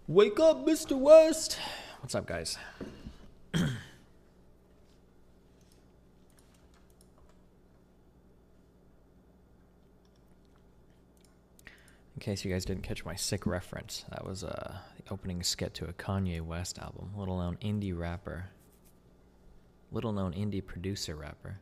Wake up, Mr. West. What's up, guys? In case you guys didn't catch my sick reference, that was the opening skit to a Kanye West album. Little known indie rapper. Little known indie producer rapper.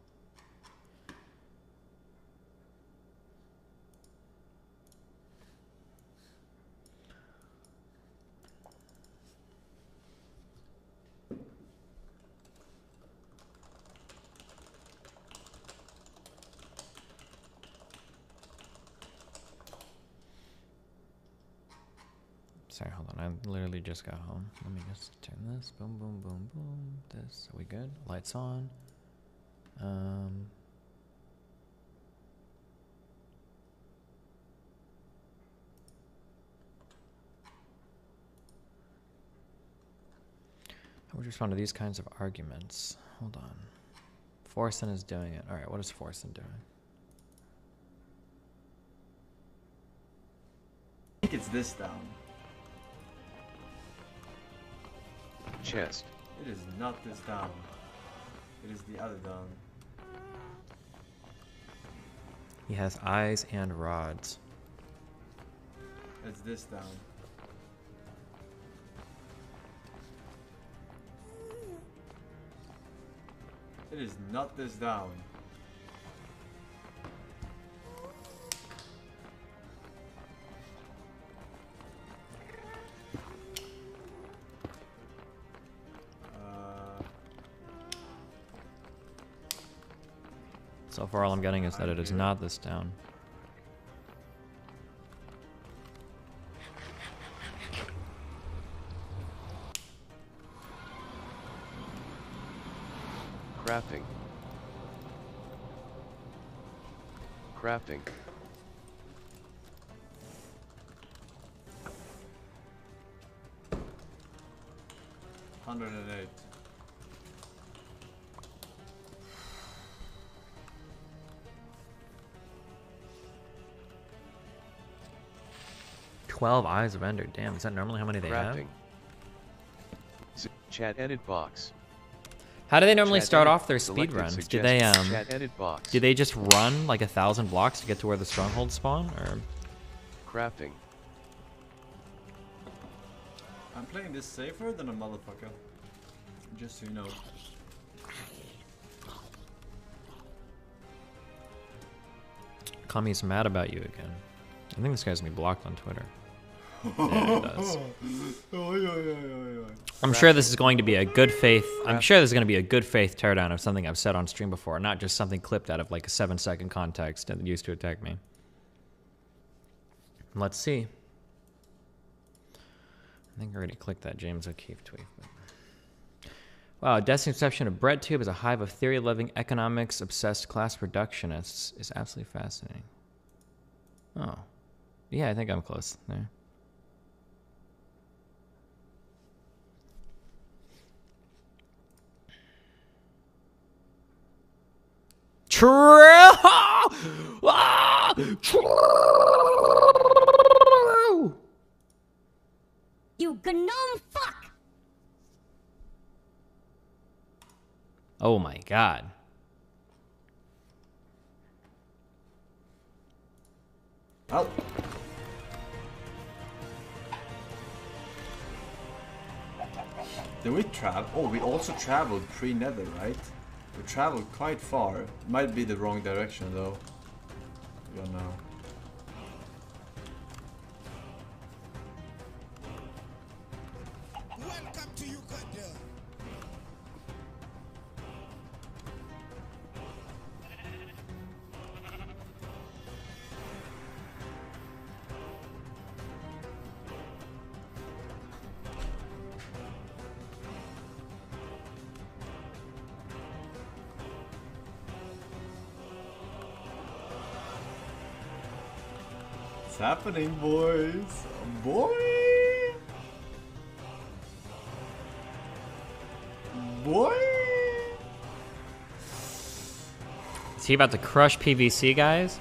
Sorry, hold on. I literally just got home. Let me just turn this. Boom, boom, boom, boom. This. Are we good? Lights on. How would you respond to these kinds of arguments? Hold on. Forsen is doing it. Alright, what is Forsen doing? I think it's this down. Chest. It is not this down. It is the other down. He has eyes and rods. It's this down. It is not this down. So far all I'm getting is that it is not this down. Crafting. Crafting. $108. "12 Eyes of Ender." Damn, is that normally how many they have? Crafting. Chat edit box. How do they normally Chat start edit. off their speed Selected runs? Do they Chat edit box. do they just run like 1,000 blocks to get to where the strongholds spawn, or? Crafting. I'm playing this safer than a motherfucker. Just so you know. Kami's mad about you again. I think this guy's gonna be blocked on Twitter. Yeah, he does. I'm sure this is going to be a good faith. I'm sure this is going to be a good faith teardown of something I've said on stream before, not just something clipped out of like a 7-second context and used to attack me. Let's see. I think I already clicked that James O'Keefe tweet. But... Wow, Destiny's conception of BreadTube as a hive of theory-loving, economics-obsessed class reductionists is absolutely fascinating. Oh. Yeah, I think I'm close there. True! You gnome fuck! Oh my god. Oh. Did we travel? Oh, we also traveled pre-nether, right? We traveled quite far. Might be the wrong direction though. I don't know. Welcome to Uganda. What's happening, boys? Boy! Boy! Is he about to crush PVC, guys?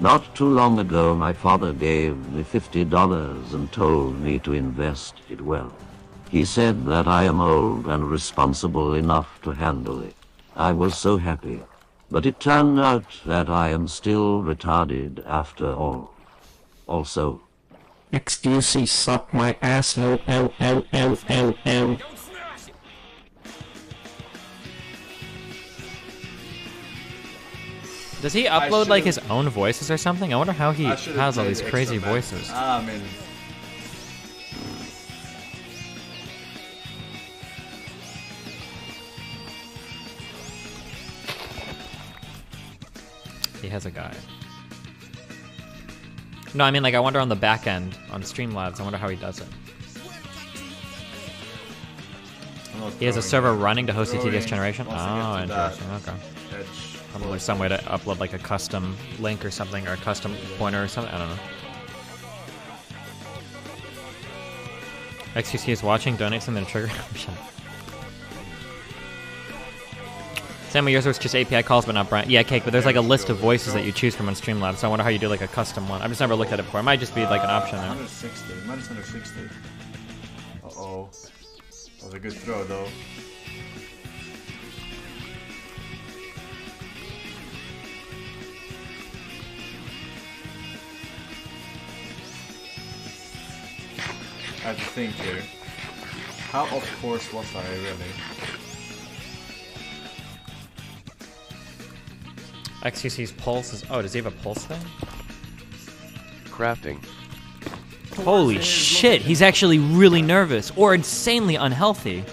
Not too long ago, my father gave me $50 and told me to invest it well. He said that I am old and responsible enough to handle it. I was so happy. But it turned out that I am still retarded after all. Also, XQC suck my ass, L. Does he upload like his own voices or something? I wonder how he has all these crazy voices. I mean, He has a guy. No, I mean like I wonder on the back end on Streamlabs. I wonder how he does it. He has a server running to host the TDS generation. Oh, interesting. Okay. Probably some way to upload like a custom link or something, or a custom pointer or something. I don't know. XQC is watching. Donate something to trigger. Sam, yours was just API calls, but not Brian. Yeah, Cake, but there's like a list of voices that you choose from on Streamlabs, so I wonder how you do like a custom one. I've just never looked at it before. It might just be like an option there. 160. Minus 160. Uh-oh. That was a good throw, though. I have to think here. How off course was I, really? XQC's pulse is... Oh, does he have a pulse thing? Crafting. Holy shit, he's actually really nervous or insanely unhealthy.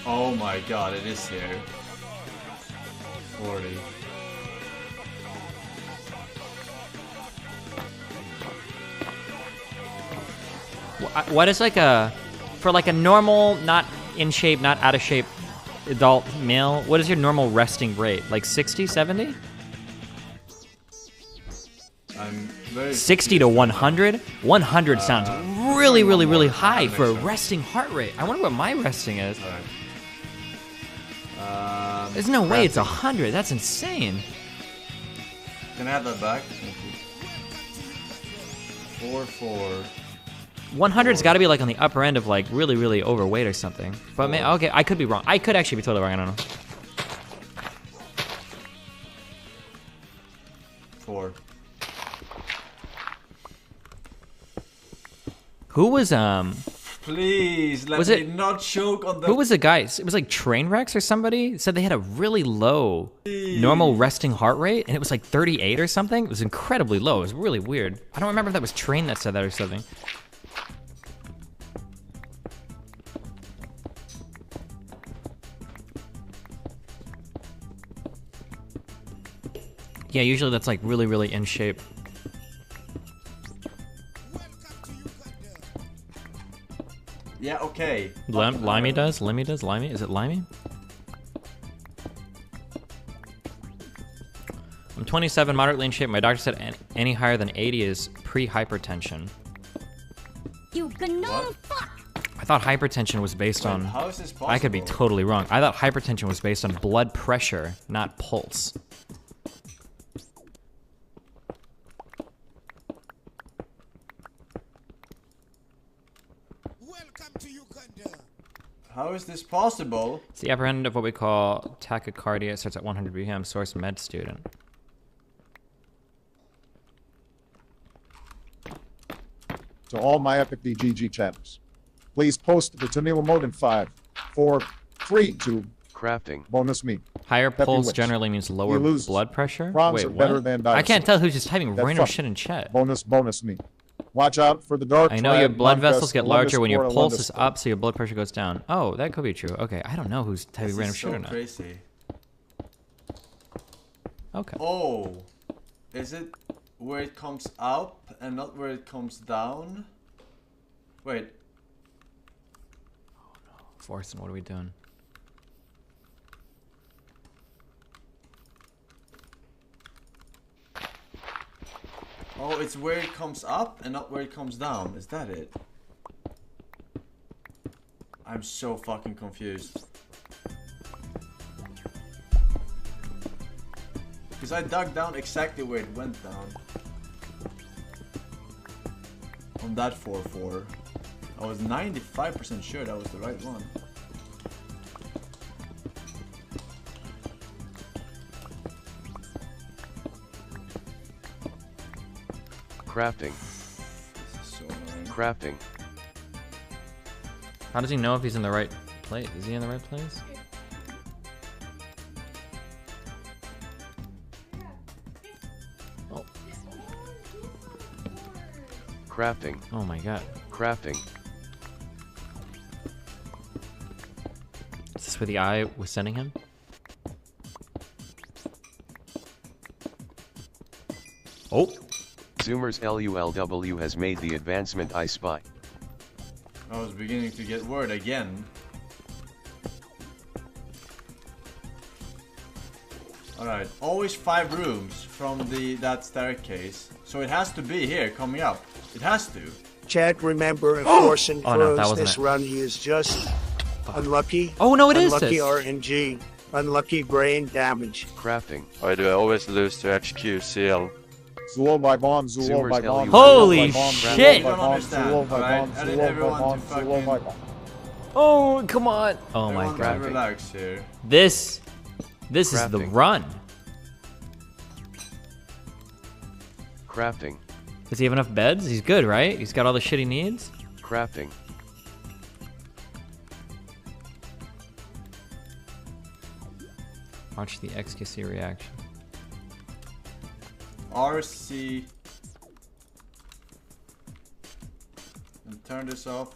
Oh my god, it is here. 40. What is like a... For like a normal, not in shape, not out of shape adult male, what is your normal resting rate? Like 60, 70? I'm very 60 to 100? 100 sounds really, really, really high for a resting heart rate. I wonder what my resting is. There's no way it's 100. That's insane. Can I have that back? 4. 100's got to be like on the upper end of like really, really overweight or something. But man, okay, I could be wrong. I could actually be totally wrong. I don't know. 4. Who was Please let Was me it- not choke on the. Who was the guy? It was like Trainwrecks or somebody said they had a really low normal resting heart rate, and it was like 38 or something. It was incredibly low. It was really weird. I don't remember if that was Train that said that or something. Yeah, usually that's like really, really in shape. Yeah, okay. Limey does? Limey does? Limey? Is it Limey? I'm 27, moderately in shape. My doctor said any higher than 80 is pre-hypertension. You gnome fuck! I thought hypertension was based on... How is this possible? I could be totally wrong. I thought hypertension was based on blood pressure, not pulse. How is this possible? It's the upper end of what we call tachycardia. It starts at 100 BPM. Source med student. To all my Epic DGG channels, please post the Tennille mode in 5, 4, 3, 2, Crafting. bonus me. Higher Happy pulse witch. generally means lower You lose. blood pressure? Bronze Wait, are better what? than I can't dinosaurs. tell who's just typing That random fuck. shit in chat. Bonus me. Watch out for the dark. I know your triad, blood Monfest, vessels get Columbus larger when your Square, pulse London is Square. up, so your blood pressure goes down. Oh, that could be true. Okay, I don't know who's typing This random is shit so or not. crazy. Okay. Oh, is it where it comes up and not where it comes down? Wait. Forsen, what are we doing? Oh, it's where it comes up and not where it comes down. Is that it? I'm so fucking confused. Because I dug down exactly where it went down. On that 4-4. I was 95% sure that was the right one. Crafting. This is so annoying. Crafting. How does he know if he's in the right place? Is he in the right place? Oh. Crafting. Oh my god. Crafting. Is this where the eye was sending him? Oh. Zoomers LULW has made the advancement I spy. I was beginning to get word again. Alright, always 5 rooms from that staircase. So it has to be here, coming up. It has to. Chad, remember, if Orson Oh, no, that throws wasn't this it. run, he is just unlucky. Oh no, it is Unlucky this. RNG. Unlucky brain damage. Crafting. Why do I always lose to HQCL? Zool my bomb, Zool my bomb. Holy Zool my bomb, shit. Zool my bomb, Zool my Alright, bomb, I need Zool my everyone bomb, to Zool my bomb. Oh, come on. Oh my Everyone god. relax here. This is the Crafting. run. Crafting. Does he have enough beds? He's good, right? He's got all the shit he needs? Crafting. Watch the XQC reaction. RC. And turn this off.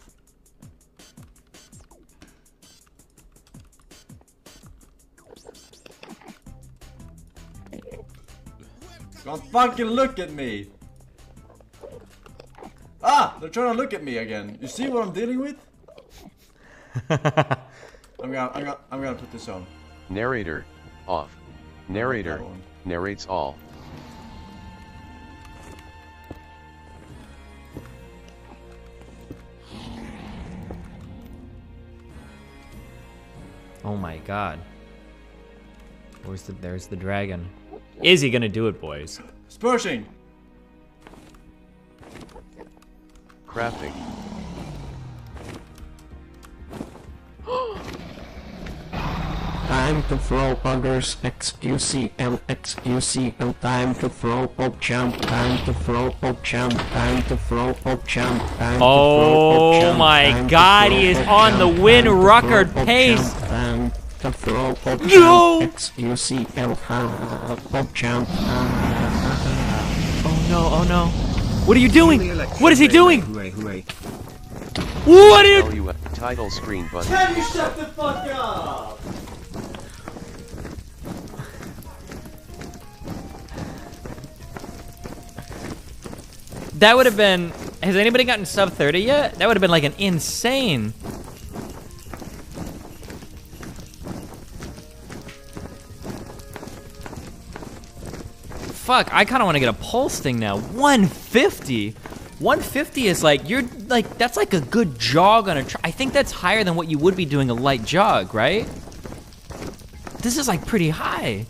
Don't fucking look at me! Ah! They're trying to look at me again. You see what I'm dealing with? I'm gonna put this on. Narrator. Off. Narrator. That one. Narrates all. Oh my god. There's the dragon. Is he gonna do it, boys? Spushing! Crafting. Time to throw buggers, XQCL, XQCL, time to throw PogChamp, time to throw PogChamp, time to throw PogChamp, time to throw Oh PogChamp, my time to god, throw he is PogChamp, on the time Win to throw Ruckard PogChamp, pace. time to throw PogChamp, No! XQCL, PogChamp, Oh no, oh no. What are you doing? What is he doing? What are you... LU title screen button. Can you shut the fuck up? That would have been... Has anybody gotten sub 30 yet? That would have been like an insane... Fuck, I kind of want to get a pulse thing now. 150? 150 is like, you're like, that's like a good jog on a I think that's higher than what you would be doing a light jog, right? This is like pretty high.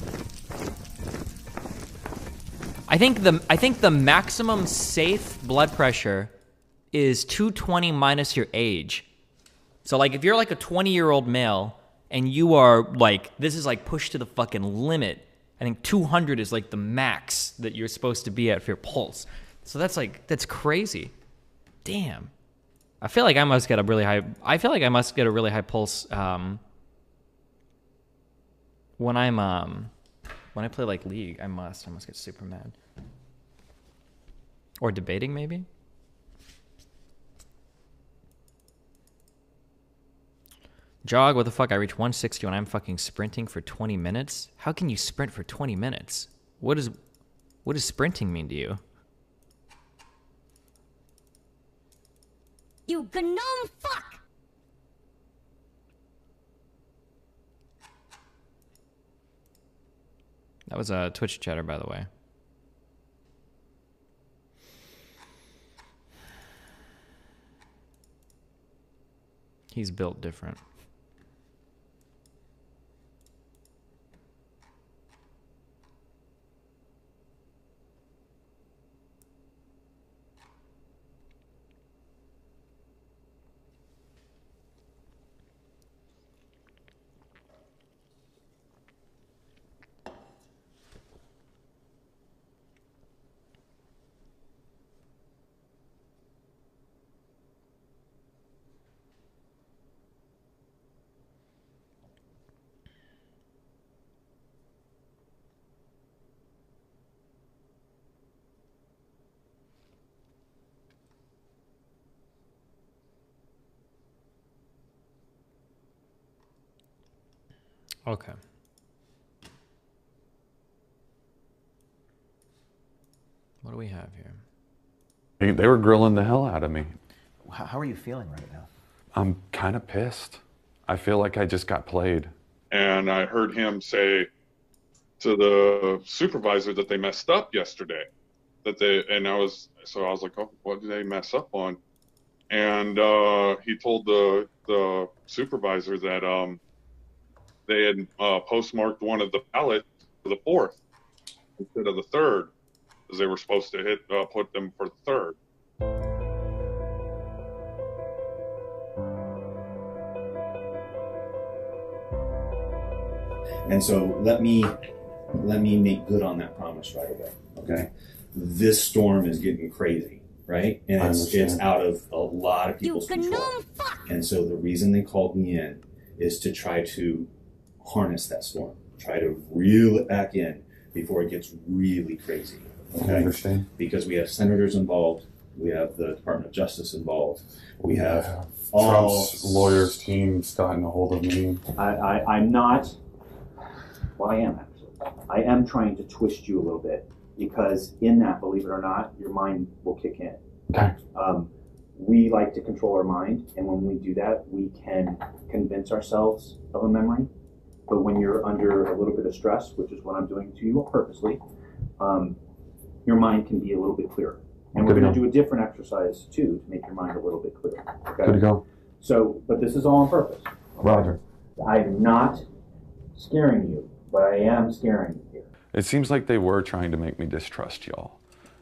I think the maximum safe blood pressure is 220 minus your age. So like if you're like a 20-year-old male and you are like, this is like pushed to the fucking limit, I think 200 is like the max that you're supposed to be at for your pulse. So that's like, that's crazy. Damn. I feel like I must get a really high pulse when I play like League. I must get super mad. Or debating maybe? Jog, what the fuck? I reach 160 when I'm fucking sprinting for 20 minutes? How can you sprint for 20 minutes? What does sprinting mean to you? You gnome fuck! That was a Twitch chatter, by the way. He's built different. Okay. What do we have here? They were grilling the hell out of me. How are you feeling right now? I'm kind of pissed. I feel like I just got played. And I heard him say to the supervisor that they messed up yesterday. I was like, oh, what did they mess up on? And he told the supervisor that they had postmarked one of the ballots for the 4th instead of the 3rd, because they were supposed to put them for the 3rd. And so let me make good on that promise right away. Okay, this storm is getting crazy, right? And it's out of a lot of people's control. And so the reason they called me in is to try to harness that storm, try to reel it back in before it gets really crazy. Okay, I understand. Because we have senators involved, we have the Department of Justice involved, we have Trump's lawyers team's gotten a hold of me. I'm not. Well, I am actually. I am trying to twist you a little bit because in that, believe it or not, your mind will kick in. Okay. We like to control our mind, and when we do that, we can convince ourselves of a memory. But when you're under a little bit of stress, which is what I'm doing to you purposely, your mind can be a little bit clearer. And we're going to do a different exercise too to make your mind a little bit clearer. Okay? Good to go. So, but this is all on purpose. Okay? Roger. I'm not scaring you, but I am scaring you here. It seems like they were trying to make me distrust y'all.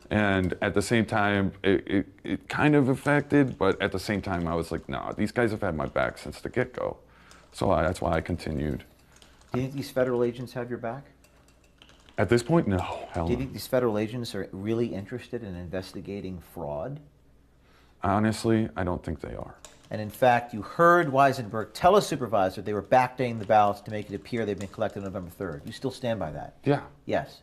And at the same time, it kind of affected, but at the same time, I was like, no, these guys have had my back since the get-go. So that's why I continued. Do you think these federal agents have your back? At this point, no. Hell Do you no. think these federal agents are really interested in investigating fraud? Honestly, I don't think they are. And in fact, you heard Weisenberg tell a supervisor they were backdating the ballots to make it appear they'd been collected on November 3rd. You still stand by that? Yeah. Yes.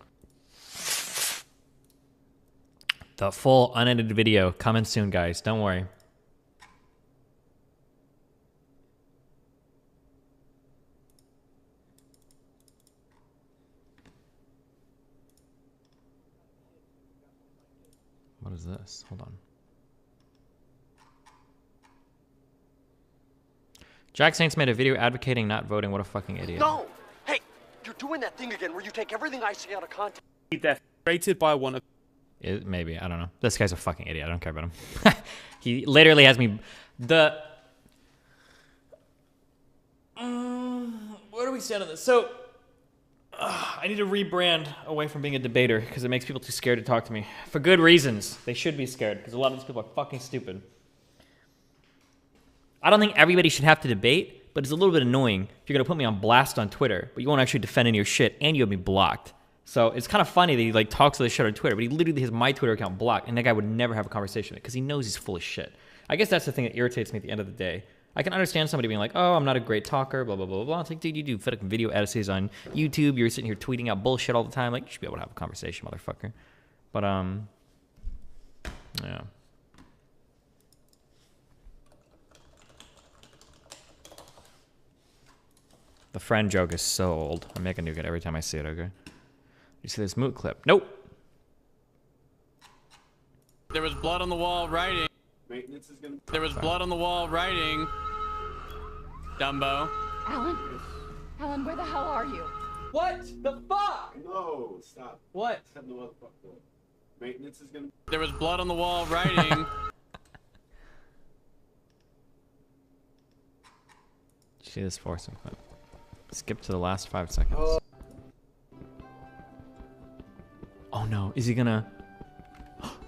The full unedited video coming soon, guys. Don't worry. What is this? Hold on. Jack Saints made a video advocating not voting. What a fucking idiot. No! Hey, you're doing that thing again where you take everything I say out of context. That rated by one of... Maybe, I don't know. This guy's a fucking idiot. I don't care about him. He literally has me... Where do we stand on this? So, I need to rebrand away from being a debater because it makes people too scared to talk to me. For good reasons. They should be scared because a lot of these people are fucking stupid. I don't think everybody should have to debate, but it's a little bit annoying if you're going to put me on blast on Twitter, but you won't actually defend any of your shit and you have me blocked. So it's kind of funny that he like talks to the shit on Twitter, but he literally has my Twitter account blocked, and that guy would never have a conversation with it because he knows he's full of shit. I guess that's the thing that irritates me at the end of the day. I can understand somebody being like, oh, I'm not a great talker, blah, blah, blah, blah. It's like, dude, you do fucking video essays on YouTube. You're sitting here tweeting out bullshit all the time. Like, you should be able to have a conversation, motherfucker. But, yeah. The friend joke is so old. I make a nuke it every time I see it, okay? You see this moot clip? Nope. There was blood on the wall writing. Maintenance is gonna... There was blood on the wall writing. Dumbo. Alan? Alan, where the hell are you? What the fuck? No, stop. What? Stop the motherfucker. Maintenance is gonna... There was blood on the wall writing. See this forcing clip. Skip to the last 5 seconds. Oh no, is he gonna...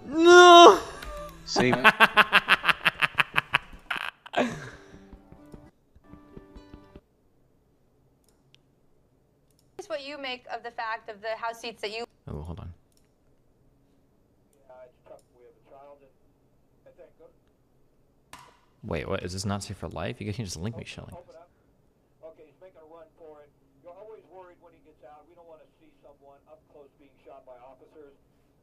No! Save. Here's what you make of the fact of the house seats that you... Oh, hold on. Wait, what? Is this not safe for life? You guys can just link me shit like this. Okay, he's making a run for it. You're always worried when he gets out. We don't want to see someone up close being shot by officers.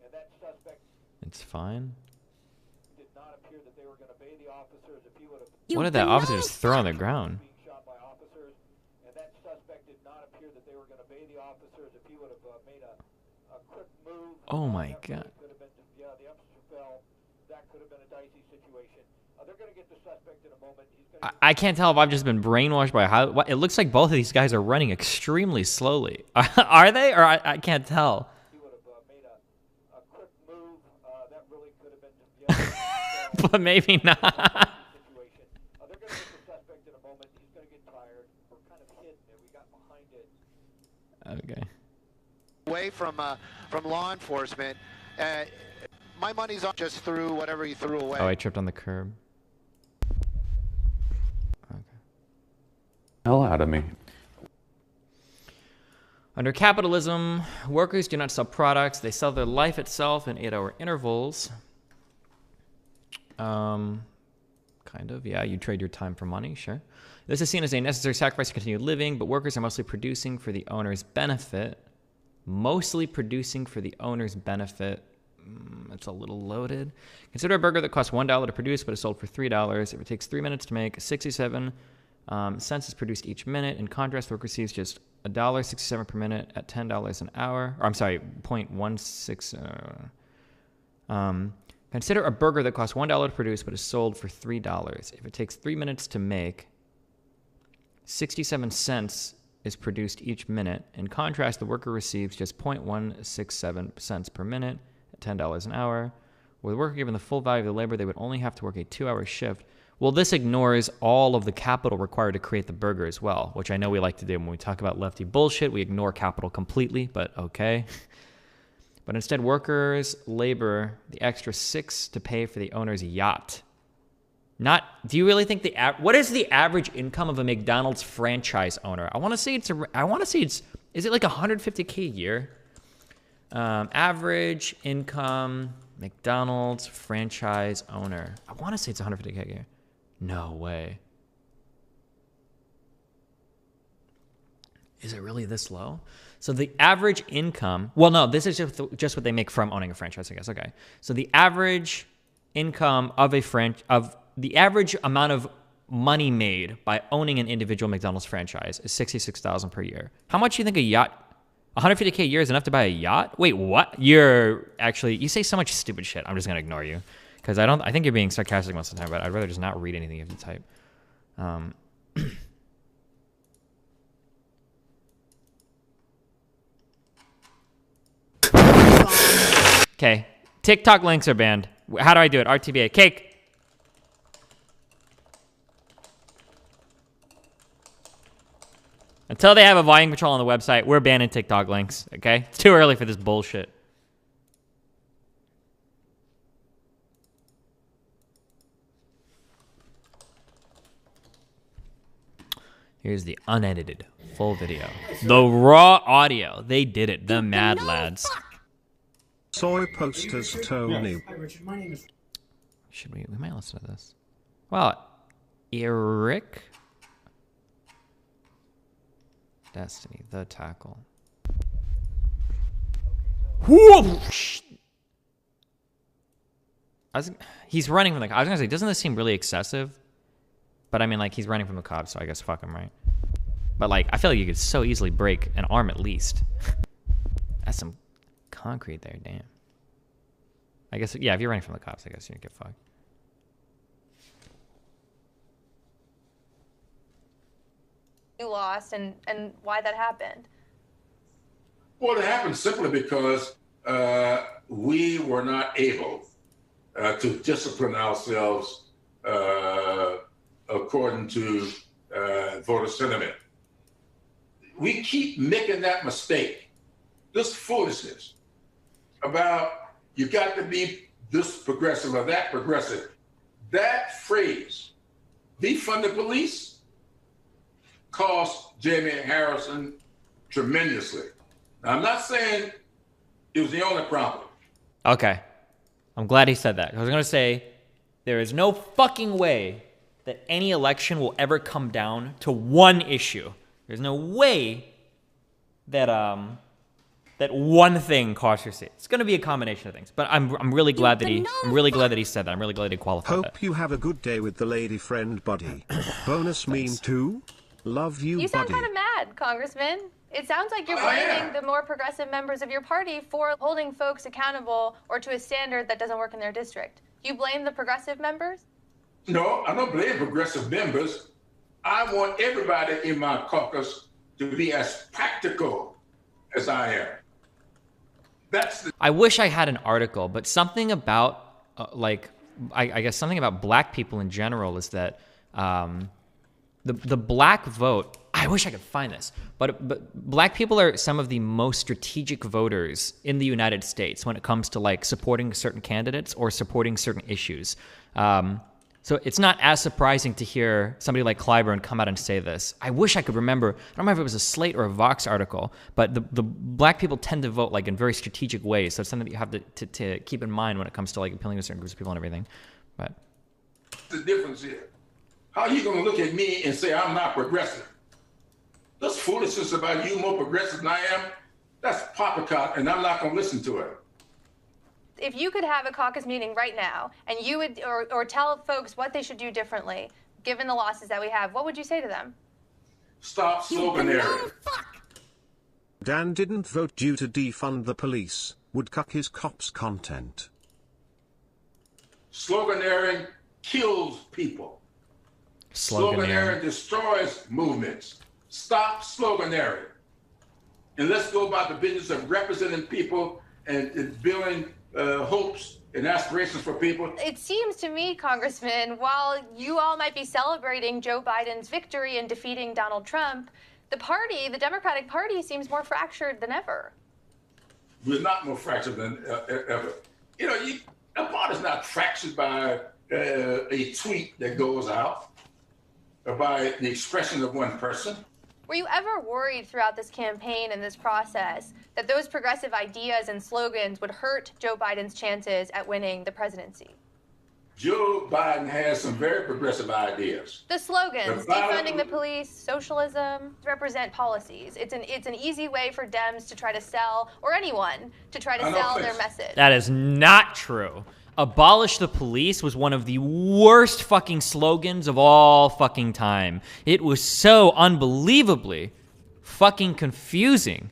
And that suspect... It's fine. Did not appear that they were going to obey the officers. If he would have... What did that officer just throw on the ground? Being shot by officers. And that suspect did not sure that they were going to obey the officers. If he would have made a quick move, Oh my God. could have been, yeah, the officer fell. That could have been a dicey situation. They're going to get the suspect in a moment. He's going to I can't tell if I've just been brainwashed by how. It looks like both of these guys are running extremely slowly. Are they? Or I can't tell. he would have made a quick move. That really could have been, yeah, But maybe not. situation. They're going to get the suspect in a moment. He's going to get tired. We're kind of hidden and we got behind it. Okay. Away from law enforcement. My money's on just threw whatever he threw away. Oh, I tripped on the curb. Hell out of me. Under capitalism, workers do not sell products. They sell their life itself in 8-hour intervals. Kind of, yeah. You trade your time for money, sure. This is seen as a necessary sacrifice to continue living, but workers are mostly producing for the owner's benefit. Mostly producing for the owner's benefit. It's a little loaded. Consider a burger that costs $1 to produce but is sold for $3. If it takes 3 minutes to make, 67 cents is produced each minute. In contrast, the worker receives just $1.67 per minute at $10 an hour. Or I'm sorry, 0.16. Consider a burger that costs $1 to produce but is sold for $3. If it takes 3 minutes to make, 67 cents is produced each minute. In contrast, the worker receives just 0.167 cents per minute at $10 an hour. Were the worker given the full value of the labor, they would only have to work a 2-hour shift. Well, this ignores all of the capital required to create the burger as well, which I know we like to do. When we talk about lefty bullshit, we ignore capital completely, but okay. But instead, workers labor the extra 6 to pay for the owner's yacht. Not, do you really think what is the average income of a McDonald's franchise owner? I want to say it's, is it like $150K a year? Average income, McDonald's franchise owner. I want to say it's $150K a year. No way. Is it really this low? So the average income, well, no, this is just what they make from owning a franchise, I guess. Okay. So the average income of the average amount of money made by owning an individual McDonald's franchise is $66,000 per year. How much do you think a yacht, $150K a year is enough to buy a yacht? Wait, what? You say so much stupid shit. I'm just going to ignore you. Because I think you're being sarcastic most of the time, but I'd rather just not read anything if you type. Okay. TikTok links are banned. How do I do it? RTBA. Cake. Until they have a volume control on the website, we're banning TikTok links, okay? It's too early for this bullshit. Here's the unedited full video. The raw audio. They did it. The Mad Lads. Soy posters, Tony. Should we might listen to this. Well, Eric. Destiny, the tackle. He's running from the cops. I was gonna say, doesn't this seem really excessive? But I mean, like, he's running from the cops, so I guess fuck him, right? But like, I feel like you could so easily break an arm at least. That's some concrete there, damn. I guess, yeah, if you're running from the cops, I guess you get fucked. You lost and why that happened. Well, it happened simply because we were not able to discipline ourselves according to voter sentiment. We keep making that mistake, this foolishness about you got to be this progressive or that progressive. That phrase, defund the police, cost Jamie Harrison tremendously. Now, I'm not saying it was the only problem. Okay. I'm glad he said that. I was going to say, there is no fucking way that any election will ever come down to one issue. There's no way that that one thing costs your seat. It's going to be a combination of things. But I'm really glad that he said that. I'm really glad he qualified that. Hope you have a good day with the lady friend buddy. Bonus meme too. Love you, You sound buddy. kind of mad, Congressman. It sounds like you're I blaming am. the more progressive members of your party for holding folks accountable or to a standard that doesn't work in their district. Do you blame the progressive members? No, I don't blame progressive members. I want everybody in my caucus to be as practical as I am. That's the I wish I had an article, but something about I guess something about black people in general is that the black vote. I wish I could find this, but black people are some of the most strategic voters in the United States when it comes to like supporting certain candidates or supporting certain issues. So it's not as surprising to hear somebody like Clyburn come out and say this. I wish I could remember. I don't remember if it was a Slate or a Vox article, but the black people tend to vote like in very strategic ways. So it's something that you have to keep in mind when it comes to like appealing to certain groups of people and everything. But the difference here. How are you going to look at me and say I'm not progressive? This foolishness about you more progressive than I am, that's poppycock, and I'm not going to listen to it. If you could have a caucus meeting right now and you would, or tell folks what they should do differently, given the losses that we have, what would you say to them? Stop sloganeering. Dan didn't vote due to defund the police, would cuck his cops content. Sloganeering kills people. Sloganeering destroys movements. Stop sloganeering. And let's go about the business of representing people and building hopes and aspirations for people. It seems to me, Congressman, while you all might be celebrating Joe Biden's victory in defeating Donald Trump, the party, the Democratic Party, seems more fractured than ever. We're not more fractured than ever. You know, a party's not fractured by a tweet that goes out or by the expression of one person. Were you ever worried throughout this campaign and this process that those progressive ideas and slogans would hurt Joe Biden's chances at winning the presidency? Joe Biden has some very progressive ideas. The slogans, defunding the police, socialism, represent policies. It's an easy way for Dems to try to sell, or anyone, to try to sell their message. that is not true. Abolish the police was one of the worst fucking slogans of all fucking time. It was so unbelievably fucking confusing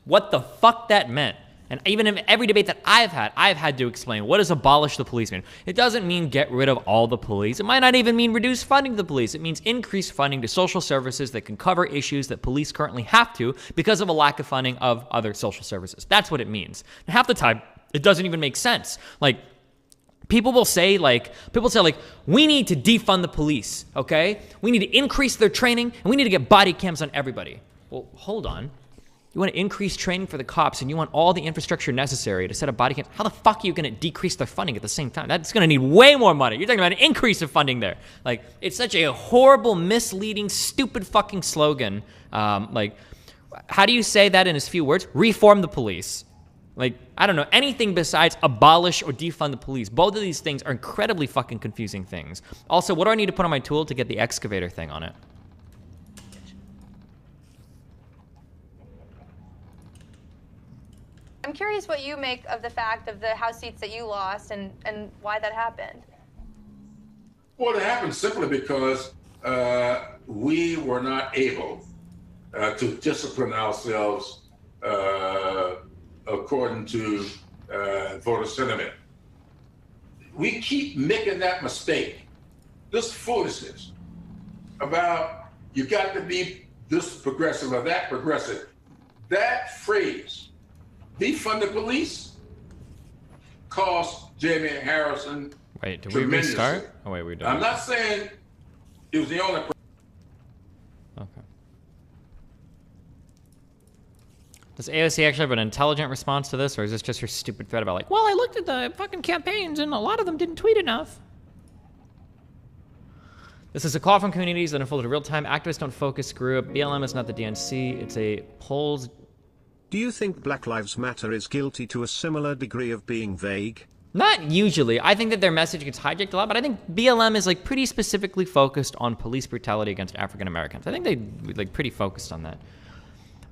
what the fuck that meant. And even in every debate that I've had to explain, what does abolish the police mean? It doesn't mean get rid of all the police. It might not even mean reduce funding to the police. It means increase funding to social services that can cover issues that police currently have to because of a lack of funding of other social services. That's what it means. And half the time, it doesn't even make sense. Like, people say, we need to defund the police, okay? We need to increase their training, and we need to get body cams on everybody. Well, hold on. You want to increase training for the cops, and you want all the infrastructure necessary to set up body cams. How the fuck are you going to decrease their funding at the same time? That's going to need way more money. You're talking about an increase of funding there. Like, it's such a horrible, misleading, stupid fucking slogan. How do you say that in as few words? Reform the police. Like, I don't know, anything besides abolish or defund the police. Both of these things are incredibly fucking confusing things. Also, what do I need to put on my tool to get the excavator thing on it? I'm curious what you make of the fact of the House seats that you lost and why that happened. Well, it happened simply because we were not able to discipline ourselves according to voter sentiment. We keep making that mistake, this foolishness about you got to be this progressive or that progressive. That phrase, defund the police, cost Jamie Harrison. Wait, did we restart? Oh wait, we did. I'm not saying it was the only. Okay. Does AOC actually have an intelligent response to this, or is this just her stupid threat about like, well, I looked at the fucking campaigns and a lot of them didn't tweet enough? This is a call from communities that unfolded in real time. Activists don't focus group. BLM is not the DNC. It's a polls. Do you think Black Lives Matter is guilty to a similar degree of being vague? Not usually. I think that their message gets hijacked a lot, but I think BLM is like pretty specifically focused on police brutality against African Americans. I think they like pretty focused on that.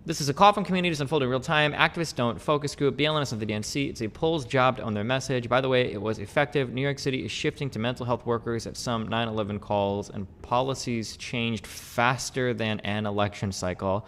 This is a call from communities unfolding in real time. Activists don't focus group. BLM is not the DNC. It's a poll's job to own their message. By the way, it was effective. New York City is shifting to mental health workers at some 9/11 calls, and policies changed faster than an election cycle.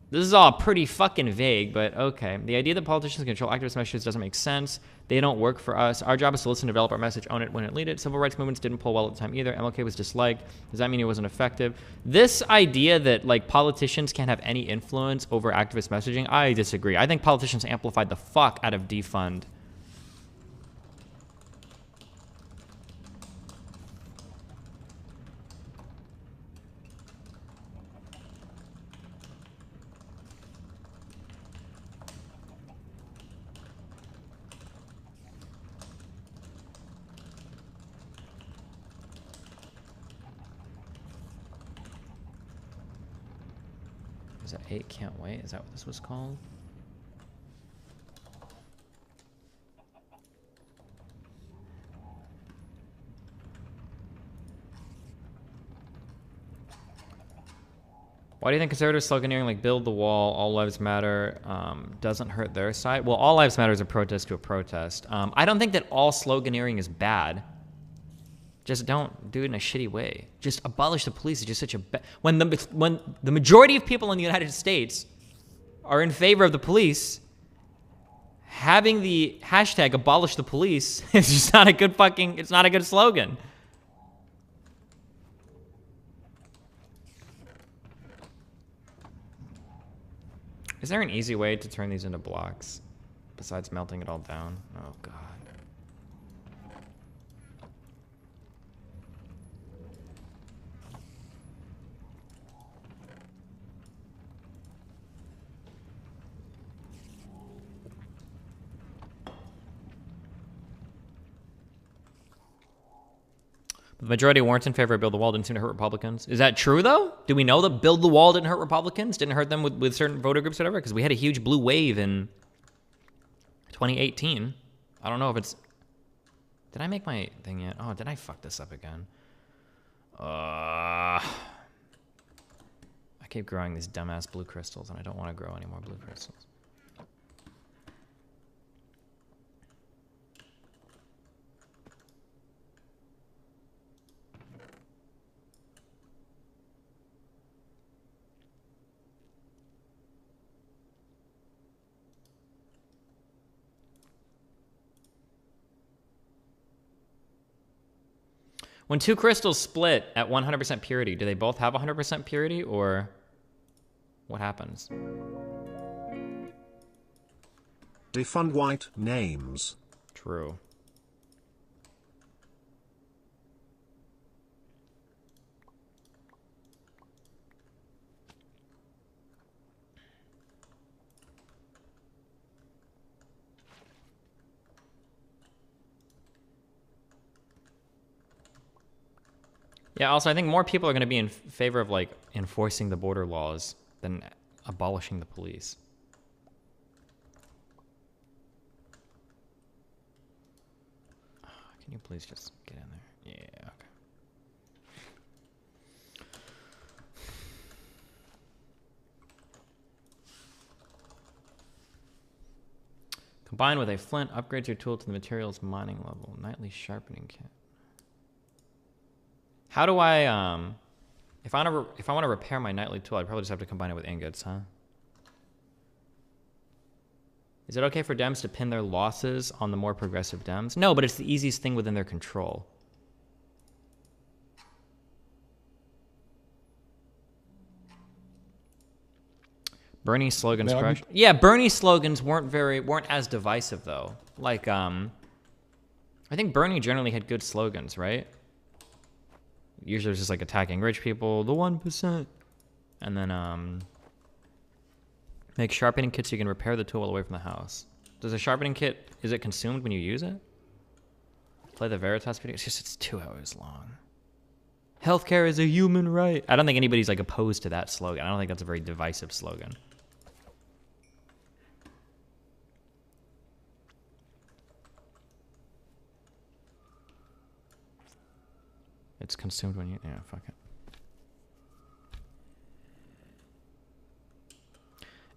This is all pretty fucking vague, but okay. The idea that politicians control activist messages doesn't make sense. They don't work for us. Our job is to listen, develop our message, own it when it lead it. Civil rights movements didn't pull well at the time either. MLK was disliked. Does that mean it wasn't effective? This idea that like politicians can't have any influence over activist messaging, I disagree. I think politicians amplified the fuck out of defund. Is that 8 Can't Wait? Is that what this was called? Why do you think conservative sloganeering like build the wall, all lives matter, doesn't hurt their side? Well, all lives matter is a protest to a protest. I don't think that all sloganeering is bad. Just don't do it in a shitty way. Just abolish the police. It's just such a when the majority of people in the United States are in favor of the police, having the hashtag abolish the police is just not a good fucking, it's not a good slogan. Is there an easy way to turn these into blocks besides melting it all down? Oh god. The majority weren't in favor of Build the Wall, didn't seem to hurt Republicans. Is that true, though? Do we know that Build the Wall didn't hurt Republicans? Didn't hurt them with certain voter groups or whatever? Because we had a huge blue wave in 2018. I don't know if it's... Did I make my thing yet? Oh, did I fuck this up again? I keep growing these dumbass blue crystals, and I don't want to grow any more blue crystals. When two crystals split at 100% purity, do they both have 100% purity, or what happens? Defund white names. True. Yeah, also, I think more people are going to be in favor of, like, enforcing the border laws than abolishing the police. Can you please just get in there? Yeah, okay. Combined with a flint, upgrades your tool to the materials mining level. Nightly sharpening kit. How do I, if I want to repair my nightly tool, I'd probably just have to combine it with ingots, huh? Is it okay for Dems to pin their losses on the more progressive Dems? No, but it's the easiest thing within their control. Bernie's slogans crushed. Yeah, Bernie's slogans weren't as divisive though. Like, I think Bernie generally had good slogans, right? Usually it's just like attacking rich people, the 1%. And then make sharpening kits so you can repair the tool away from the house. Does a sharpening kit, is it consumed when you use it? Play the Veritas video. It's 2 hours long. Healthcare is a human right. I don't think anybody's like opposed to that slogan. I don't think that's a very divisive slogan. It's consumed when you... Yeah, fuck it.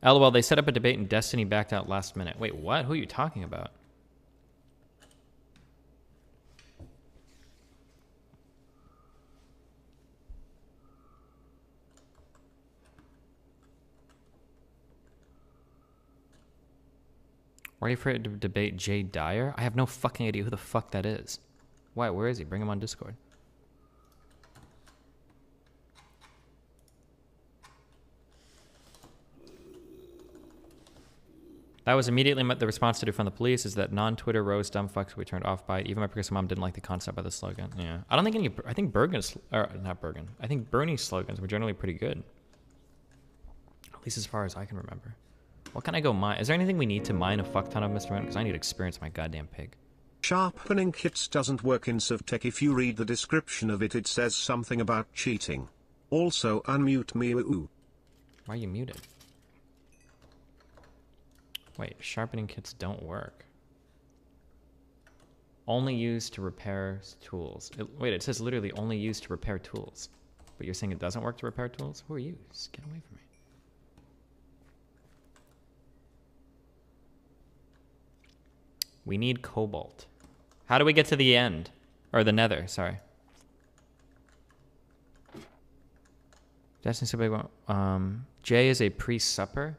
LOL, they set up a debate and Destiny backed out last minute. Wait, what? Who are you talking about? Ready for it to debate Jay Dyer? I have no fucking idea who the fuck that is. Why? Where is he? Bring him on Discord. That was immediately the response to do from the police is that non-Twitter rose dumb fucks we turned off by it. Even my progressive mom didn't like the concept of the slogan. Yeah. I don't think any, I think Bergen's, or not Bergen. I think Bernie's slogans were generally pretty good. At least as far as I can remember. What can I go mine? Is there anything we need to mine a fuck ton of, Mr. Mint? Because I need to experience my goddamn pig. Sharpening kits doesn't work in SovTech. If you read the description of it, it says something about cheating. Also, unmute me. Ooh. Why are you muted? Wait, sharpening kits don't work. Only used to repair tools. Wait, it says literally only used to repair tools. But you're saying it doesn't work to repair tools? Who are you? Just get away from me. We need cobalt. How do we get to the end? Or the nether, sorry. Destiny Subway, Jay is a pre-supper?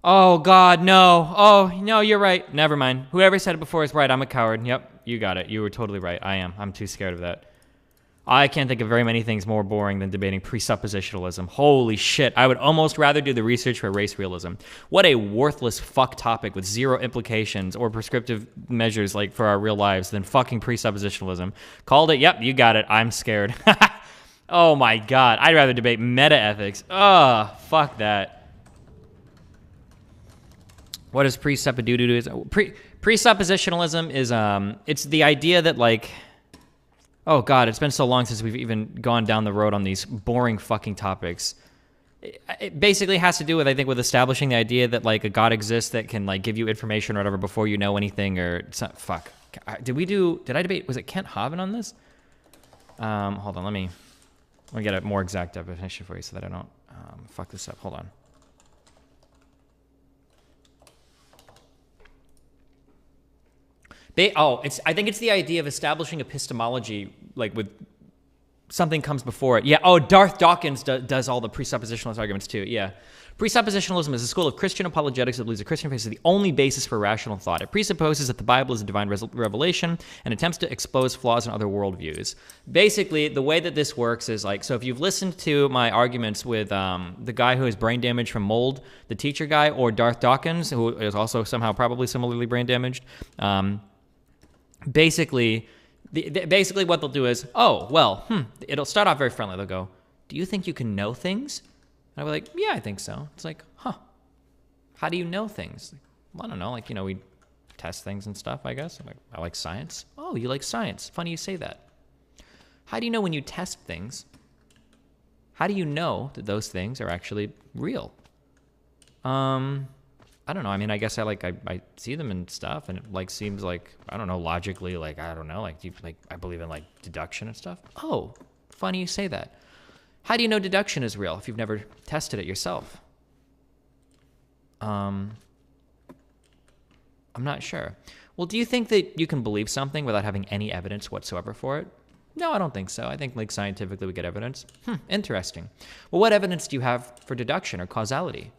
Oh, God, no. Oh, no, you're right. Never mind. Whoever said it before is right. I'm a coward. Yep, you got it. You were totally right. I am. I'm too scared of that. I can't think of very many things more boring than debating presuppositionalism. Holy shit. I would almost rather do the research for race realism. What a worthless fuck topic with zero implications or prescriptive measures like for our real lives than fucking presuppositionalism. Called it. Yep, you got it. I'm scared. Oh my God. I'd rather debate meta ethics. Ugh, fuck that. What is presuppositionalism? Presuppositionalism is it's the idea that like, oh God, it's been so long since we've even gone down the road on these boring fucking topics. It basically has to do with, I think, with establishing the idea that like a God exists that can like give you information or whatever before you know anything or fuck. Did I debate? Was it Kent Haven on this? Hold on, let me get a more exact definition for you so that I don't fuck this up. Hold on. I think it's the idea of establishing epistemology, like with something comes before it. Yeah. Oh, Darth Dawkins does all the presuppositionalist arguments too. Yeah. Presuppositionalism is a school of Christian apologetics that believes the Christian faith is the only basis for rational thought. It presupposes that the Bible is a divine revelation and attempts to expose flaws in other worldviews. Basically, the way that this works is like, so if you've listened to my arguments with the guy who has brain damage from mold, the teacher guy, or Darth Dawkins, who is also somehow probably similarly brain damaged, basically what they'll do is, oh, well, it'll start off very friendly. They'll go, do you think you can know things? And I'll be like, yeah, I think so. It's like, huh, how do you know things? Well, I don't know, like, you know, we test things and stuff, I guess. I'm like, I like science. Oh, you like science. Funny you say that. How do you know when you test things? How do you know that those things are actually real? I don't know. I mean, I guess I see them and stuff, and it like seems like, I don't know, logically, like, I don't know, like I believe in like deduction and stuff. Oh, funny you say that. How do you know deduction is real if you've never tested it yourself? I'm not sure. Well, do you think that you can believe something without having any evidence whatsoever for it? No, I don't think so. I think like scientifically we get evidence. Interesting. Well, what evidence do you have for deduction or causality?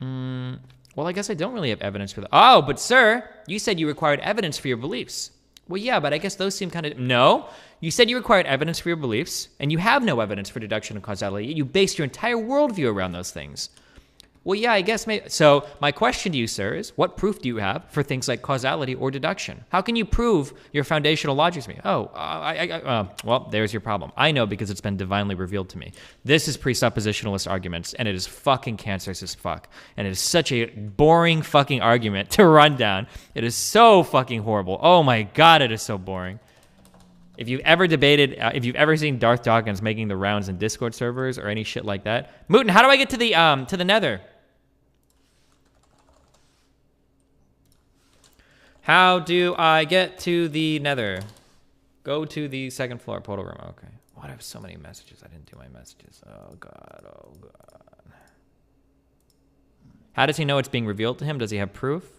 Well, I guess I don't really have evidence for that. Oh, but sir, you said you required evidence for your beliefs. Well, yeah, but I guess those seem kind of... No, you said you required evidence for your beliefs, and you have no evidence for deduction and causality. You based your entire worldview around those things. Well, yeah, I guess maybe... So my question to you, sir, is what proof do you have for things like causality or deduction? How can you prove your foundational logic to me? Oh, well, there's your problem. I know because it's been divinely revealed to me. This is presuppositionalist arguments, and it is fucking cancerous as fuck. And it is such a boring fucking argument to run down. It is so fucking horrible. Oh my God, it is so boring. If you've ever debated, if you've ever seen Darth Dawkins making the rounds in Discord servers or any shit like that. Mooten, how do I get to the nether? How do I get to the nether? Go to the second floor portal room. Okay. Why do I have so many messages? I didn't do my messages. Oh God. Oh God. How does he know it's being revealed to him? Does he have proof?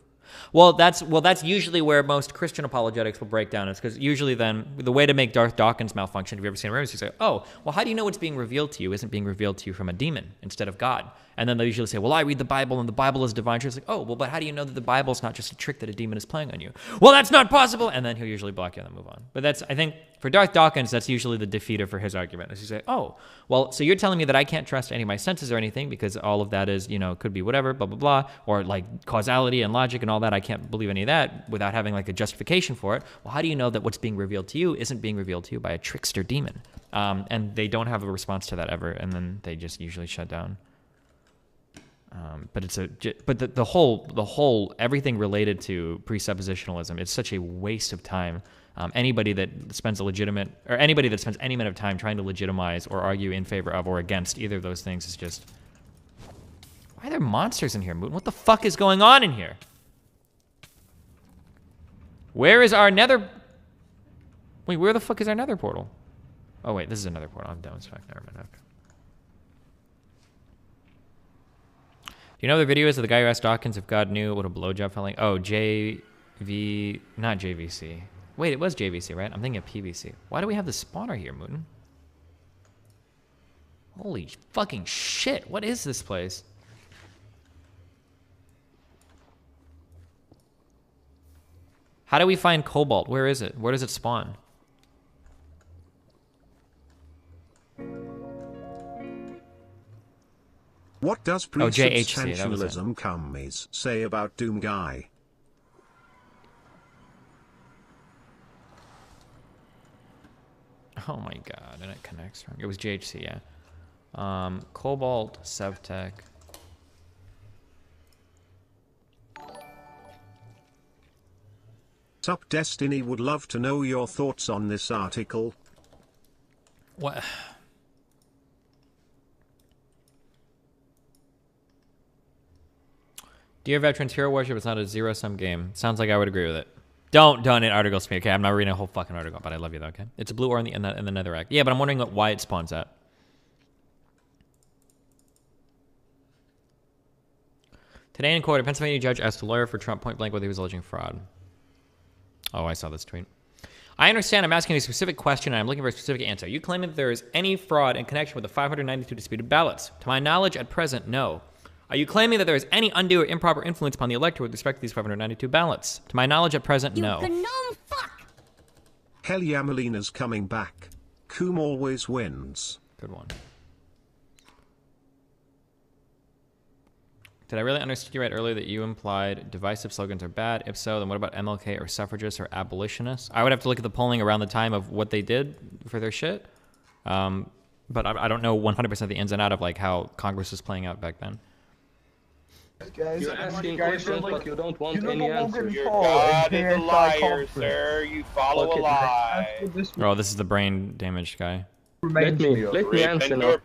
Well, that's usually where most Christian apologetics will break down. Is because usually then the way to make Darth Dawkins malfunction, if you've ever seen a movie, you say, oh, well, how do you know what's being revealed to you isn't being revealed to you from a demon instead of God? And then they usually say, well, I read the Bible and the Bible is divine truth. It's like, oh, well, but how do you know that the Bible is not just a trick that a demon is playing on you? Well, that's not possible. And then he'll usually block you and then move on. But that's, I think, for Darth Dawkins, that's usually the defeater for his argument. Is you say, oh, well, so you're telling me that I can't trust any of my senses or anything because all of that is, could be whatever, blah, blah, blah, or like causality and logic and all that. I can't believe any of that without having like a justification for it. Well, how do you know that what's being revealed to you isn't being revealed to you by a trickster demon? And they don't have a response to that ever, and then they just usually shut down. But the whole everything related to presuppositionalism, it's such a waste of time. Anybody that spends anybody that spends any amount of time trying to legitimize or argue in favor of or against either of those things is just, why are there monsters in here, Moon? What the fuck is going on in here? Where is our nether? Wait, where the fuck is our nether portal? Oh wait, this is another portal. I'm done. Never mind. Okay. Do you know the video is of the guy who asked Dawkins if God knew what a blowjob felt like? Oh, not JVC. Wait, it was JVC, right? I'm thinking of PVC. Why do we have the spawner here, Mooten? Holy fucking shit. What is this place? How do we find cobalt? Where is it? Where does it spawn? What does presubstantialism commies say about Doom Guy? Oh my god, and it connects. It was JHC, yeah. Cobalt, Sevtech. Sup Destiny would love to know your thoughts on this article. What? Dear Veterans, hero worship is not a zero-sum game. Sounds like I would agree with it. Don't donate articles to me, okay? I'm not reading a whole fucking article, but I love you though, okay? It's a blue ore in the netherrack. Yeah, but I'm wondering why it spawns at. Today in court, a Pennsylvania judge asked a lawyer for Trump point blank whether he was alleging fraud. Oh, I saw this tweet. I understand I'm asking a specific question and I'm looking for a specific answer. You claim that there is any fraud in connection with the 592 disputed ballots. To my knowledge, at present, no. Are you claiming that there is any undue or improper influence upon the electorate with respect to these 592 ballots? To my knowledge, at present, no. You gnome fuck! Hell yeah, Melina's coming back. Coom always wins. Good one. Did I really understand you right earlier that you implied divisive slogans are bad? If so, then what about MLK or suffragists or abolitionists? I would have to look at the polling around the time of what they did for their shit. But I don't know 100% the ins and out of like how Congress was playing out back then. Guys, you're asking questions, but you don't want any answers. God is a liar, sir. You follow a lie. Oh, this is the brain damaged guy. Let me answer now.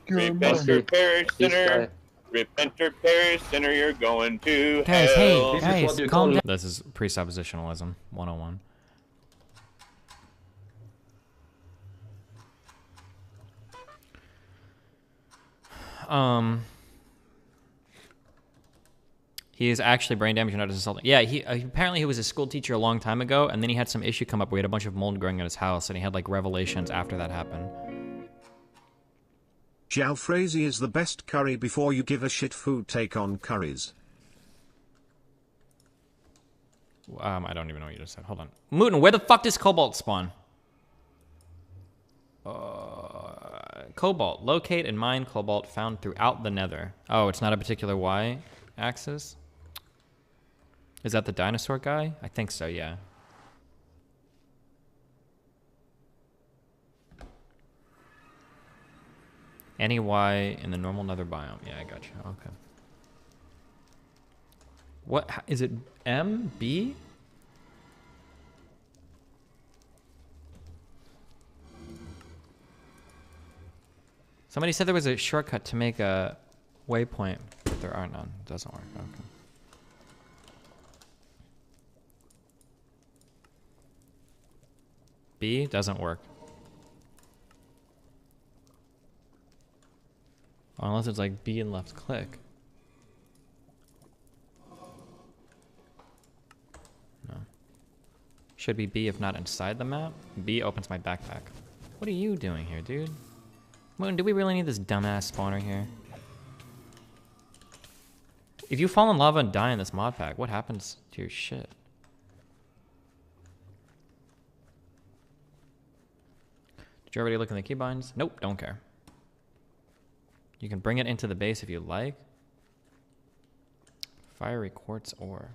Repent or perish, sinner. Repent or perish, sinner. You're going to hell. Hey, guys, calm down. This is presuppositionalism 101. He is actually brain damaged, not as assaulting. Yeah, apparently he was a school teacher a long time ago, and then he had some issue come up where he had a bunch of mold growing in his house, and he had like revelations after that happened. Jalfrezi is the best curry before you give a shit food take on curries. I don't even know what you just said. Hold on. Mooten, where the fuck does cobalt spawn? Cobalt. Locate and mine cobalt found throughout the nether. Oh, it's not a particular y-axis? Is that the dinosaur guy? I think so, yeah. Any Y in the normal nether biome. Yeah, I got you. Okay. What is it? M? B? Somebody said there was a shortcut to make a waypoint, but there are none. It doesn't work. Okay. B doesn't work. Unless it's like B and left click. Should be B if not inside the map. B opens my backpack. What are you doing here, dude? Moon, do we really need this dumbass spawner here? If you fall in lava and die in this mod pack, what happens to your shit? Did you already look in the keybinds? Nope, don't care. You can bring it into the base if you like. Fiery quartz ore.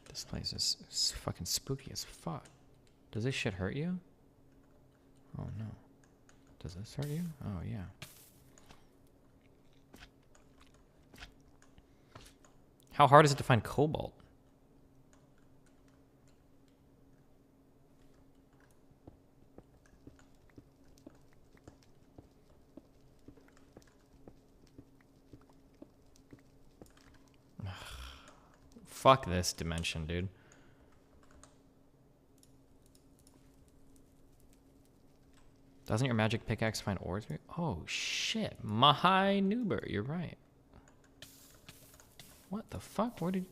This place is fucking spooky as fuck. Does this shit hurt you? Oh no. Does this hurt you? Oh yeah. How hard is it to find cobalt? Fuck this dimension, dude. Doesn't your magic pickaxe find ores? Oh shit, Mahai Nuber, you're right. What the fuck? Where did...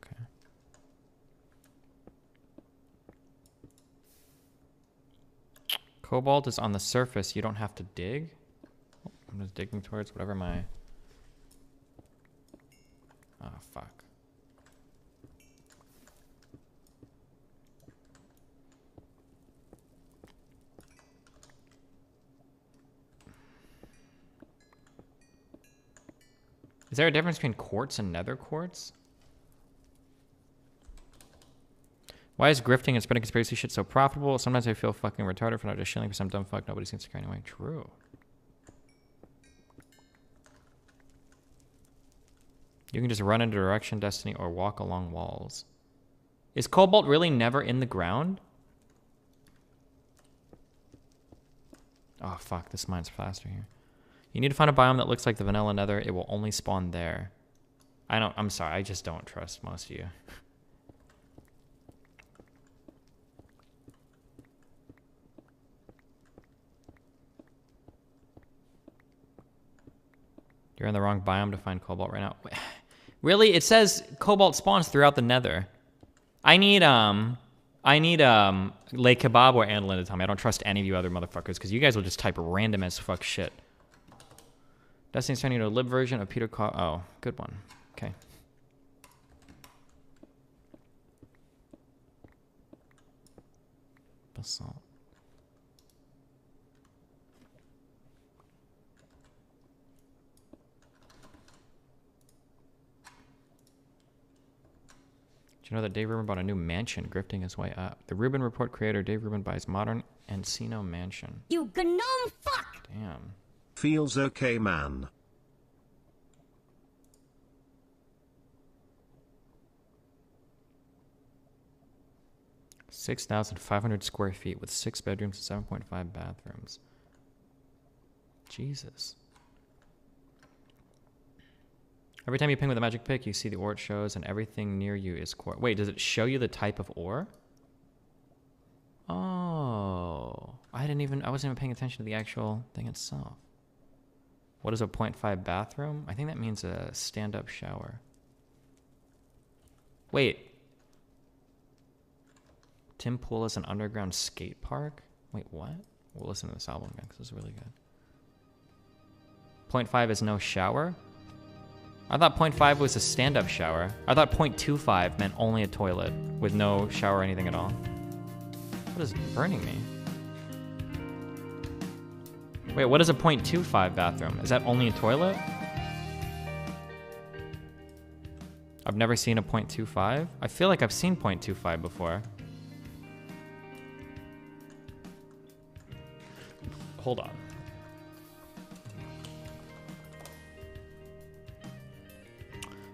Okay. Cobalt is on the surface. You don't have to dig. Oh, I'm just digging towards whatever my... Oh, fuck. Is there a difference between quartz and nether quartz? Why is grifting and spreading conspiracy shit so profitable? Sometimes I feel fucking retarded for not just shilling for some dumb fuck nobody seems to care anyway. True. You can just run into direction, destiny, or walk along walls. Is cobalt really never in the ground? Oh fuck, this mine's faster here. You need to find a biome that looks like the vanilla nether. It will only spawn there. I'm sorry, I just don't trust most of you. You're in the wrong biome to find cobalt right now. Really? It says cobalt spawns throughout the nether. I need Le Kebab or Andalin to tell me. I don't trust any of you other motherfuckers because you guys will just type random as fuck shit. Destiny's turning into a lib version of Peter Carl. Oh, good one. Okay. Basalt. Do you know that Dave Rubin bought a new mansion, grifting his way up? The Rubin Report creator, Dave Rubin, buys modern Encino mansion. You gnome fuck! Damn. Feels okay, man. $6,500 square feet with 6 bedrooms and 7.5 bathrooms. Jesus. Every time you ping with a magic pick, you see the ore it shows, and everything near you is core. Wait, does it show you the type of ore? Oh, I wasn't even paying attention to the actual thing itself. What is a 0.5 bathroom? I think that means a stand-up shower. Wait. Tim Pool is an underground skate park? Wait, what? We'll listen to this album again because it's really good. 0.5 is no shower? I thought 0.5 was a stand-up shower. I thought 0.25 meant only a toilet with no shower or anything at all. What is burning me? Wait, what is a 0.25 bathroom? Is that only a toilet? I've never seen a 0.25. I feel like I've seen 0.25 before. Hold on.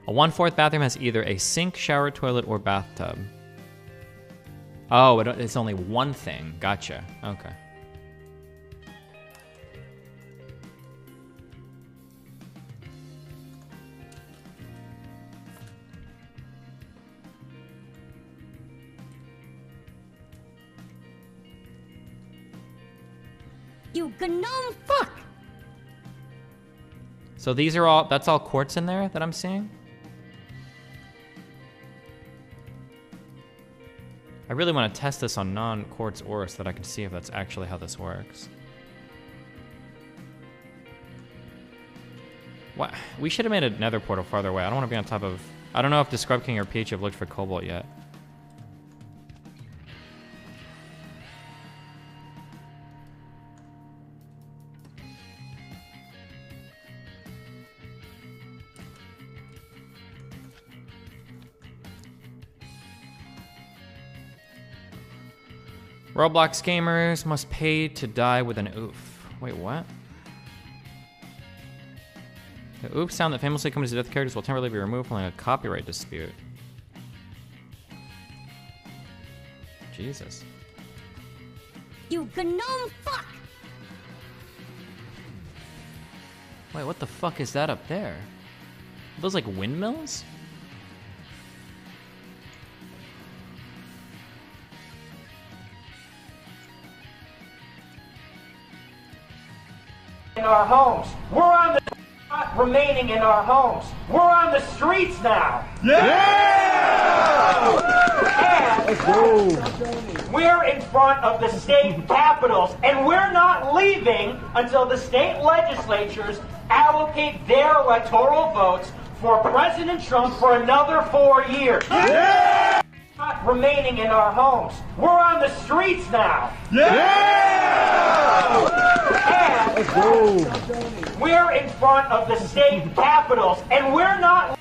A 1/4 bathroom has either a sink, shower, toilet, or bathtub. Oh, it's only one thing. Gotcha. Okay. You gnome fuck! So these are all, that's all quartz in there that I'm seeing? I really want to test this on non-quartz ore so that I can see if that's actually how this works. What? We should have made a nether portal farther away. I don't want to be on top of... I don't know if the Scrub King or PH have looked for cobalt yet. Roblox gamers must pay to die with an oof. Wait, what? The oof sound that famously accompanies the death of characters will temporarily be removed following a copyright dispute. Jesus. You gnome fuck! Wait, what the fuck is that up there? Are those like windmills? In our homes. We're on the not remaining in our homes. We're on the streets now. Yeah! And we're in front of the state capitals, and we're not leaving until the state legislatures allocate their electoral votes for President Trump for another 4 years. Yeah! Not remaining in our homes. We're on the streets now. And we're in front of the state capitals, and we're not.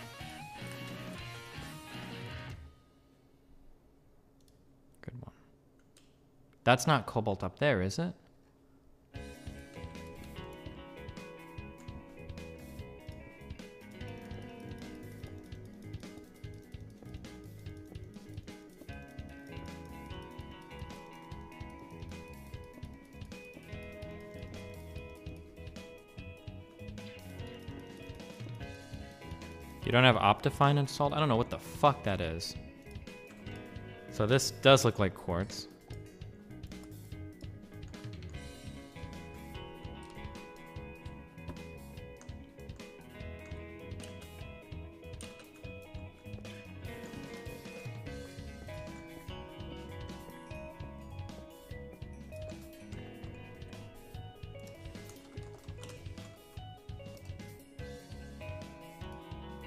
Good one. That's not cobalt up there, is it? You don't have Optifine installed? I don't know what the fuck that is. So this does look like quartz.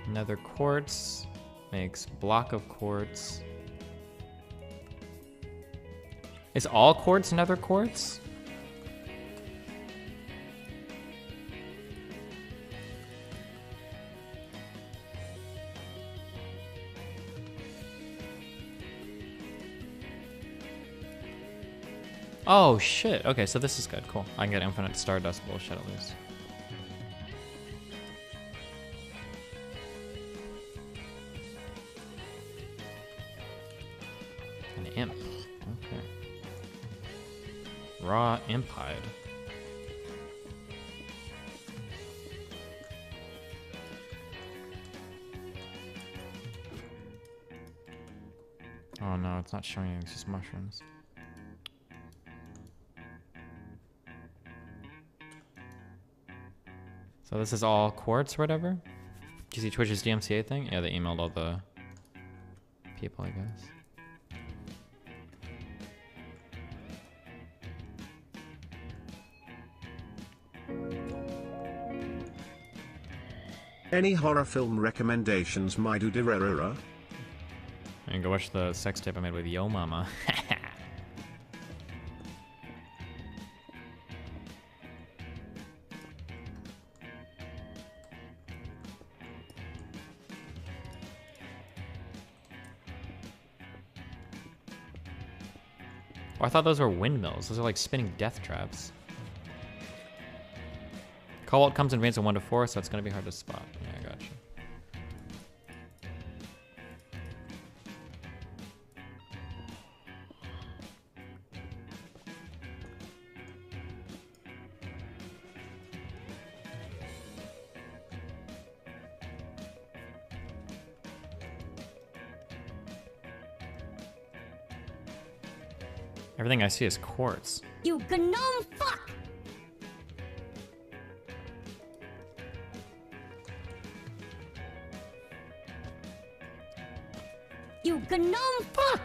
Nether quartz makes block of quartz. Is all quartz nether quartz? Oh shit. Okay, so this is good. Cool. I can get infinite stardust bullshit at least. Imp. Okay. Raw imp hide. Oh no, it's not showing you, it's just mushrooms. So this is all quartz or whatever? Did you see Twitch's DMCA thing? Yeah, they emailed all the people, I guess. Any horror film recommendations, my dude? And go watch the sex tape I made with Yo Mama. Oh, I thought those were windmills. Those are like spinning death traps. Cobalt comes in veins of 1 to 4, so it's going to be hard to spot. Yeah, I got you. Everything I see is quartz. You gnome fuck! You gnome fuck!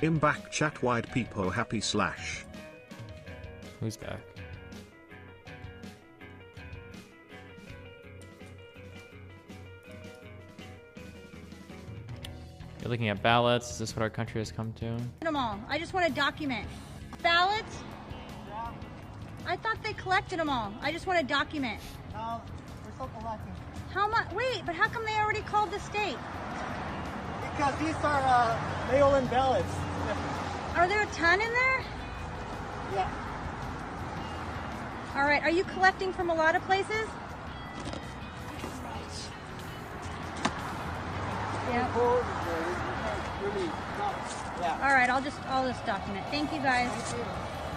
In back chat wide people happy slash. Who's back? You're looking at ballots. Is this what our country has come to? Them all. I just want to document. Ballots? I thought they collected them all. I just want to document. No, we're still collecting. How much? Wait, but how come they already called the state? Because these are mail-in ballots. Are there a ton in there? Yeah. All right. Are you collecting from a lot of places? Yeah. All right. I'll just document. Thank you guys.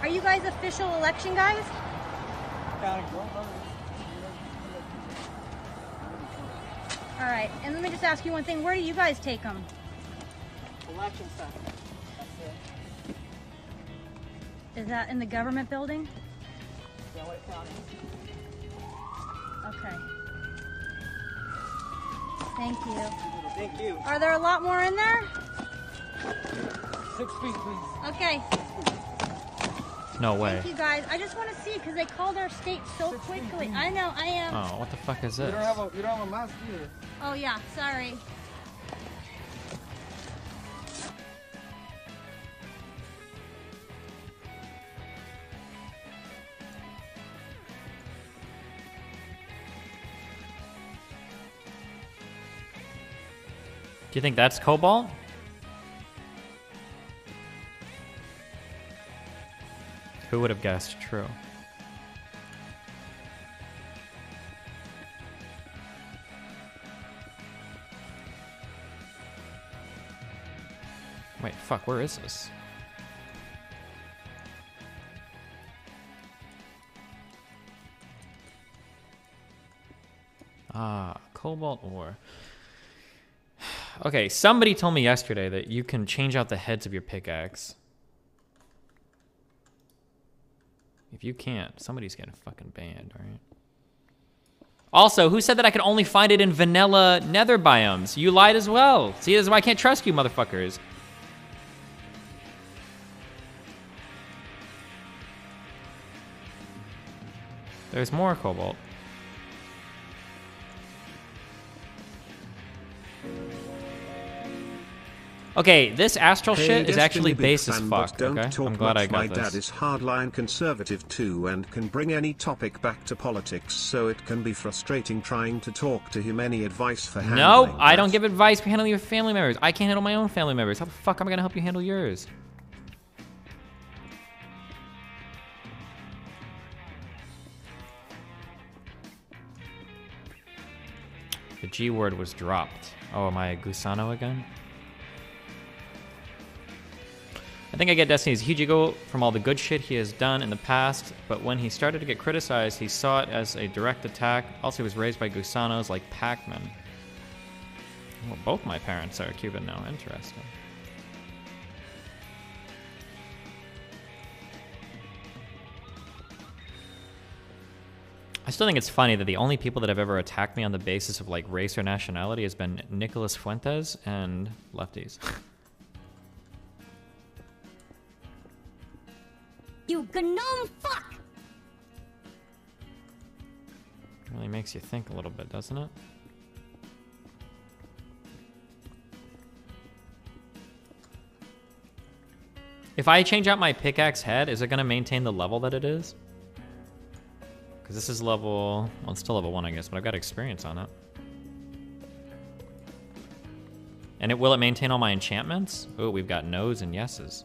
Are you guys official election guys? All right. And let me just ask you one thing. Where do you guys take them? Election center. That's it. Is that in the government building? Yeah, what county? Okay. Thank you. Thank you. Are there a lot more in there? 6 feet, please. Okay. No way. Thank you guys. I just want to see because they called our state so quickly. I know. I am. Oh, what the fuck is this? You don't have a mask either. Oh yeah. Sorry. Do you think that's cobalt? Who would have guessed? True. Wait, fuck, where is this? Ah, cobalt ore. Okay, somebody told me yesterday that you can change out the heads of your pickaxe. If you can't, somebody's getting fucking banned, alright? Also, who said that I could only find it in vanilla nether biomes? You lied as well. See, this is why I can't trust you, motherfuckers. There's more cobalt. Okay, this astral shit is actually base as fuck, okay? I'm glad I got my this. dad is hardline conservative too and can bring any topic back to politics, so it can be frustrating trying to talk to him. Any advice for handling No, I that? don't give advice for handling your family members. I can't handle my own family members. How the fuck am I gonna help you handle yours? The G word was dropped. Oh, am I a Gusano again? I think I get Destiny's huge ego from all the good shit he has done in the past, but when he started to get criticized, he saw it as a direct attack. Also, he was raised by Gusanos like Pac-Man. Well, both my parents are Cuban now. Interesting. I still think it's funny that the only people that have ever attacked me on the basis of like race or nationality has been Nicholas Fuentes and lefties. You gnome fuck! Really makes you think a little bit, doesn't it? If I change out my pickaxe head, is it going to maintain the level that it is? Because this is level... Well, it's still level 1, I guess, but I've got experience on it. And will it maintain all my enchantments? Oh, we've got no's and yeses.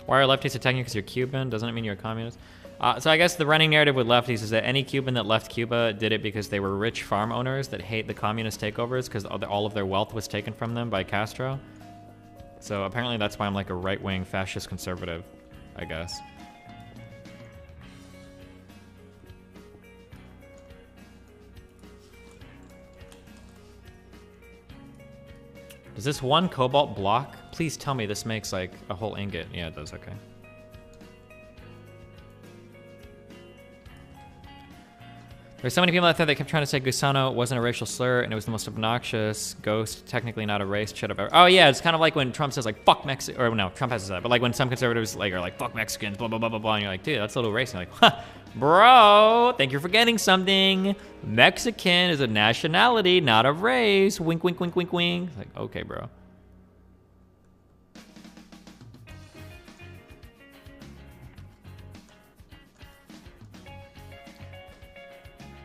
Why are lefties attacking you because you're Cuban? Doesn't it mean you're a communist? So I guess the running narrative with lefties is that any Cuban that left Cuba did it because they were rich farm owners that hate the communist takeovers because all of their wealth was taken from them by Castro. So apparently that's why I'm like a right-wing fascist conservative, I guess. Does this one cobalt block? Please tell me this makes like a whole ingot. Yeah, it does, okay. There's so many people out there that kept trying to say Gusano wasn't a racial slur and it was the most obnoxious ghost, technically not a race shit I've ever. Oh yeah, it's kind of like when Trump says like fuck Mexico, or no, Trump has that, but like when some conservatives like are like fuck Mexicans, blah blah blah blah blah, and you're like, dude, that's a little racist. And you're like, huh, bro, thank you for getting something. Mexican is a nationality, not a race. Wink, wink, wink, wink, wink. It's like, okay, bro.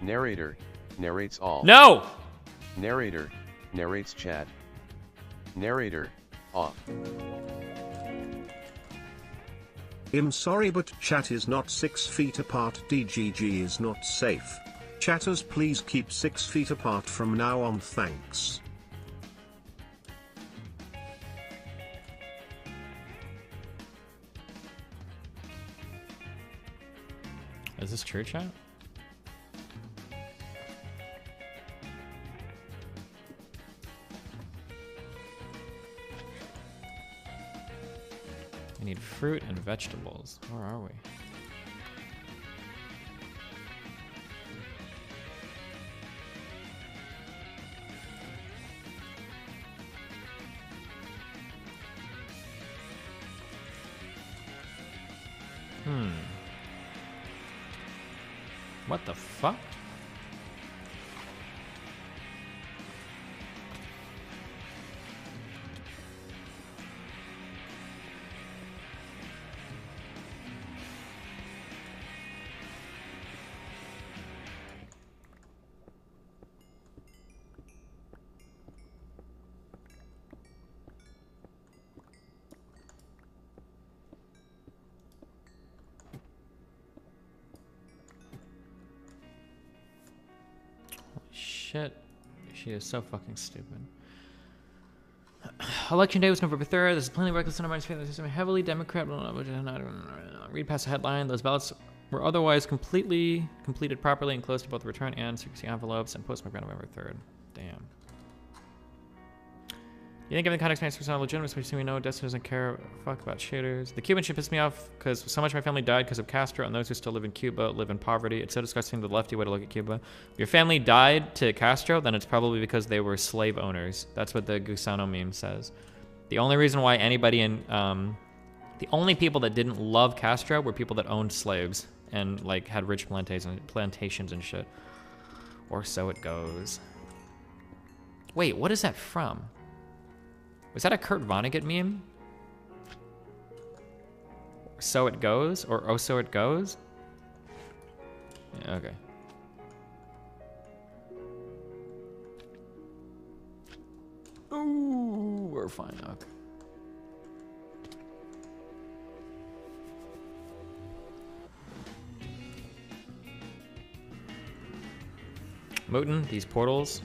Narrator, narrates all. No! Narrator, narrates chat. Narrator, off. I'm sorry but chat is not 6 feet apart. DGG is not safe. Chatters please keep 6 feet apart from now on, thanks. Is this true, chat? I need fruit and vegetables. Where are we? What the fuck? Shit. She is so fucking stupid. Election day was November 3rd. This is plainly reckless and undermines faith in the system. Heavily Democrat. Read past the headline. Those ballots were otherwise completed properly and closed to both return and secrecy envelopes and postmarked by November 3rd. Damn. You think given the context makes it sound legitimate, especially we know Destiny doesn't care fuck about shooters. The Cuban shit pissed me off because so much of my family died because of Castro, and those who still live in Cuba live in poverty. It's so disgusting, the lefty way to look at Cuba. If your family died to Castro, then it's probably because they were slave owners. That's what the Gusano meme says. The only reason why anybody in the only people that didn't love Castro were people that owned slaves and like had rich plantations and shit. Or so it goes. Wait, what is that from? Was that a Kurt Vonnegut meme? So it goes? Or oh so it goes? Yeah, okay. Ooh, we're fine, okay. Mootin, these portals.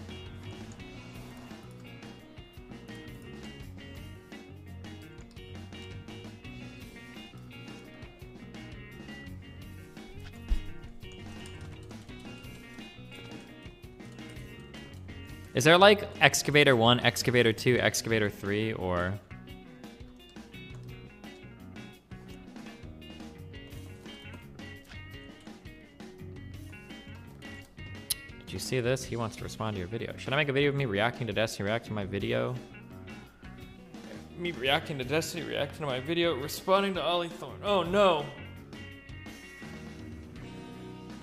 Is there like Excavator 1, Excavator 2, Excavator 3, or... Did you see this? He wants to respond to your video. Should I make a video of me reacting to Destiny, reacting to my video? Me reacting to Destiny, reacting to my video, responding to Ollie Thorne. Oh no!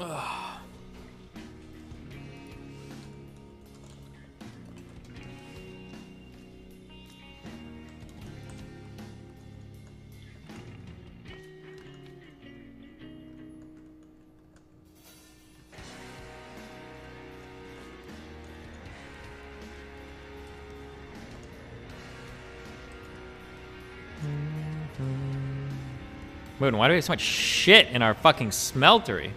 Ugh. Moon, why do we have so much shit in our fucking smeltery?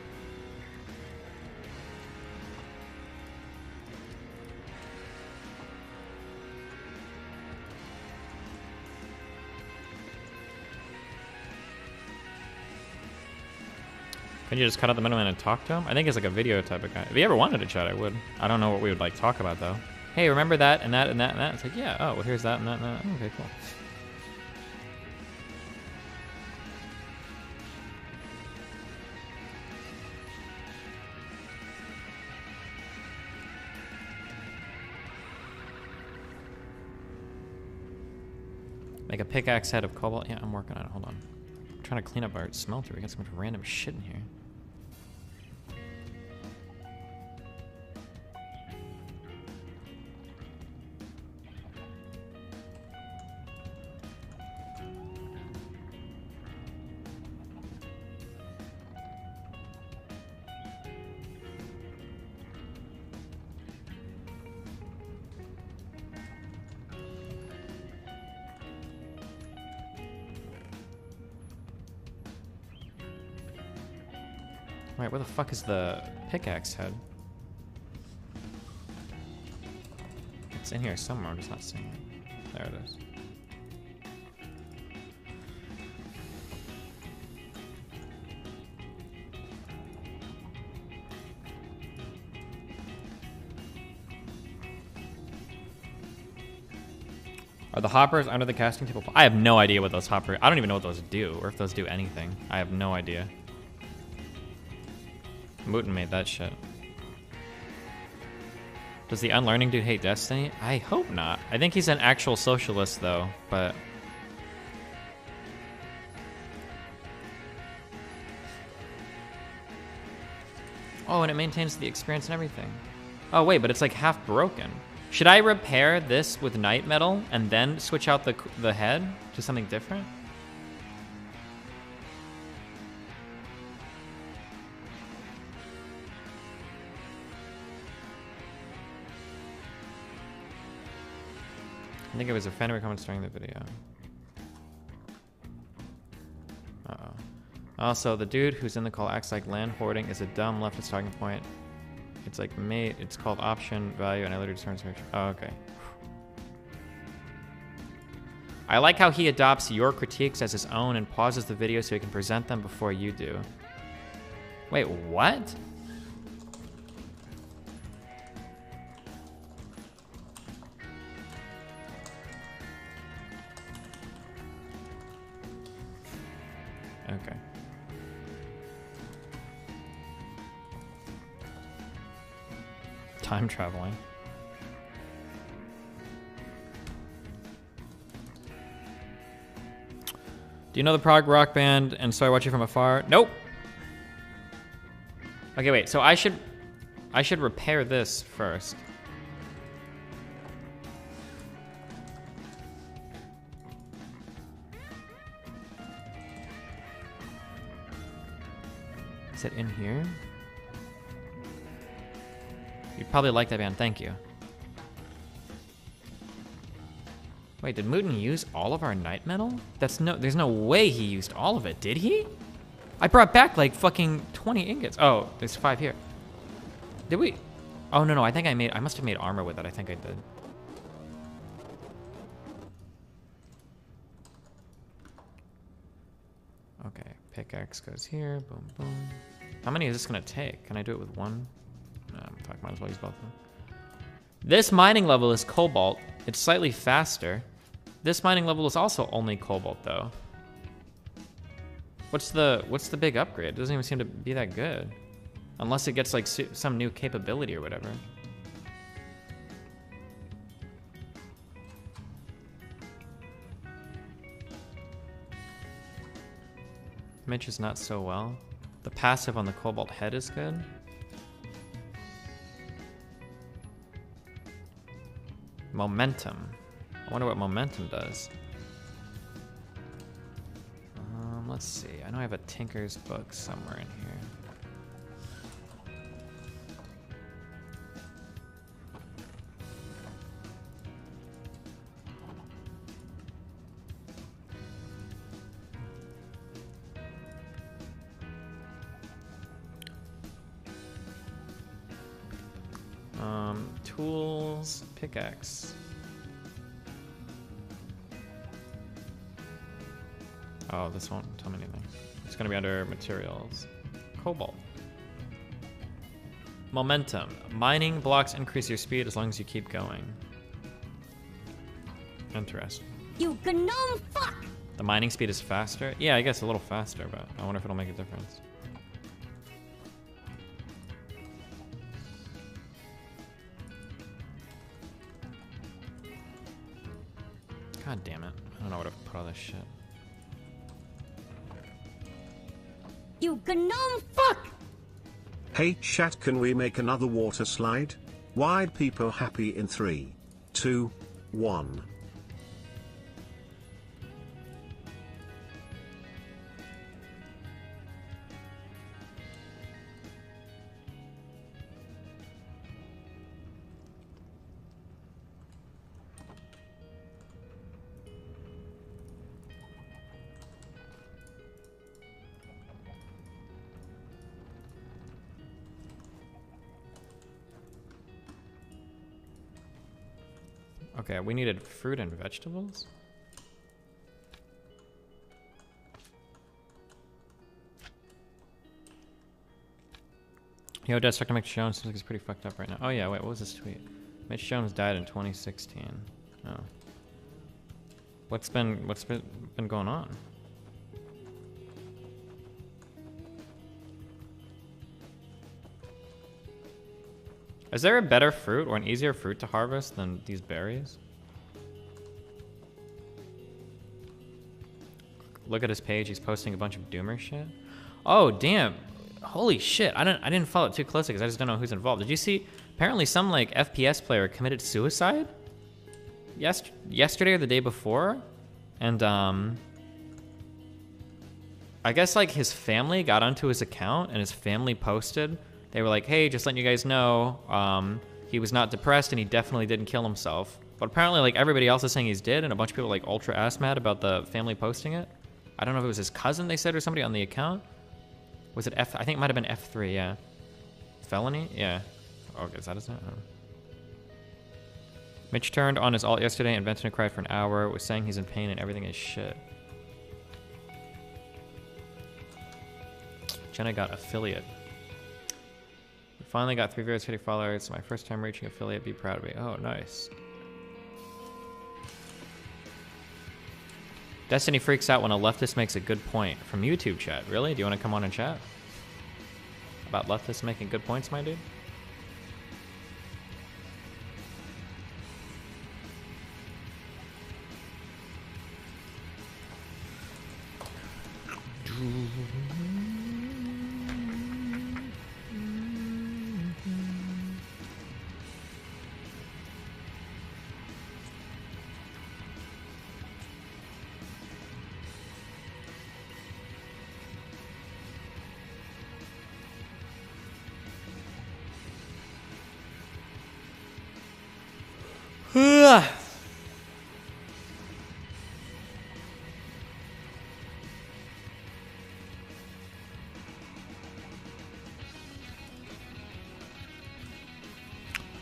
Can you just cut out the middleman and talk to him? I think it's like a video type of guy. If he ever wanted to chat, I would. I don't know what we would like talk about though. Hey, remember that and that and that and that? It's like, yeah, oh, well here's that and that and that. Okay, cool. Make a pickaxe head of cobalt. Yeah, I'm working on it. Hold on. I'm trying to clean up our smelter. We got so much random shit in here. Wait, where the fuck is the pickaxe head? It's in here somewhere, I'm just not seeing it. There it is. Are the hoppers under the casting table? I have no idea what those hoppers... I don't even know what those do, or if those do anything. I have no idea. Mooten made that shit. Does the unlearning dude hate Destiny? I hope not. I think he's an actual socialist though, but... Oh, and it maintains the experience and everything. Oh wait, but it's like half broken. Should I repair this with night metal and then switch out the head to something different? I think it was a fan comments during the video. Uh-oh. Also, the dude who's in the call acts like land hoarding is a dumb leftist talking point. It's like mate, it's called option value and I later turn search. Oh, okay. I like how he adopts your critiques as his own and pauses the video so he can present them before you do. Wait, what? Okay. Time traveling. Do you know the prog rock band and So I Watch You From Afar? Nope. Okay, wait. So I should repair this first. Is it in here? You'd probably like that band, thank you. Wait, did Mooten use all of our night metal? There's no way he used all of it, did he? I brought back like fucking 20 ingots. Oh, there's 5 here. Did we? Oh no, I think I must have made armor with it, I think I did. Okay, pickaxe goes here, boom, boom. How many is this gonna take? Can I do it with one? No, fuck, might as well use both of them. This mining level is cobalt. It's slightly faster. This mining level is also only cobalt though. What's the big upgrade? It doesn't even seem to be that good. Unless it gets like some new capability or whatever. Mitch is not so well. The passive on the cobalt head is good. Momentum. I wonder what momentum does. Let's see. I know I have a Tinker's book somewhere in here. Tools, pickaxe. Oh, this won't tell me anything. It's gonna be under materials. Cobalt. Momentum. Mining blocks increase your speed as long as you keep going. Interesting. You gnome fuck! The mining speed is faster? Yeah, I guess a little faster, but I wonder if it'll make a difference. God damn it. I don't know where to put all this shit. You gnome fuck! Hey chat, can we make another water slide? Wide people happy in 3, 2, 1. Okay, we needed fruit and vegetables? Yo, Dad, Dr. Mitch Jones seems like he's pretty fucked up right now. Oh yeah, wait, what was this tweet? Mitch Jones died in 2016. Oh. What's been going on? Is there a better fruit or an easier fruit to harvest than these berries? Look at his page, he's posting a bunch of doomer shit. Oh, damn. Holy shit. I didn't follow it too closely because I just don't know who's involved. Did you see? Apparently some like FPS player committed suicide yesterday or the day before. And I guess like his family got onto his account and his family posted. They were like, hey, just letting you guys know, he was not depressed and he definitely didn't kill himself. But apparently, like, everybody else is saying he's dead, and a bunch of people are, like, ultra ass mad about the family posting it. I don't know if it was his cousin, they said, or somebody on the account. Was it F? I think it might have been F3, yeah. Felony? Yeah. Okay, is that his name? Mitch turned on his alt yesterday and vented a cry for an hour, was saying he's in pain and everything is shit. Jenna got affiliate. Finally got 3 very steady followers. It's my first time reaching affiliate. Be proud of me. Oh, nice. Destiny freaks out when a leftist makes a good point. From YouTube chat. Really? Do you want to come on and chat? About leftists making good points, my dude?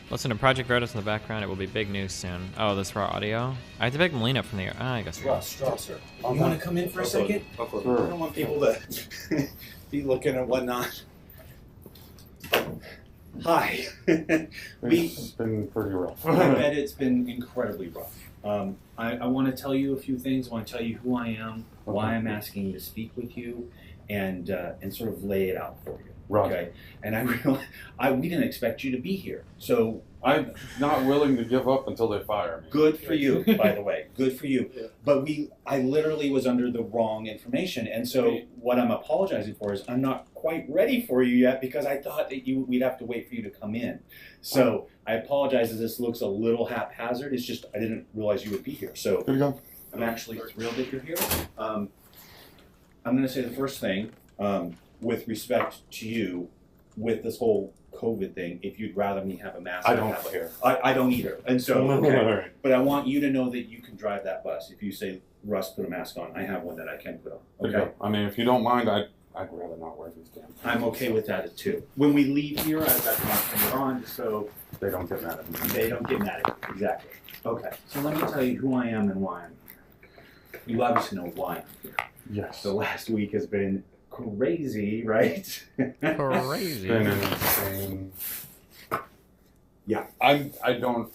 Listen to Project Rotus in the background. It will be big news soon. Oh, this raw audio? I have to pick Melina up from the air. I guess. Ross, sir. You want to come in for a second? Sure. I don't want people to be looking at whatnot. Hi. It's been pretty rough. I bet it's been incredibly rough. I want to tell you a few things. I want to tell you who I am, why I'm asking you to speak with you, and sort of lay it out for you. Right. Okay. And I realize we didn't expect you to be here. So I'm not willing to give up until they fire me. Good for you, by the way. Good for you. Yeah. But I literally was under the wrong information. And so what I'm apologizing for is I'm not quite ready for you yet because I thought that we'd have to wait for you to come in. So I apologize if this looks a little haphazard. It's just I didn't realize you would be here. So here you go. I'm actually thrilled that you're here. I'm going to say the first thing. With respect to you, with this whole COVID thing, if you'd rather me have a mask, I don't care. I don't either. And so, okay. But I want you to know that you can drive that bus. If you say, Russ, put a mask on, I have one that I can put on. Okay. I mean, if you don't mind, I'd rather not wear these damn things. I'm okay with that too. When we leave here, I've got to turn it on so they don't get mad at me. They don't get mad at me. Exactly. Okay. So let me tell you who I am and why I'm here. You obviously know why I'm here. Yes. The last week has been crazy, right? Crazy. Been insane. Yeah. The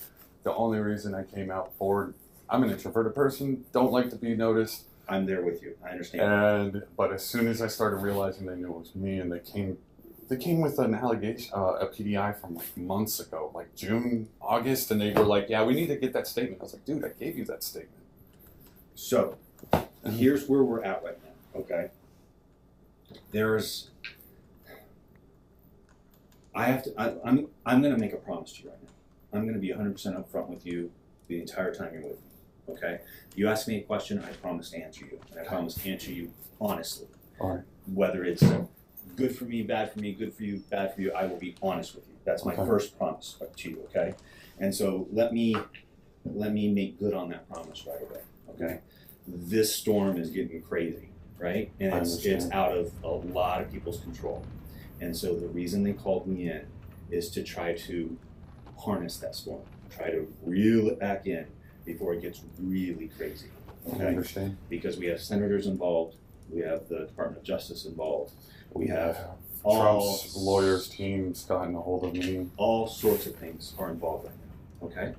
only reason I came out forward, I'm an introverted person, don't like to be noticed. I'm there with you. I understand. But as soon as I started realizing they knew it was me, and they came with an allegation, a PDI from like months ago, like June, August, and they were like, yeah, we need to get that statement. I was like, dude, I gave you that statement. So, here's where we're at right now, okay? I'm going to make a promise to you right now. I'm going to be 100% upfront with you the entire time you're with me, okay? You ask me a question, I promise to answer you. And I promise to answer you honestly. All right. Whether it's good for me, bad for me, good for you, bad for you, I will be honest with you. That's my first promise to you, okay? And so let me make good on that promise right away, okay? This storm is getting crazy, right? And it's out of a lot of people's control. And so the reason they called me in is to try to harness that storm, try to reel it back in before it gets really crazy. Okay? I understand. Because we have senators involved, we have the Department of Justice involved, we have Trump's lawyers team's gotten a hold of me. All sorts of things are involved right now. Okay?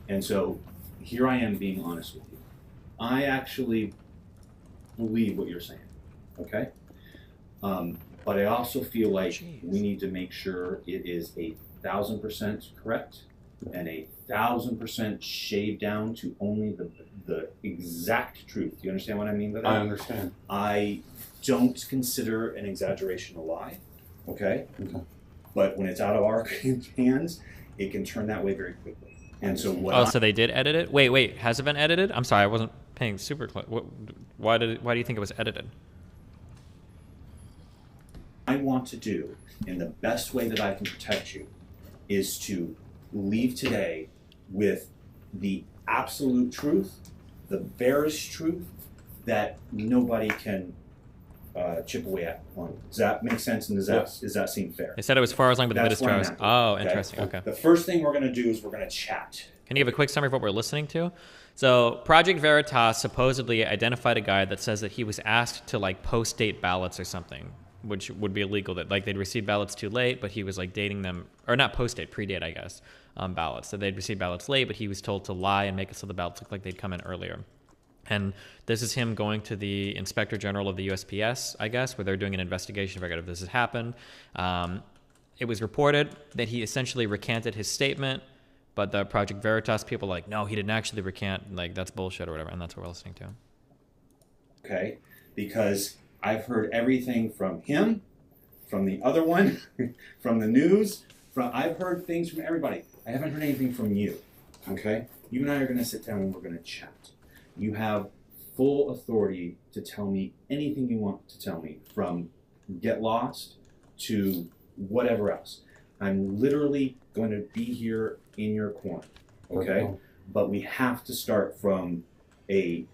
And so here I am being honest with you. I actually believe what you're saying. Okay? But I also feel like we need to make sure it is 1,000% correct and 1,000% shaved down to only the exact truth. Do you understand what I mean by that? I understand. I don't consider an exaggeration a lie, okay? But when it's out of our hands, it can turn that way very quickly. And so what? So they did edit it? Wait, has it been edited? I'm sorry, I wasn't paying super close. Why do you think it was edited? I want to do in the best way that I can protect you is to leave today with the absolute truth, the barest truth that nobody can chip away at. Does that make sense? And does that seem fair? They said it was far as long, but the bit is That's where I'm trousers. at. Oh, Okay? interesting. Okay. The first thing we're going to do is we're going to chat. Can you give a quick summary of what we're listening to? So Project Veritas supposedly identified a guy that says that he was asked to like post-date ballots or something, which would be illegal. That like they'd received ballots too late, but he was like dating them, or not post-date, predate, I guess, ballots. So they'd received ballots late, but he was told to lie and make it so the ballots looked like they'd come in earlier. And this is him going to the Inspector General of the USPS, I guess, where they're doing an investigation to figure out if this has happened. It was reported that he essentially recanted his statement, but the Project Veritas people are like, no, he didn't actually recant. Like, that's bullshit or whatever. And that's what we're listening to. Okay? Because I've heard everything from him, from the other one, from the news. I've heard things from everybody. I haven't heard anything from you. Okay? You and I are going to sit down and we're going to chat. You have full authority to tell me anything you want to tell me, from get lost to whatever else. I'm literally going to be here in your corner, okay? But we have to start from the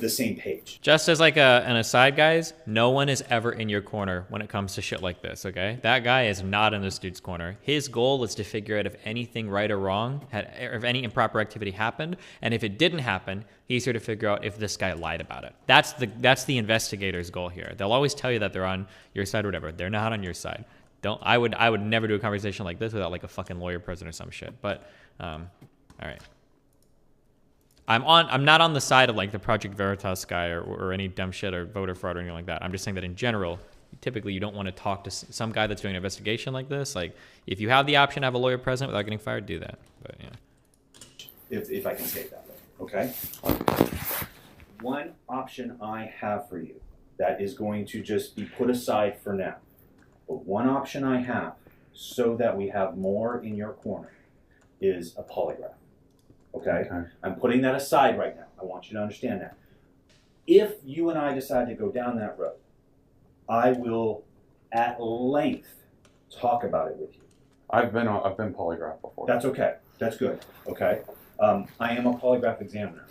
same page. Just as like an aside, guys, no one is ever in your corner when it comes to shit like this, okay? That guy is not in this dude's corner. His goal is to figure out if anything right or wrong, or if any improper activity happened, and if it didn't happen, he's here to figure out if this guy lied about it. That's the investigator's goal here. They'll always tell you that they're on your side or whatever. They're not on your side. I would never do a conversation like this without like a fucking lawyer present or some shit. But all right. I'm not on the side of like the Project Veritas guy or any dumb shit or voter fraud or anything like that. I'm just saying that in general, typically you don't want to talk to some guy that's doing an investigation like this. Like, if you have the option to have a lawyer present without getting fired, do that. But yeah. If I can say it that way, okay? One option I have for you that is going to just be put aside for now, but one option I have so that we have more in your corner is a polygraph. Okay? I'm putting that aside right now. I want you to understand that. If you and I decide to go down that road, I will at length talk about it with you. I've been polygraphed before. That's okay. That's good. Okay? I am a polygraph examiner.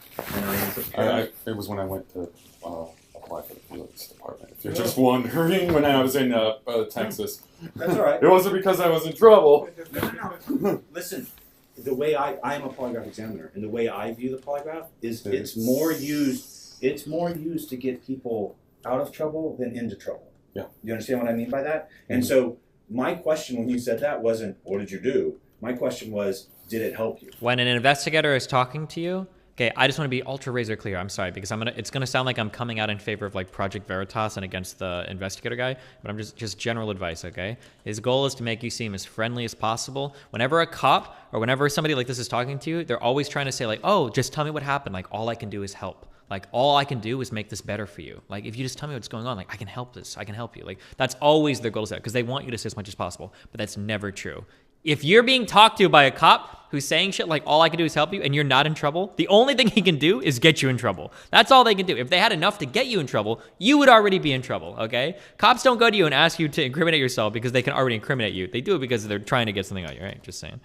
And it was when I went to apply for the police department. If you're just wondering, when I was in Texas. That's all right. It wasn't because I was in trouble. No. Listen. The way I am a polygraph examiner, and the way I view the polygraph is it's more used to get people out of trouble than into trouble. Yeah. You understand what I mean by that? And so my question when you said that wasn't, what did you do? My question was, did it help you? When an investigator is talking to you, Okay, I just want to be ultra razor clear. I'm sorry, because it's gonna sound like I'm coming out in favor of like Project Veritas and against the investigator guy, but I'm just general advice, okay? His goal is to make you seem as friendly as possible. Whenever a cop or whenever somebody like this is talking to you, they're always trying to say like, oh, just tell me what happened. Like, all I can do is help. Like, all I can do is make this better for you. Like, if you just tell me what's going on, like, I can help this. I can help you. Like, that's always their goal, because they want you to say as much as possible, but that's never true. If you're being talked to by a cop who's saying shit like, all I can do is help you, and you're not in trouble, the only thing he can do is get you in trouble. That's all they can do. If they had enough to get you in trouble, you would already be in trouble, okay? Cops don't go to you and ask you to incriminate yourself because they can already incriminate you. They do it because they're trying to get something out of you, right? Just saying.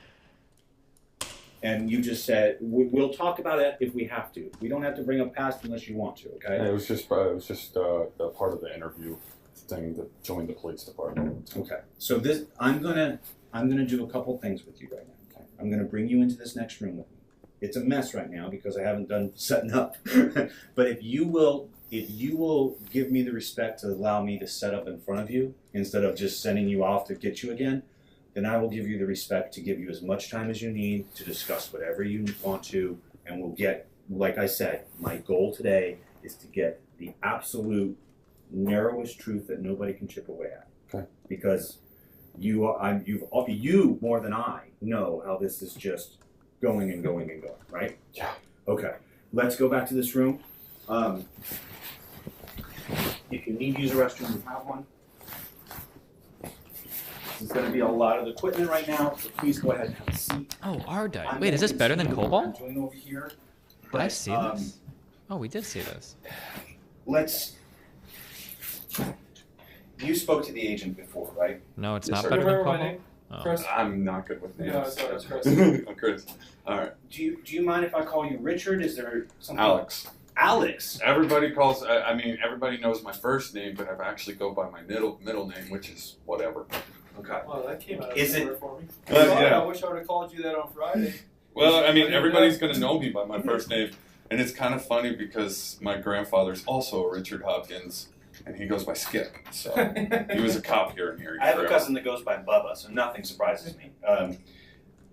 And you just said, we'll talk about it if we have to. We don't have to bring up past unless you want to, okay? Yeah, it was just the part of the interview thing that joined the police department. Okay. So this, I'm gonna do a couple things with you right now. Okay? I'm gonna bring you into this next room with me. It's a mess right now because I haven't done setting up. But if you will give me the respect to allow me to set up in front of you instead of just sending you off to get you again, then I will give you the respect to give you as much time as you need to discuss whatever you want to, and we'll get, like I said, my goal today is to get the absolute narrowest truth that nobody can chip away at. Okay. Because you more than I know how this is just going and going and going, right? Yeah. Okay. Let's go back to this room. If you need to use a restroom, we have one. There's going to be a lot of equipment right now, so please go ahead and have a seat. Oh, R-Dye. Wait, is this better than Cobalt? I'm doing over here. Did I see this? Oh, we did see this. You spoke to the agent before, right? No, it's Yes, not sir. better than Remember my Cobalt? name? Oh. Chris? I'm not good with names. No, it's alright, it's Chris. I'm Chris. All right. Do you mind if I call you Richard? Is there something? Alex. Alex. Everybody calls. I mean, everybody knows my first name, but I actually go by my middle name, which is whatever. Okay. Well, that came out of Is it- nowhere for me. Yeah. I wish I would have called you that on Friday. Well, I mean, everybody's gonna know me by my first name, and it's kind of funny because my grandfather's also Richard Hopkins, and he goes by Skip. So he was a cop here in Erie. I have a cousin that goes by Bubba, so nothing surprises me.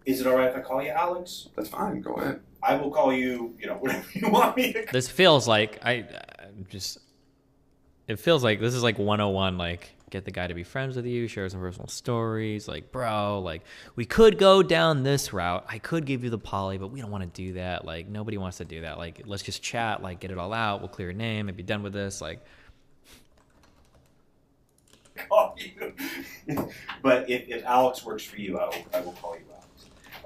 Is it all right if I call you Alex? That's fine. Go ahead. I will call you, whatever you want me to. This feels like it feels like this is like 101, like get the guy to be friends with you, share some personal stories, like, bro, like we could go down this route. I could give you the poly, but we don't want to do that. Like nobody wants to do that. Like let's just chat, like get it all out. We'll clear your name and be done with this. Like Call you. But if Alex works for you, I will call you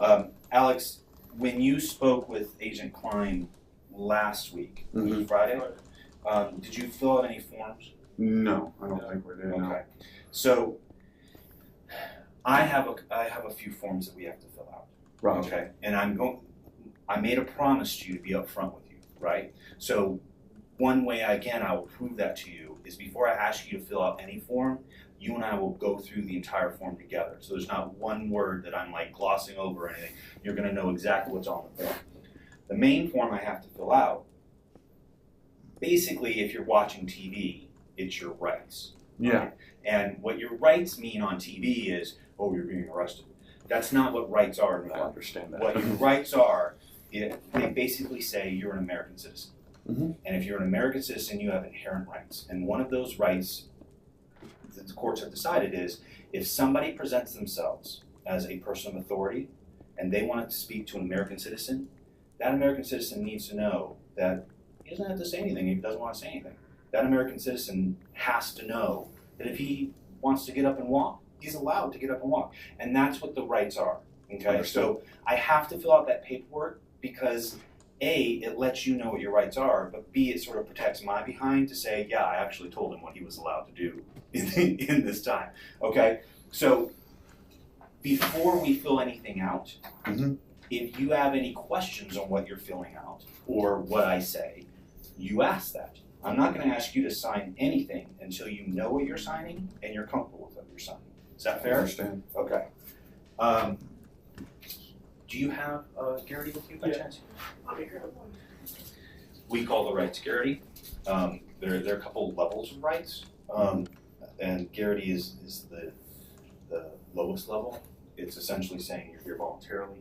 Alex. Alex, when you spoke with Agent Klein last week, Friday, did you fill out any forms? No, I don't think we did. Okay. So I have a few forms that we have to fill out. Right. Okay. And I made a promise to you to be upfront with you, right? So one way, again, I will prove that to you is before I ask you to fill out any form, you and I will go through the entire form together. So there's not one word that I'm like glossing over or anything. You're going to know exactly what's on the form. The main form I have to fill out, basically, if you're watching TV, it's your rights. Yeah. Right? And what your rights mean on TV is, oh, you're being arrested. That's not what rights are. I understand that. What your rights are, they basically say you're an American citizen. Mm-hmm. And if you're an American citizen, you have inherent rights. And one of those rights that the courts have decided is if somebody presents themselves as a person of authority and they want to speak to an American citizen, that American citizen needs to know that he doesn't have to say anything if he doesn't want to say anything. That American citizen has to know that if he wants to get up and walk, he's allowed to get up and walk. And that's what the rights are. Okay, so I have to fill out that paperwork because A, it lets you know what your rights are, but B, it sort of protects my behind to say, yeah, I actually told him what he was allowed to do in this time. Okay, so before we fill anything out, if you have any questions on what you're filling out or what I say, you ask that. I'm not going to ask you to sign anything until you know what you're signing and you're comfortable with what you're signing. Is that fair? I understand. Okay. Do you have Garrity with you by chance? We call the rights Garrity. There are a couple levels of rights, and Garrity is the lowest level. It's essentially saying you're here voluntarily.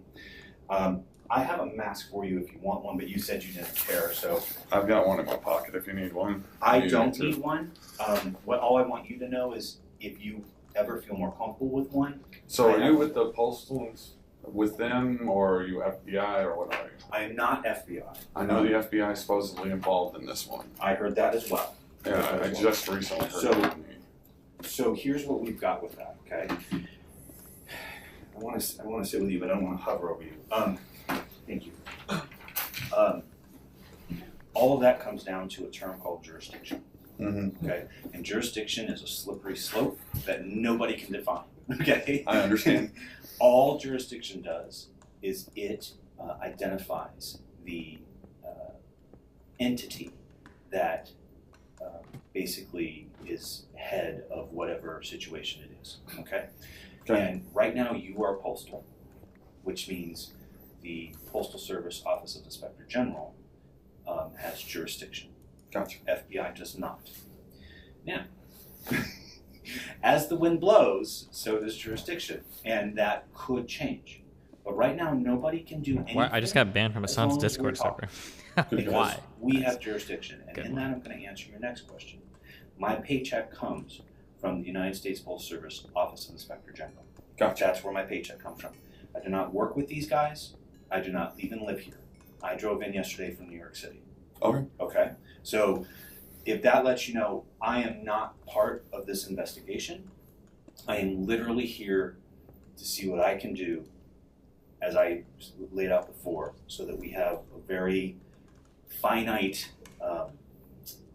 I have a mask for you if you want one, but you said you didn't care, so. I've got one in my pocket if you need one. I don't need one. All I want you to know is if you ever feel more comfortable with one. So are you with the Postals, with them, or are you FBI, or what are you? I am not FBI. I know the FBI is supposedly involved in this one. I heard that as well. Yeah, I just recently heard that. So here's what we've got with that, okay? I want to sit with you, but I don't want to hover over you. Thank you. All of that comes down to a term called jurisdiction. Okay, and jurisdiction is a slippery slope that nobody can define. Okay, I understand. All jurisdiction does is it identifies the entity that basically is head of whatever situation it is. Okay, and right now you are postal, which means the Postal Service Office of Inspector General has jurisdiction. Gotcha. FBI does not. Now, as the wind blows, so does jurisdiction, and that could change. But right now, nobody can do anything. Why? I just got banned from a son's Discord server. Why? We have jurisdiction, and in that, I'm going to answer your next question. My paycheck comes from the United States Postal Service Office of Inspector General. Gotcha. That's where my paycheck comes from. I do not work with these guys. I do not even live here. I drove in yesterday from New York City. Okay. Okay. So if that lets you know, I am not part of this investigation. I am literally here to see what I can do, as I laid out before, so that we have a very finite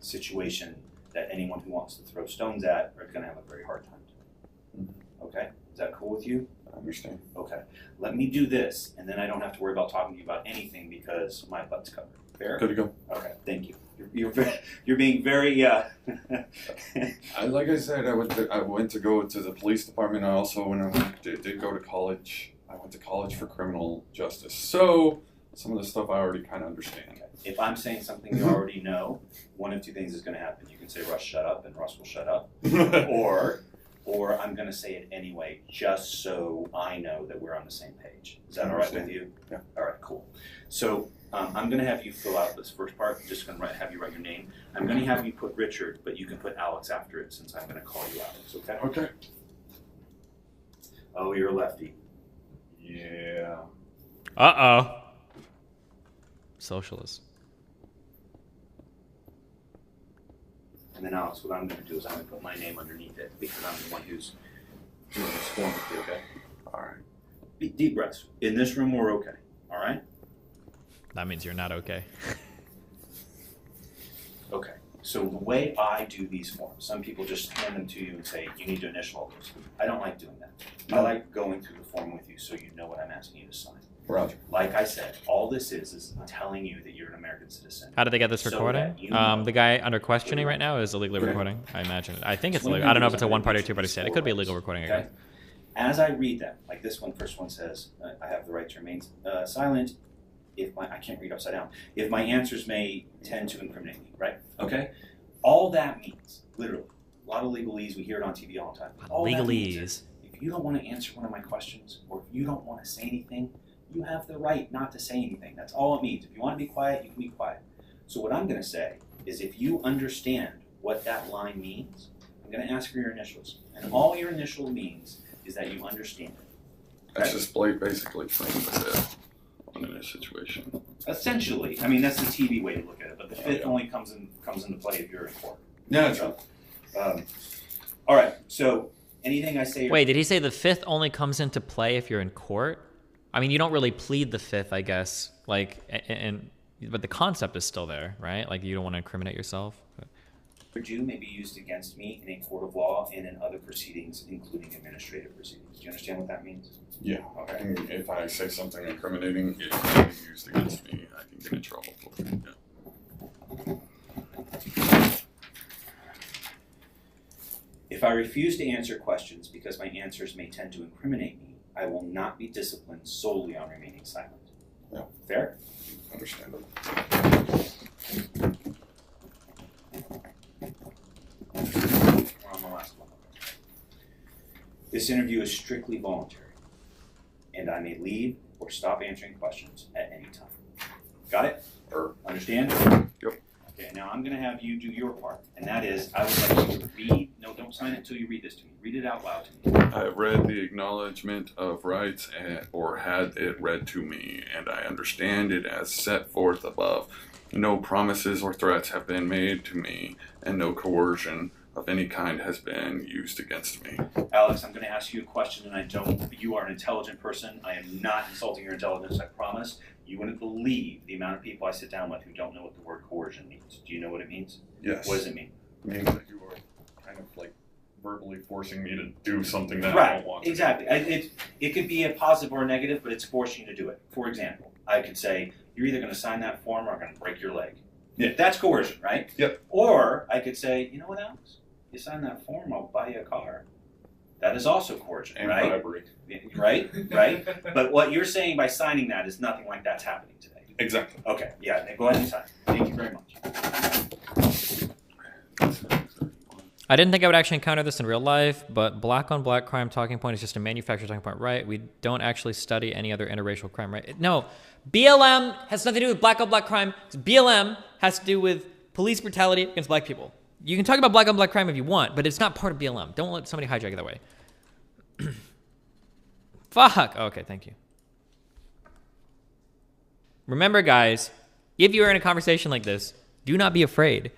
situation that anyone who wants to throw stones at are going to have a very hard time. Okay? Is that cool with you? I understand. Okay. Let me do this, and then I don't have to worry about talking to you about anything because my butt's covered. Fair? Good to go. Okay. Thank you. You're being very. Like I said, I went to go to the police department. I also did go to college. I went to college for criminal justice. So some of the stuff I already kind of understand. Okay. If I'm saying something you already know, one of two things is going to happen. You can say, Russ, shut up, and Russ will shut up. Or I'm going to say it anyway, just so I know that we're on the same page. Is that all right with you? Yeah. All right, cool. So I'm going to have you fill out this first part. I'm just going to have you write your name. I'm going to have you put Richard, but you can put Alex after it since I'm going to call you Alex, okay? Okay. Oh, you're a lefty. Yeah. Uh-oh. Socialist. And then Alex, what I'm going to do is I'm going to put my name underneath it because I'm the one who's doing this form with you, okay? All right. Deep breaths. In this room, we're okay, all right? That means you're not okay. Okay. So the way I do these forms, some people just hand them to you and say, you need to initial this. I don't like doing that. I like going through the form with you so you know what I'm asking you to sign. Roger. Like I said, all this is telling you that you're an American citizen. How did they get this recording? The guy under questioning right now is illegally recording. I imagine. I think it's illegal. I don't know if it's a one-party or two-party state. It could be illegal recording, I guess. As I read them, like this one, first one says, I have the right to remain silent if I can't read upside down, if my answers may tend to incriminate me, right? Okay? All that means, literally, a lot of legalese, we hear it on TV all the time. All that means is, if you don't want to answer one of my questions, or if you don't want to say anything, you have the right not to say anything. That's all it means. If you want to be quiet, you can be quiet. So what I'm going to say is if you understand what that line means, I'm going to ask for your initials. And all your initial means is that you understand it. That's just basically playing the fifth in this situation. Essentially. I mean, that's the TV way to look at it, but the fifth only comes into play if you're in court. Yeah, that's right. All right, so anything I say... Wait, did he say the fifth only comes into play if you're in court? I mean, you don't really plead the fifth, I guess. Like, but the concept is still there, right? Like, you don't want to incriminate yourself. Due may be used against me in a court of law and in other proceedings, including administrative proceedings. Do you understand what that means? Yeah. Okay. And if I say something incriminating, it can be used against me. I can get in trouble for it. Yeah. If I refuse to answer questions because my answers may tend to incriminate me, I will not be disciplined solely on remaining silent. Yeah. Fair? Understandable. We're on the last one. This interview is strictly voluntary, and I may leave or stop answering questions at any time. Got it? Understand? Yep. Okay, now I'm going to have you do your part, and that is, I would like you to read. No, don't sign it until you read this to me. Read it out loud to me. I read the acknowledgement of rights or had it read to me, and I understand it as set forth above. No promises or threats have been made to me, and no coercion of any kind has been used against me. Alex, I'm going to ask you a question, and you are an intelligent person. I am not insulting your intelligence, I promise. You wouldn't believe the amount of people I sit down with who don't know what the word coercion means. Do you know what it means? Yes. What does it mean? It means that you are kind of like verbally forcing me to do something that I Right, don't want to. exactly. It could be a positive or a negative, but it's forcing you to do it. For example, I could say, you're either going to sign that form or I'm going to break your leg. Yeah. That's coercion, right? Yep. Or I could say, you know what, Alex? You sign that form, I'll buy you a car. That is also coercion, And right? bribery. Right? Right? But what you're saying by signing that is nothing like that's happening today. Exactly. Okay, yeah, then go ahead and sign. Thank you very much. I didn't think I would actually encounter this in real life, but black on black crime talking point is just a manufactured talking point, right? We don't actually study any other interracial crime, right? No, BLM has nothing to do with black on black crime. BLM has to do with police brutality against black people. You can talk about black on black crime if you want, but it's not part of BLM. Don't let somebody hijack it that way. Fuck. Okay, thank you. Remember, guys, if you are in a conversation like this, do not be afraid.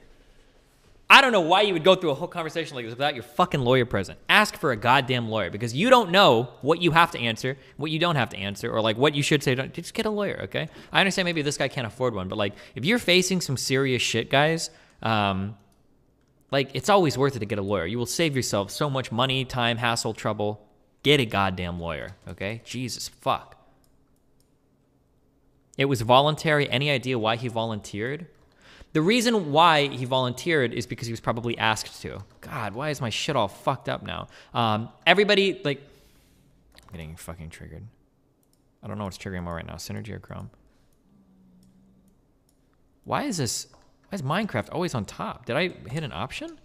I don't know why you would go through a whole conversation like this without your fucking lawyer present. Ask for a goddamn lawyer because you don't know what you have to answer, what you don't have to answer, or like what you should say. Just get a lawyer, okay? I understand maybe this guy can't afford one, but like if you're facing some serious shit, guys, like it's always worth it to get a lawyer. You will save yourself so much money, time, hassle, trouble. Get a goddamn lawyer, okay? Jesus, fuck. It was voluntary. Any idea why he volunteered? The reason why he volunteered is because he was probably asked to. God, why is my shit all fucked up now? Everybody, like, I'm getting fucking triggered. I don't know what's triggering more right now, Synergy or Chrome. Why is Minecraft always on top? Did I hit an option?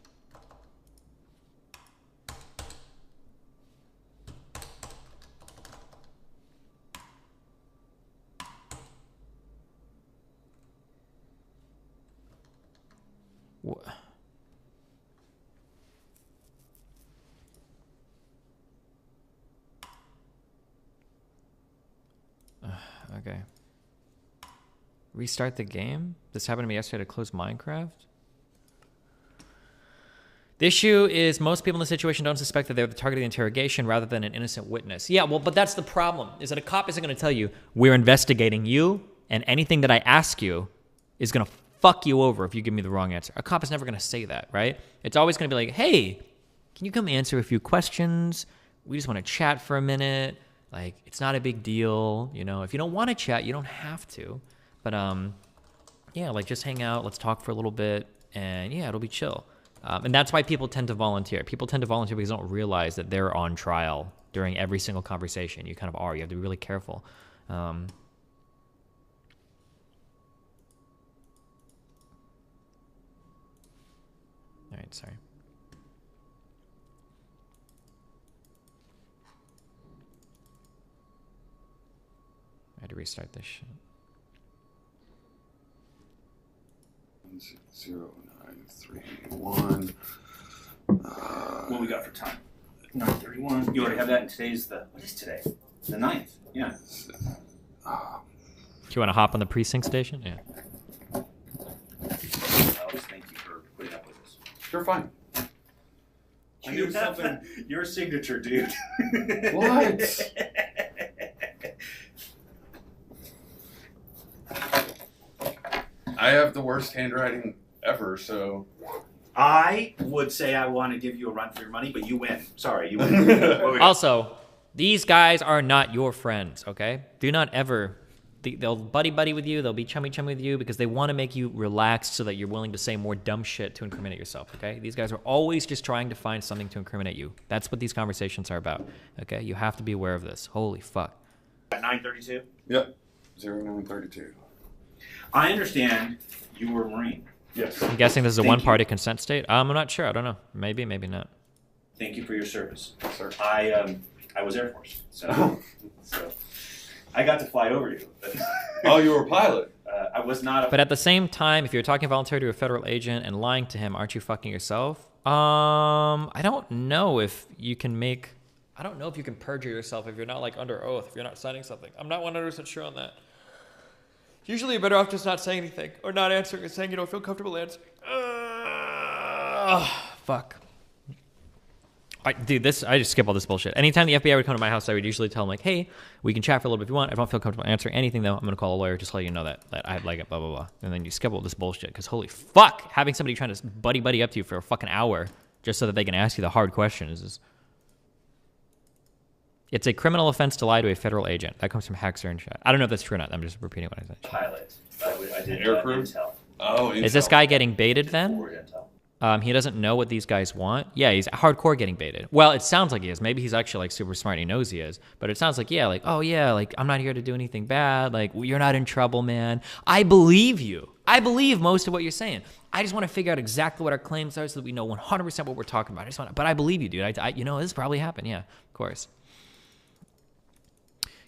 Okay. Restart the game? This happened to me yesterday to close Minecraft. The issue is most people in the situation don't suspect that they're the target of the interrogation rather than an innocent witness. Yeah, well, but that's the problem, is that a cop isn't going to tell you, we're investigating you, and anything that I ask you is going to fuck you over if you give me the wrong answer. A cop is never going to say that, right? It's always going to be like, hey, can you come answer a few questions? We just want to chat for a minute. Like, it's not a big deal. You know, if you don't want to chat, you don't have to. But, yeah, like, just hang out. Let's talk for a little bit. And, yeah, it'll be chill. And that's why people tend to volunteer. People tend to volunteer because they don't realize that they're on trial during every single conversation. You kind of are. You have to be really careful. All right, sorry. I had to restart this shit. 0931. What we got for time? 9:31. You already have that, and today's what is today? The 9th. Yeah. Do you want to hop on the precinct station? Yeah. Alex, thank you for putting up with this. You're fine. I knew something. Your signature, dude. What? I have the worst handwriting ever, so. I would say I want to give you a run for your money, but you win. Sorry, you win. Also, these guys are not your friends, okay? Do not ever... They'll buddy-buddy with you, they'll be chummy-chummy with you because they want to make you relaxed so that you're willing to say more dumb shit to incriminate yourself, okay? These guys are always just trying to find something to incriminate you. That's what these conversations are about, okay? You have to be aware of this. Holy fuck. At 9:32? Yep. 0932. I understand you were a Marine. Yes. I'm guessing this is a one-party consent state? I'm not sure. I don't know. Maybe, maybe not. Thank you for your service. Sir. I was Air Force, so I got to fly over you. But oh, you were a pilot. I was not. But at the same time, if you're talking voluntarily to a federal agent and lying to him, aren't you fucking yourself? I don't know if you can make. I don't know if you can perjure yourself if you're not like under oath, if you're not signing something. I'm not 100% sure on that. Usually you're better off just not saying anything or not answering and saying you don't feel comfortable answering. Fuck. Dude, I just skip all this bullshit. Anytime the FBI would come to my house, I would usually tell them like, hey, we can chat for a little bit if you want. If I don't feel comfortable answering anything though, I'm going to call a lawyer just to let you know that I like it, blah, blah, blah. And then you skip all this bullshit because holy fuck, having somebody trying to buddy up to you for a fucking hour just so that they can ask you the hard questions is... It's a criminal offense to lie to a federal agent. That comes from Haxer and chat. I don't know if that's true or not. I'm just repeating what I said. Pilot. I did intel. Oh, Is this guy getting baited then? He doesn't know what these guys want. Yeah, he's hardcore getting baited. Well, it sounds like he is. Maybe he's actually like super smart and he knows he is. But it sounds like, yeah, like, oh yeah, like I'm not here to do anything bad. Like, well, you're not in trouble, man. I believe you. I believe most of what you're saying. I just want to figure out exactly what our claims are so that we know 100% what we're talking about. But I believe you, dude. You know, this probably happened. Yeah, of course.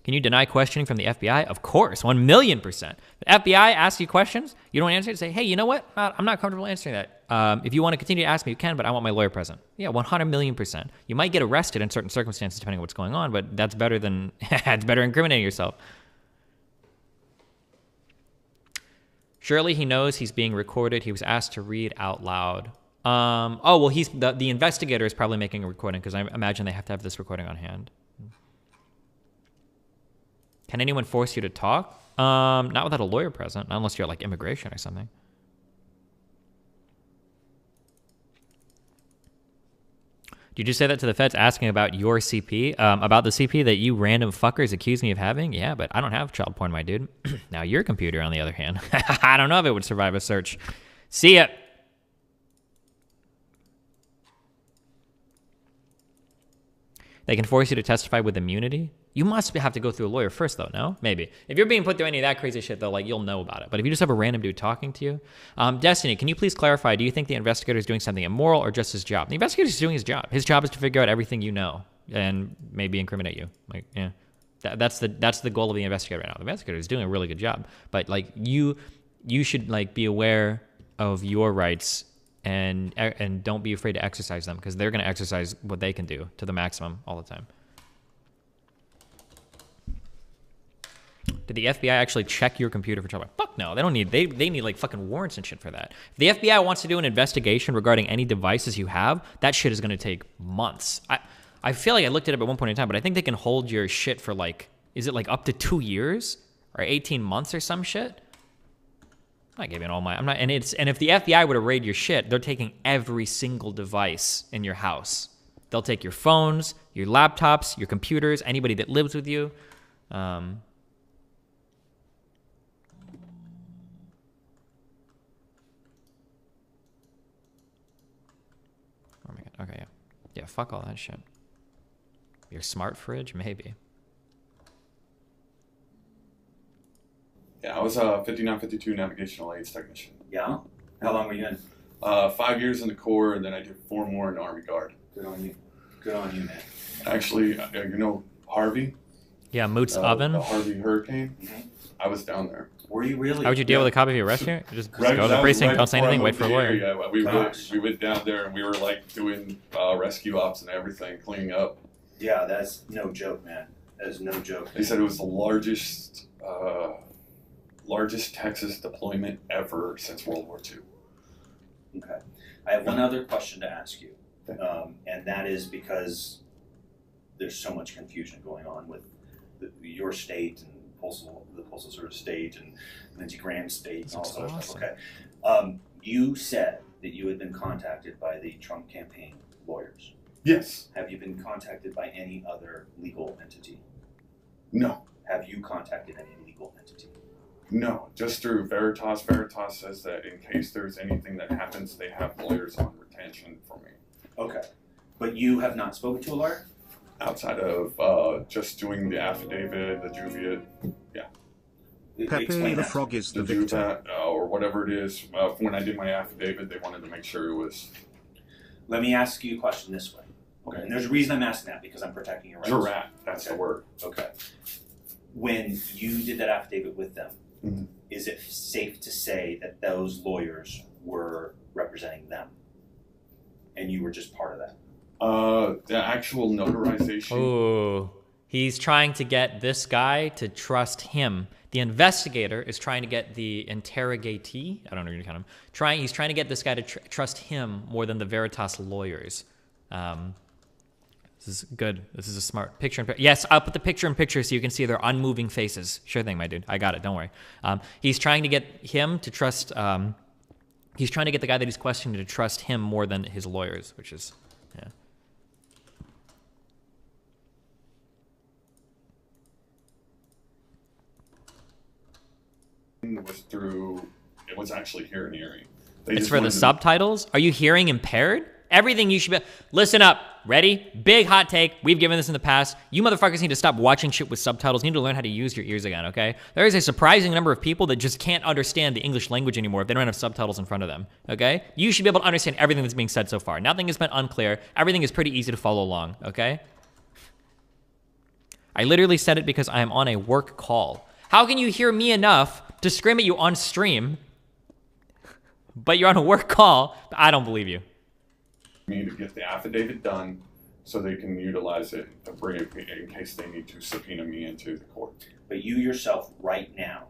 Can you deny questioning from the FBI? Of course, 1,000,000%. The FBI asks you questions, you don't answer it, say, hey, you know what? I'm not comfortable answering that. If you want to continue to ask me, you can, but I want my lawyer present. Yeah, 100,000,000%. You might get arrested in certain circumstances depending on what's going on, but that's better than, it's better incriminating yourself. Surely he knows he's being recorded. He was asked to read out loud. Oh, well, the investigator is probably making a recording because I imagine they have to have this recording on hand. Can anyone force you to talk? Not without a lawyer present, unless you're like immigration or something. Did you say that to the feds asking about your CP? About the CP that you random fuckers accuse me of having? Yeah, but I don't have child porn, my dude. Now your computer, on the other hand. I don't know if it would survive a search. See ya. They can force you to testify with immunity? You must have to go through a lawyer first, though, no? Maybe. If you're being put through any of that crazy shit, though, like, you'll know about it. But if you just have a random dude talking to you... Destiny, can you please clarify, do you think the investigator is doing something immoral or just his job? The investigator is doing his job. His job is to figure out everything you know and maybe incriminate you. Like, yeah. That's the goal of the investigator right now. The investigator is doing a really good job. But, like, you should, like, be aware of your rights and don't be afraid to exercise them because they're going to exercise what they can do to the maximum all the time. Did the FBI actually check your computer for trouble? Fuck no, they don't need, they need like fucking warrants and shit for that. If the FBI wants to do an investigation regarding any devices you have, that shit is going to take months. I feel like I looked it up at one point in time, but I think they can hold your shit for like, is it like up to 2 years or 18 months or some shit? I'm not giving all my, and if the FBI were to raid your shit, they're taking every single device in your house. They'll take your phones, your laptops, your computers, anybody that lives with you. Okay, yeah. Yeah, fuck all that shit. Your smart fridge? Maybe. Yeah, I was a 5952 navigational aids technician. Yeah? How long were you in? 5 years in the Corps, and then I did 4 more in the Army Guard. Good on you. Good on you, man. Actually, you know Harvey? Yeah, Moot's oven? The Harvey hurricane? Mm-hmm. I was down there. Were you really? How would you deal with a copy of your arrest here? Just go to the precinct, don't say anything, wait for a lawyer. Yeah, we went down there and we were like doing rescue ops and everything, cleaning up. Yeah, that's no joke, man. That is no joke. They said it was the largest Texas deployment ever since World War II. Okay. I have one other question to ask you, and that is because there's so much confusion going on with your state and the Postal Service state and Lindsey Graham's state and all that stuff. Okay. You said that you had been contacted by the Trump campaign lawyers. Yes. Have you been contacted by any other legal entity? No. Have you contacted any legal entity? No, just through Veritas. Veritas says that in case there's anything that happens, they have lawyers on retention for me. Okay. But you have not spoken to a lawyer? Outside of just doing the affidavit, the Juviet, yeah. Pepe the Frog is the victor. Or whatever it is. When I did my affidavit, they wanted to make sure it was... Let me ask you a question this way, Okay. And there's a reason I'm asking that, because I'm protecting your rights. Jurat, that's the word. Okay. When you did that affidavit with them, Mm-hmm. is it safe to say that those lawyers were representing them, and you were just part of that? The actual notarization. Oh, he's trying to get this guy to trust him. The investigator is trying to get the interrogatee, I don't know how you count him, he's trying to get this guy to trust him more than the Veritas lawyers. This is good. This is a smart picture. Yes, I'll put the picture in picture so you can see their unmoving faces. Sure thing, my dude. I got it. Don't worry. He's trying to get him to trust, he's trying to get the guy that he's questioning to trust him more than his lawyers, which is, yeah. It was actually here in Erie. It's for the subtitles? Are you hearing impaired? Everything you should be... Listen up. Ready? Big hot take. We've given this in the past. You motherfuckers need to stop watching shit with subtitles. You need to learn how to use your ears again, okay? There is a surprising number of people that just can't understand the English language anymore if they don't have subtitles in front of them, okay? You should be able to understand everything that's being said so far. Nothing has been unclear. Everything is pretty easy to follow along, okay? I literally said it because I am on a work call. How can you hear me enough to scream at you on stream, but you're on a work call? I don't believe you. Me to get the affidavit done so they can utilize it to bring it in case they need to subpoena me into the court. But you yourself, right now,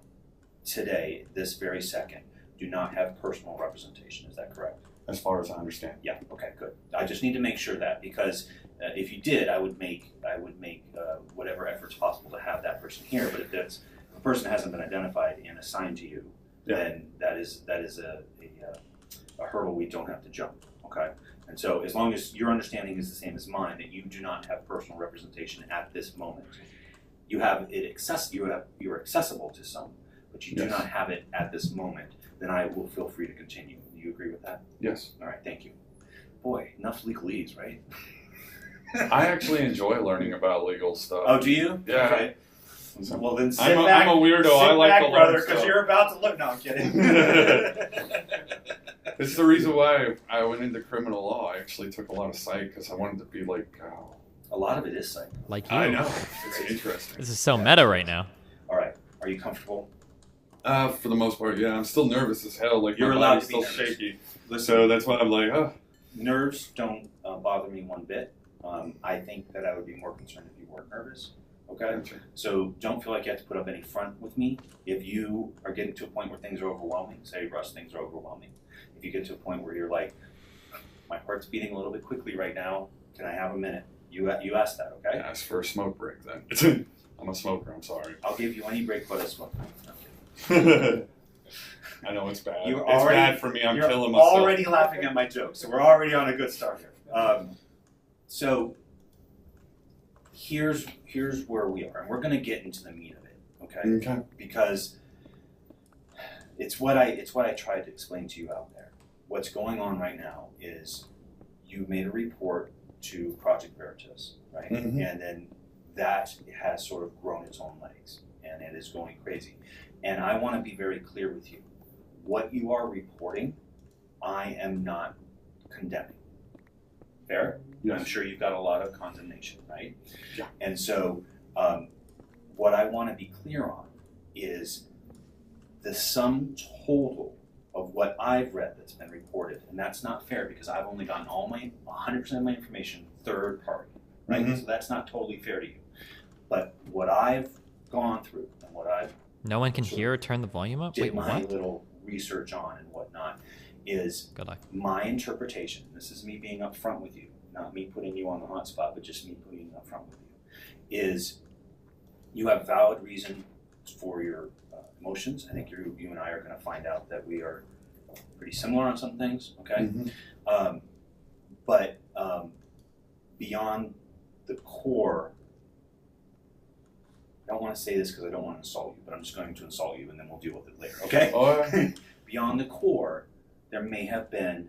today, this very second, do not have personal representation. Is that correct? As far as I understand. Yeah. Okay. Good. I just need to make sure that, because if you did, I would make whatever efforts possible to have that person here. But if the person hasn't been identified and assigned to you, then that is a hurdle we don't have to jump. Okay. And so, as long as your understanding is the same as mine, that you do not have personal representation at this moment, you have it you're accessible to some, but you do not have it at this moment, then I will feel free to continue. Do you agree with that? Yes. All right. Thank you. Boy, enough legalese, right? I actually enjoy learning about legal stuff. Oh, do you? Yeah. Okay. Well, then I'm a weirdo. I like to learn because you're about to look. No, I'm kidding. It's the reason why I went into criminal law. I actually took a lot of psych because I wanted to be like... A lot of it is psych. Like you. I know. It's interesting. This is so meta right now. All right. Are you comfortable? For the most part, yeah. I'm still nervous as hell. Like, you're my allowed body's to be still nervous. shaky. Listen, So that's why I'm like, nerves don't bother me one bit. I think that I would be more concerned if you weren't nervous. Okay? So don't feel like you have to put up any front with me. If you are getting to a point where things are overwhelming, say, Russ, things are overwhelming. If you get to a point where you're like, my heart's beating a little bit quickly right now, can I have a minute? You ask that, okay? ask for a smoke break then. I'm a smoker, I'm sorry. I'll give you any break but a smoke. I know it's bad. It's bad for me. I'm killing myself. You're already laughing at my jokes, so we're already on a good start here. So here's where we are, and we're going to get into the meat of it, okay? Okay. Because it's what I tried to explain to you out there. What's going on right now is you made a report to Project Veritas, right? Mm-hmm. And then that has sort of grown its own legs, and it is going crazy. And I want to be very clear with you. What you are reporting, I am not condemning. Fair? Yes. I'm sure you've got a lot of condemnation, right? Yeah. And so what I want to be clear on is the sum total of what I've read that's been reported, and that's not fair because I've only gotten 100% of my information third party, right? Mm-hmm. So that's not totally fair to you. But what I've gone through and what I've No one can hear or turn the volume up? did Wait, my what? little research on and whatnot is Good luck. my interpretation. This is me being upfront with you, not me putting you on the hot spot, but just me putting you upfront with you. Is you have valid reason for your emotions. I think you and I are going to find out that we are pretty similar on some things. Okay, Mm-hmm. but beyond the core. I don't want to say this because I don't want to insult you, but I'm just going to insult you and then we'll deal with it later, okay? All right. Beyond the core, there may have been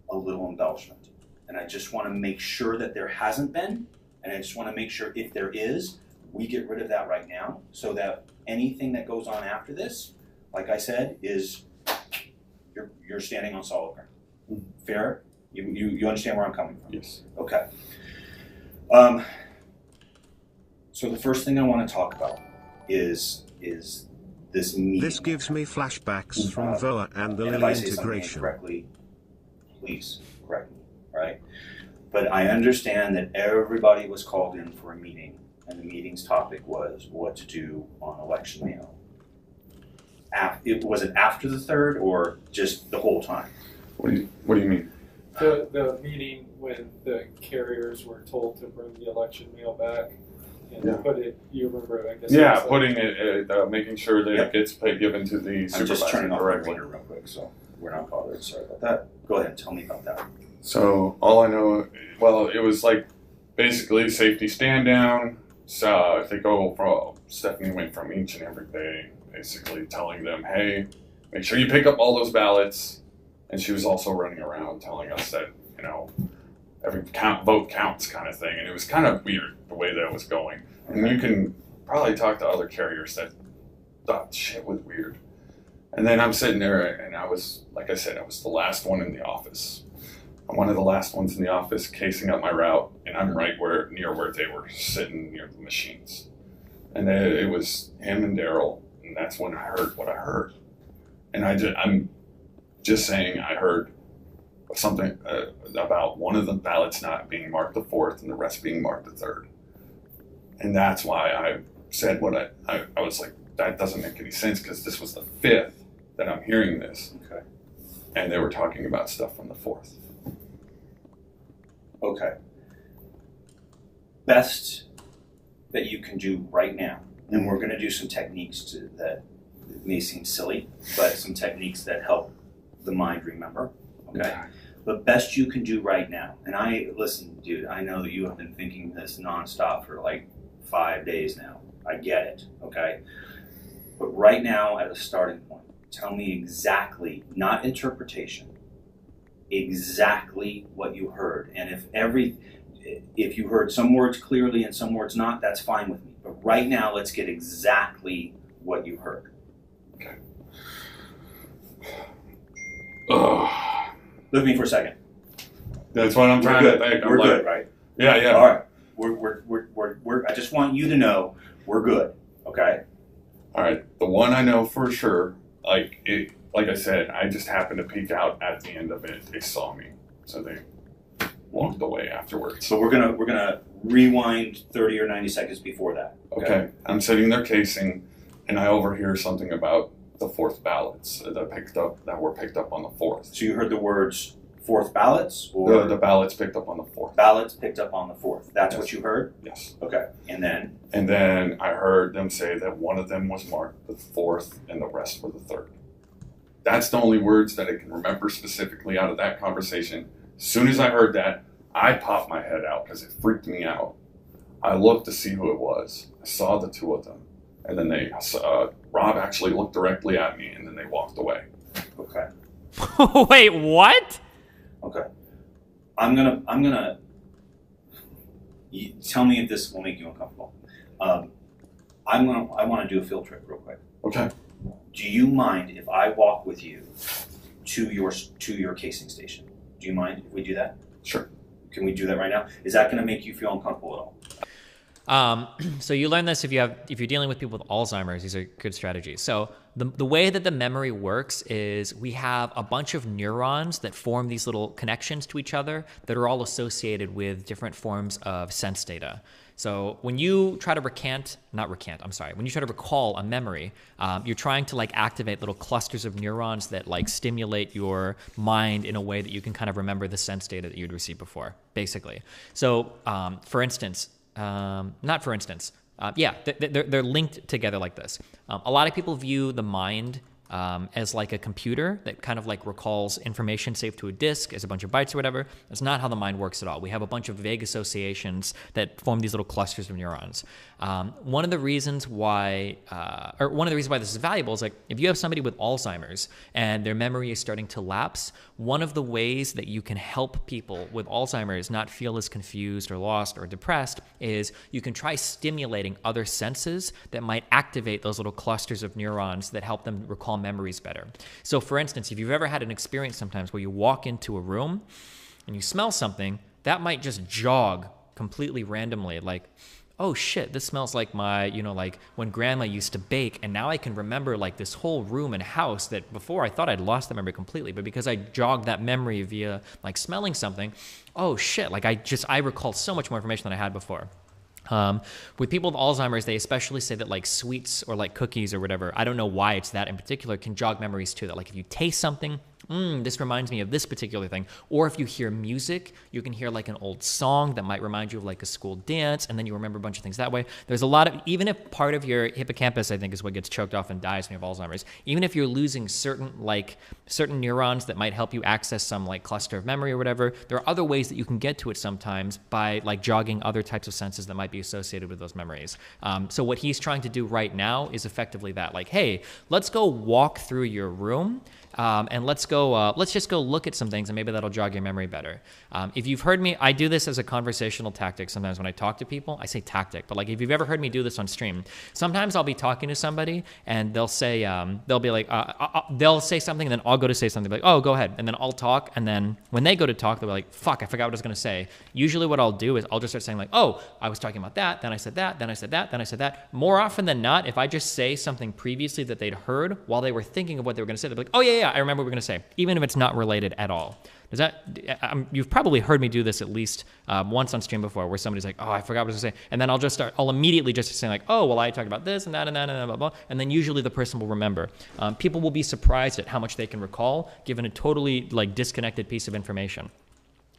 a little embellishment. And I just want to make sure that there hasn't been, and I just want to make sure if there is, we get rid of that right now so that anything that goes on after this, like I said, is you're standing on solid ground. Mm-hmm. Fair? You understand where I'm coming from? Yes. Okay. So the first thing I want to talk about is this meeting. This gives me flashbacks from VOA and the And if Lily I say something integration. incorrectly, please correct me, right? But I understand that everybody was called in for a meeting, and the meeting's topic was what to do on election mail. Was it after the 3rd or just the whole time? What do you mean? The meeting when the carriers were told to bring the election mail back and put it, you remember, I guess. Yeah, putting it, making sure that it gets given to the supervisor. I'm just turning off the correctly. recorder real quick, so we're not bothered. Sorry about that. Go ahead, tell me about that. So all I know, well, it was like basically safety stand down. So if they go from, Stephanie went from each and every day, basically telling them, hey, make sure you pick up all those ballots. And she was also running around telling us that, you know, every vote counts kind of thing. And it was kind of weird the way that it was going. And you can probably talk to other carriers that thought shit was weird. And then I'm sitting there and I was, like I said, I was the last one in the office. I'm one of the last ones in the office casing up my route. And I'm right near where they were sitting near the machines. And it was him and Daryl. And that's when I heard what I heard. And I'm just saying I heard something about one of the ballots not being marked the 4th and the rest being marked the 3rd. And that's why I said what I was like, that doesn't make any sense because this was the 5th that I'm hearing this. Okay. And they were talking about stuff from the 4th. Okay. Best that you can do right now, and we're going to do some techniques that may seem silly, but some techniques that help the mind remember. Okay. But best you can do right now, and listen, dude, I know that you have been thinking this nonstop for like 5 days now. I get it. Okay. But right now, at a starting point, tell me exactly, not interpretation, exactly what you heard. And if you heard some words clearly and some words not, that's fine with me. But right now, let's get exactly what you heard. Okay. Look at me for a second. That's what I'm trying to think. We're good, right? Yeah, yeah. All right. We're I just want you to know we're good. Okay. All right. The one I know for sure, like I said, I just happened to peek out at the end of it. They saw me, so they walked away afterwards. So we're gonna rewind 30 or 90 seconds before that. Okay. I'm sitting there casing, and I overhear something about the 4th ballots that were picked up on the 4th. So you heard the words 4th ballots, or the ballots picked up on the 4th. Ballots picked up on the 4th. That's what you heard? Yes. Okay. And then? And then I heard them say that one of them was marked the 4th and the rest were the 3rd. That's the only words that I can remember specifically out of that conversation. As soon as I heard that, I popped my head out because it freaked me out. I looked to see who it was. I saw the 2 of them. And then Rob actually looked directly at me and then they walked away. Okay. Wait, what? Okay. I'm gonna tell me if this will make you uncomfortable. I want to do a field trip real quick. Okay. Do you mind if I walk with you to your casing station? Do you mind if we do that? Sure. Can we do that right now? Is that going to make you feel uncomfortable at all? So you learn this if you're dealing with people with Alzheimer's. These are good strategies. So the way that the memory works is we have a bunch of neurons that form these little connections to each other that are all associated with different forms of sense data. So when you try to when you try to recall a memory, you're trying to like activate little clusters of neurons that like stimulate your mind in a way that you can kind of remember the sense data that you'd received before, basically. So they're linked together like this. A lot of people view the mind as like a computer that kind of like recalls information saved to a disk as a bunch of bytes or whatever. That's not how the mind works at all. We have a bunch of vague associations that form these little clusters of neurons. One of the reasons why this is valuable is like if you have somebody with Alzheimer's and their memory is starting to lapse, one of the ways that you can help people with Alzheimer's not feel as confused or lost or depressed is you can try stimulating other senses that might activate those little clusters of neurons that help them recall memories better. So for instance, if you've ever had an experience sometimes where you walk into a room and you smell something, that might just jog completely randomly, like, oh shit, this smells like my, you know, like when grandma used to bake, and now I can remember like this whole room and house that before I thought I'd lost that memory completely, but because I jogged that memory via like smelling something, oh shit, like I recall so much more information than I had before. With people with Alzheimer's, they especially say that like sweets or like cookies or whatever, I don't know why it's that in particular, can jog memories too. That like if you taste something, this reminds me of this particular thing. Or if you hear music, you can hear like an old song that might remind you of like a school dance, and then you remember a bunch of things that way. There's a lot of, even if part of your hippocampus, I think, is what gets choked off and dies when you have Alzheimer's, even if you're losing certain neurons that might help you access some like cluster of memory or whatever, there are other ways that you can get to it sometimes by like jogging other types of senses that might be associated with those memories. So what he's trying to do right now is effectively that, like, hey, let's go walk through your room, and let's just go look at some things, and maybe that'll jog your memory better. If you've heard me, I do this as a conversational tactic sometimes when I talk to people. I say tactic, but like if you've ever heard me do this on stream, sometimes I'll be talking to somebody and they'll say, they'll be like, they'll say something, and then I'll go to say something, like, oh, go ahead, and then I'll talk, and then when they go to talk, they'll be like, fuck, I forgot what I was gonna say. Usually what I'll do is I'll just start saying like, oh, I was talking about that, then I said that, then I said that, then I said that. More often than not, if I just say something previously that they'd heard while they were thinking of what they were gonna say, they'll be like, oh yeah, I remember what we're gonna say, even if it's not related at all. Does that, you've probably heard me do this at least once on stream before, where somebody's like, oh, I forgot what I was gonna say, and then I'll immediately just say like, oh, well, I talked about this and that and that and blah, blah, and then usually the person will remember. People will be surprised at how much they can recall given a totally like disconnected piece of information.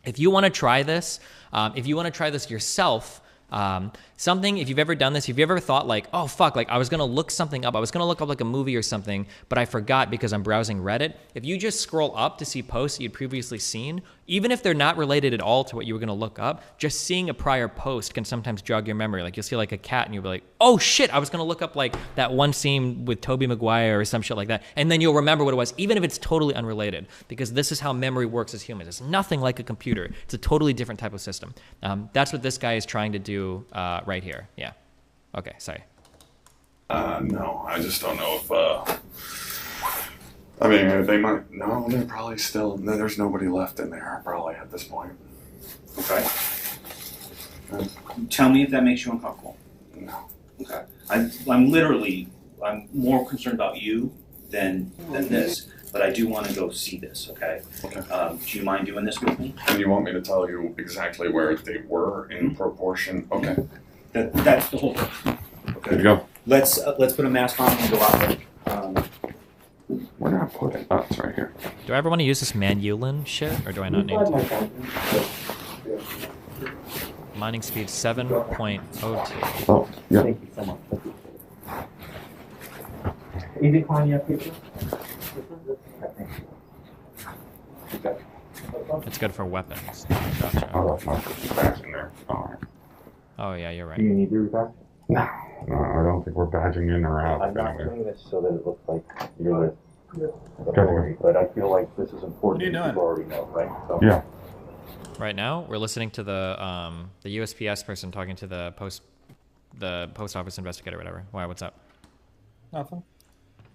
If you want to try this, yourself, if you've ever done this, if you ever thought like, oh fuck, like I was gonna look something up, I was gonna look up like a movie or something, but I forgot because I'm browsing Reddit. If you just scroll up to see posts that you'd previously seen, even if they're not related at all to what you were gonna look up, just seeing a prior post can sometimes jog your memory. Like you'll see like a cat and you'll be like, oh shit, I was gonna look up like that one scene with Tobey Maguire or some shit like that, and then you'll remember what it was, even if it's totally unrelated, because this is how memory works as humans. It's nothing like a computer. It's a totally different type of system. That's what this guy is trying to do right here. Yeah. Okay, sorry. No, I just don't know if, I mean, they might, no, they're probably still, there's nobody left in there probably at this point. Okay. Tell me if that makes you uncomfortable. No. Okay. I'm more concerned about you than this, but I do want to go see this, okay? Okay. Do you mind doing this with me? And you want me to tell you exactly where they were in proportion? Okay. That's the whole thing. Okay. There you go. Let's put a mask on and go out there. Where did I put it? Oh, it's right here. Do I ever want to use this Manulin shit, or do I not need to? Mining speed 7.02. Oh, yeah. Thank you so much. Easy climbing up here. It's good for weapons. Gotcha. Oh, that's not back in there. All right. Oh yeah, you're right. Do you need to reback? No, I don't think we're badging in or out. I'm not doing this so that it looks like you're with authority, but I feel like this is important. What are you doing? People already know, right? So. Yeah. Right now, we're listening to the USPS person talking to the post office investigator, or whatever. Why? What's up? Nothing.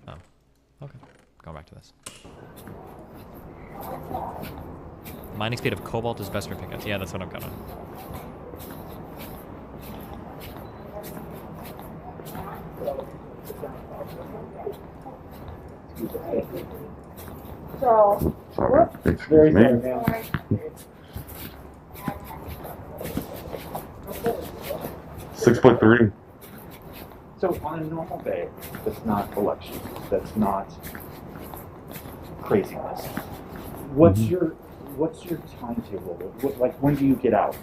Oh, okay. Going back to this. Mining speed of cobalt is best for pickups. Yeah, that's what I'm going on. Sorry. Excuse me. 6'3". So on a normal day, that's not elections, that's not craziness. What's your timetable? Like when do you get out?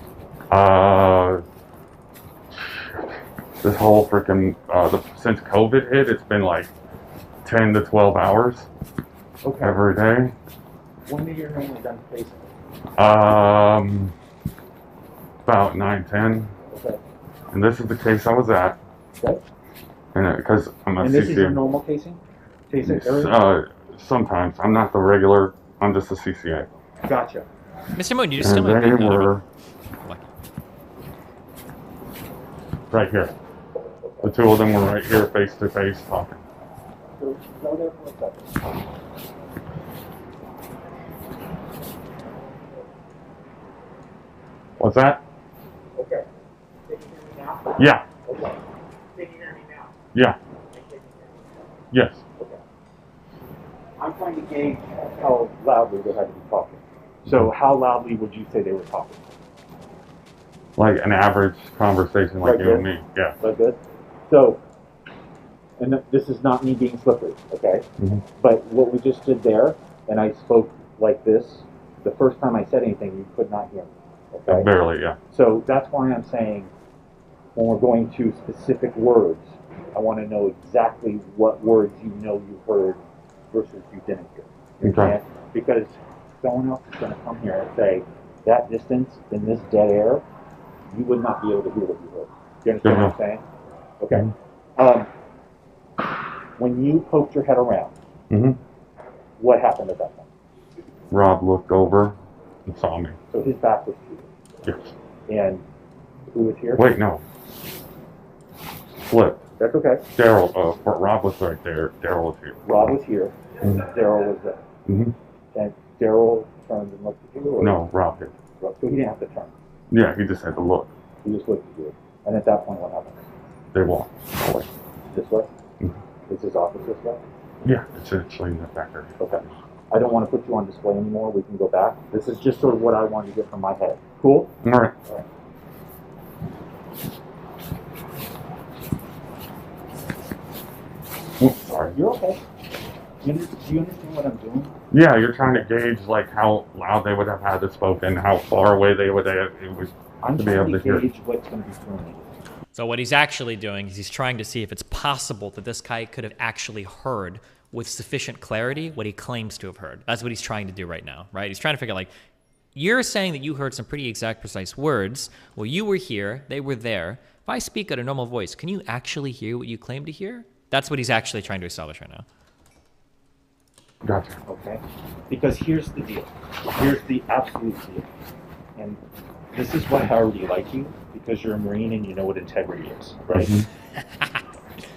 This whole freaking since COVID hit, it's been like 10 to 12 hours. Okay. Every day. When are you normally done facing? About 9-10. Okay. And this is the case I was at. Okay. And because I'm a And this CCA. is your normal casing? Sometimes. I'm not the regular. I'm just a CCA. Gotcha. Mr. Moon, you just still and have they were right here. The two of them were right here, face to face, talking. So go there for a second. What's that? Okay. Can you hear me now? Yeah. Okay. Can you hear me now? Yeah. Yes. Okay. I'm trying to gauge how loudly they had to be talking. So how loudly would you say they were talking? Like an average conversation like you and me. Yeah. Like this? So, and this is not me being slippery, okay? But what we just did there, and I spoke like this, the first time I said anything, you could not hear me, okay? Barely, yeah. So that's why I'm saying when we're going to specific words, I want to know exactly what words you know you heard versus you didn't hear. Okay. Because someone else is going to come here and say, that distance in this dead air, you would not be able to hear what you heard. You understand what I'm saying? Okay. When you poked your head around, what happened at that point? Rob looked over and saw me. So his back was to you. Yes. And who was here? Wait, no. Flip. That's okay. Daryl, Rob was right there. Daryl was here. Rob was here. Daryl was there. And Daryl turned and looked at you? Or? No, Rob did. So he didn't have to turn. Yeah, he just had to look. He just looked at you. And at that point, what happened? They walked away. This way? Is his office this way? Yeah, it's actually in the back area. Okay. I don't want to put you on display anymore. We can go back. This is just sort of what I wanted to get from my head. Cool? All right. All right. Oops, sorry. You're okay. Do you understand what I'm doing? Yeah, you're trying to gauge like how loud they would have had to spoke and how far away they would have it was to be able to hear. Gauge what's going to be thrown. So what he's actually doing is he's trying to see if it's possible that this guy could have actually heard with sufficient clarity what he claims to have heard. That's what he's trying to do right now, right? He's trying to figure out, like, you're saying that you heard some pretty exact, precise words. Well, you were here. They were there. If I speak at a normal voice, can you actually hear what you claim to hear? That's what he's actually trying to establish right now. Gotcha. Okay. Because here's the deal. Here's the absolute deal. And this is why I already like you, because you're a Marine and you know what integrity is, right?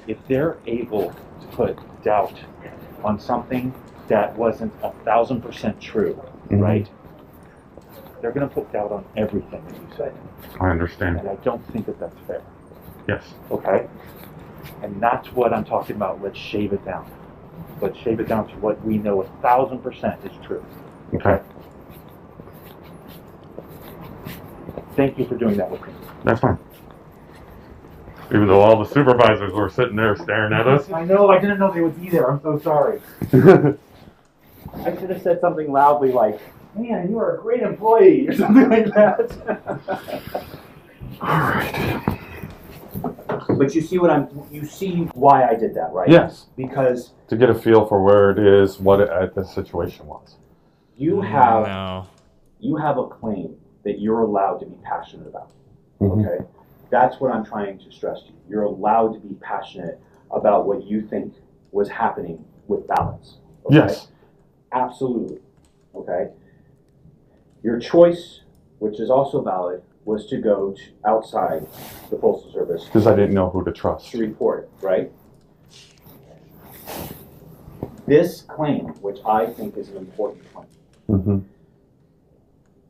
If they're able to put doubt on something that wasn't 1,000% true, right? They're going to put doubt on everything that you say. I understand. And I don't think that that's fair. Yes. Okay? And that's what I'm talking about. Let's shave it down. Let's shave it down to what we know 1,000% is true. Okay. Thank you for doing that with me. That's fine. Even though all the supervisors were sitting there staring at us. I know, I didn't know they would be there. I'm so sorry. I should have said something loudly like, man, you are a great employee, or something like that. All right. But you see you see why I did that, right? Yes. Because to get a feel for where it is, what the situation was. you have a claim that you're allowed to be passionate about. Okay? That's what I'm trying to stress to you. You're allowed to be passionate about what you think was happening with ballots. Okay? Yes. Absolutely. Okay? Your choice, which is also valid, was to go outside the Postal Service. Because I didn't know who to trust. To report it, right? This claim, which I think is an important claim,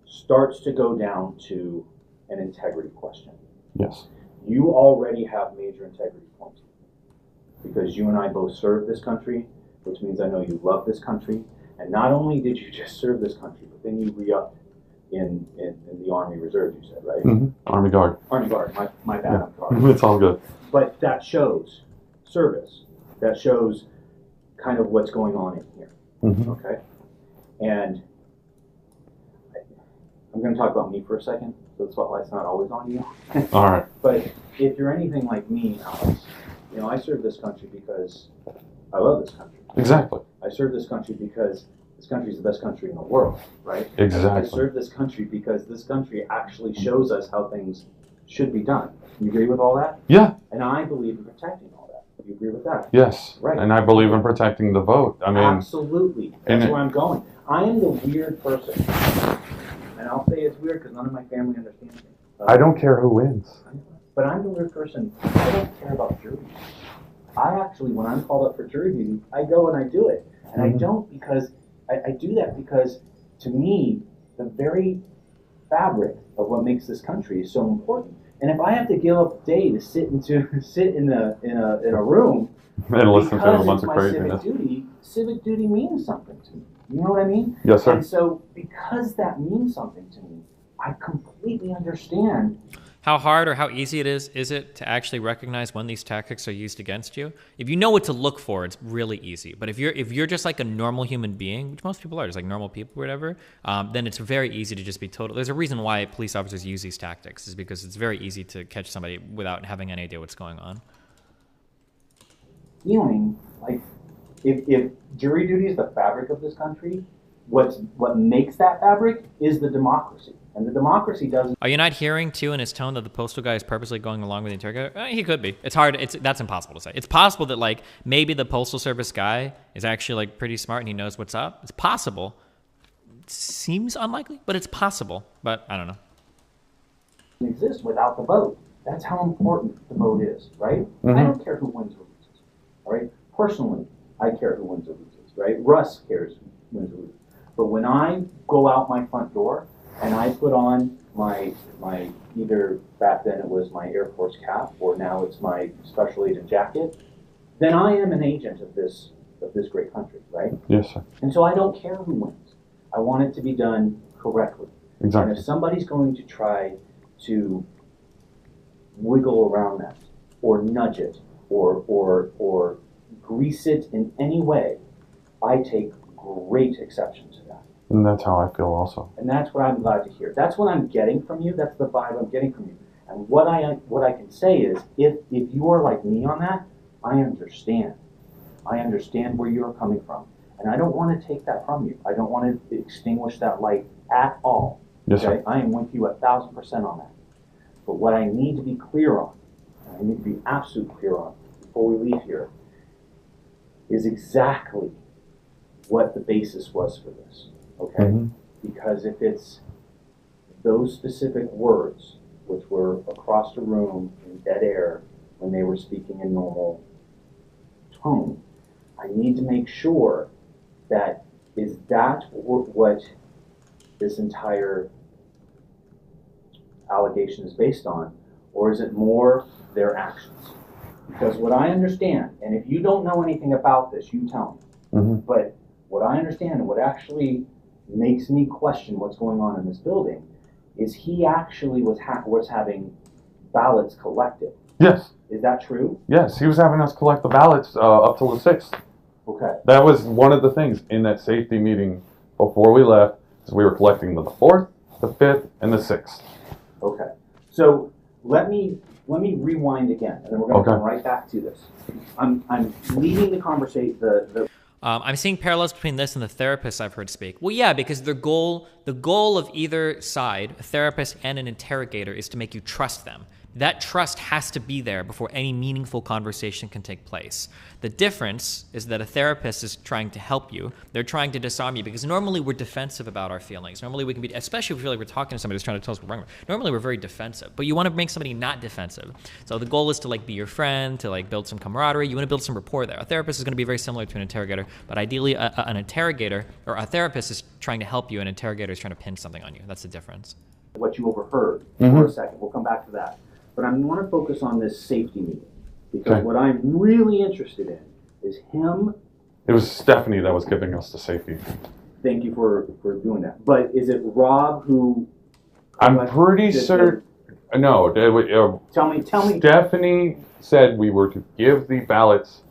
starts to go down to an integrity question. Yes. You already have major integrity points because you and I both served this country, which means I know you love this country. And not only did you just serve this country, but then you re-upped in the Army Reserve, you said, right? Army Guard. Army Guard, my bad, I'm sorry. It's all good. But that shows service. That shows kind of what's going on in here, okay? And I'm going to talk about me for a second, so the spotlight's not always on you. All right. But if you're anything like me, Alex, you know, I serve this country because I love this country. Exactly. I serve this country because this country is the best country in the world, right? Exactly. I serve this country because this country actually shows us how things should be done. You agree with all that? Yeah. And I believe in protecting all that. You agree with that? Yes. Right. And I believe in protecting the vote. I mean, absolutely. That's where I'm going. I am the weird person. And I'll say it's weird because none of my family understands me. I don't care who wins. But I'm the weird person. I don't care about jury duty. I actually, when I'm called up for jury duty, I go and I do it. And I don't because, I do that because, to me, fabric of what makes this country so important. And if I have to give up a day to sit in a room and listen to a because bunch it's of my craziness. civic duty means something to me. You know what I mean? Yes, sir. And so because that means something to me, I completely understand. How hard or how easy it is it to actually recognize when these tactics are used against you? If you know what to look for, it's really easy. But if you're just like a normal human being, which most people are, just like normal people or whatever, then it's very easy to just be total. There's a reason why police officers use these tactics, is because it's very easy to catch somebody without having any idea what's going on. Feeling like if jury duty is the fabric of this country, what makes that fabric is the democracy. And the democracy doesn't. Are you not hearing too in his tone that the postal guy is purposely going along with the interrogator? He could be. It's hard. That's impossible to say. It's possible that like maybe the postal service guy is actually like pretty smart and he knows what's up. It's possible. It seems unlikely, but it's possible. But I don't know. Exist without the vote. That's how important the vote is, right? Mm-hmm. I don't care who wins or loses. All right. Personally, I care who wins or loses. Right? Russ cares who wins or loses. But when I go out my front door and I put on my either back then it was my Air Force cap or now it's my special agent jacket, then I am an agent of this great country, right? Yes, sir. And so I don't care who wins. I want it to be done correctly. Exactly. And if somebody's going to try to wiggle around that or nudge it or grease it in any way, I take great exception to that. And that's how I feel also. And that's what I'm glad to hear. That's what I'm getting from you. That's the vibe I'm getting from you. And what I can say is, if you are like me on that, I understand. I understand where you're coming from. And I don't want to take that from you. I don't want to extinguish that light at all. Yes, sir. I am with you 1,000% on that. But what I need to be clear on, I need to be absolutely clear on before we leave here, is exactly what the basis was for this. Okay? Mm-hmm. Because if it's those specific words, which were across the room in dead air when they were speaking in normal tone, I need to make sure that is that what this entire allegation is based on, or is it more their actions? Because what I understand, and if you don't know anything about this, you tell me, mm-hmm. but what I understand and what actually makes me question what's going on in this building is he actually was having ballots collected. Yes. Is that true? Yes, he was having us collect the ballots up till the 6th. Okay. That was one of the things in that safety meeting before we left, is we were collecting the 4th, the 5th, and the 6th. Okay. So let me rewind again, and then we're going to come right back to this. I'm leading the conversation. I'm seeing parallels between this and the therapists I've heard speak. Well, yeah, because the goal of either side, a therapist and an interrogator, is to make you trust them. That trust has to be there before any meaningful conversation can take place. The difference is that a therapist is trying to help you. They're trying to disarm you, because normally we're defensive about our feelings. Normally we can be, especially if we feel like we're talking to somebody who's trying to tell us we're wrong. Normally we're very defensive, but you want to make somebody not defensive. So the goal is to like be your friend, to like build some camaraderie. You want to build some rapport there. A therapist is going to be very similar to an interrogator, but ideally an interrogator or a therapist is trying to help you. An interrogator is trying to pin something on you. That's the difference. What you overheard Mm-hmm. for a second. We'll come back to that. But I want to focus on this safety meeting, because what I'm really interested in is him. It was Stephanie that was giving us the safety. Thank you for doing that. But is it Rob who? I'm pretty certain. No. Tell me. Stephanie said we were to give the ballots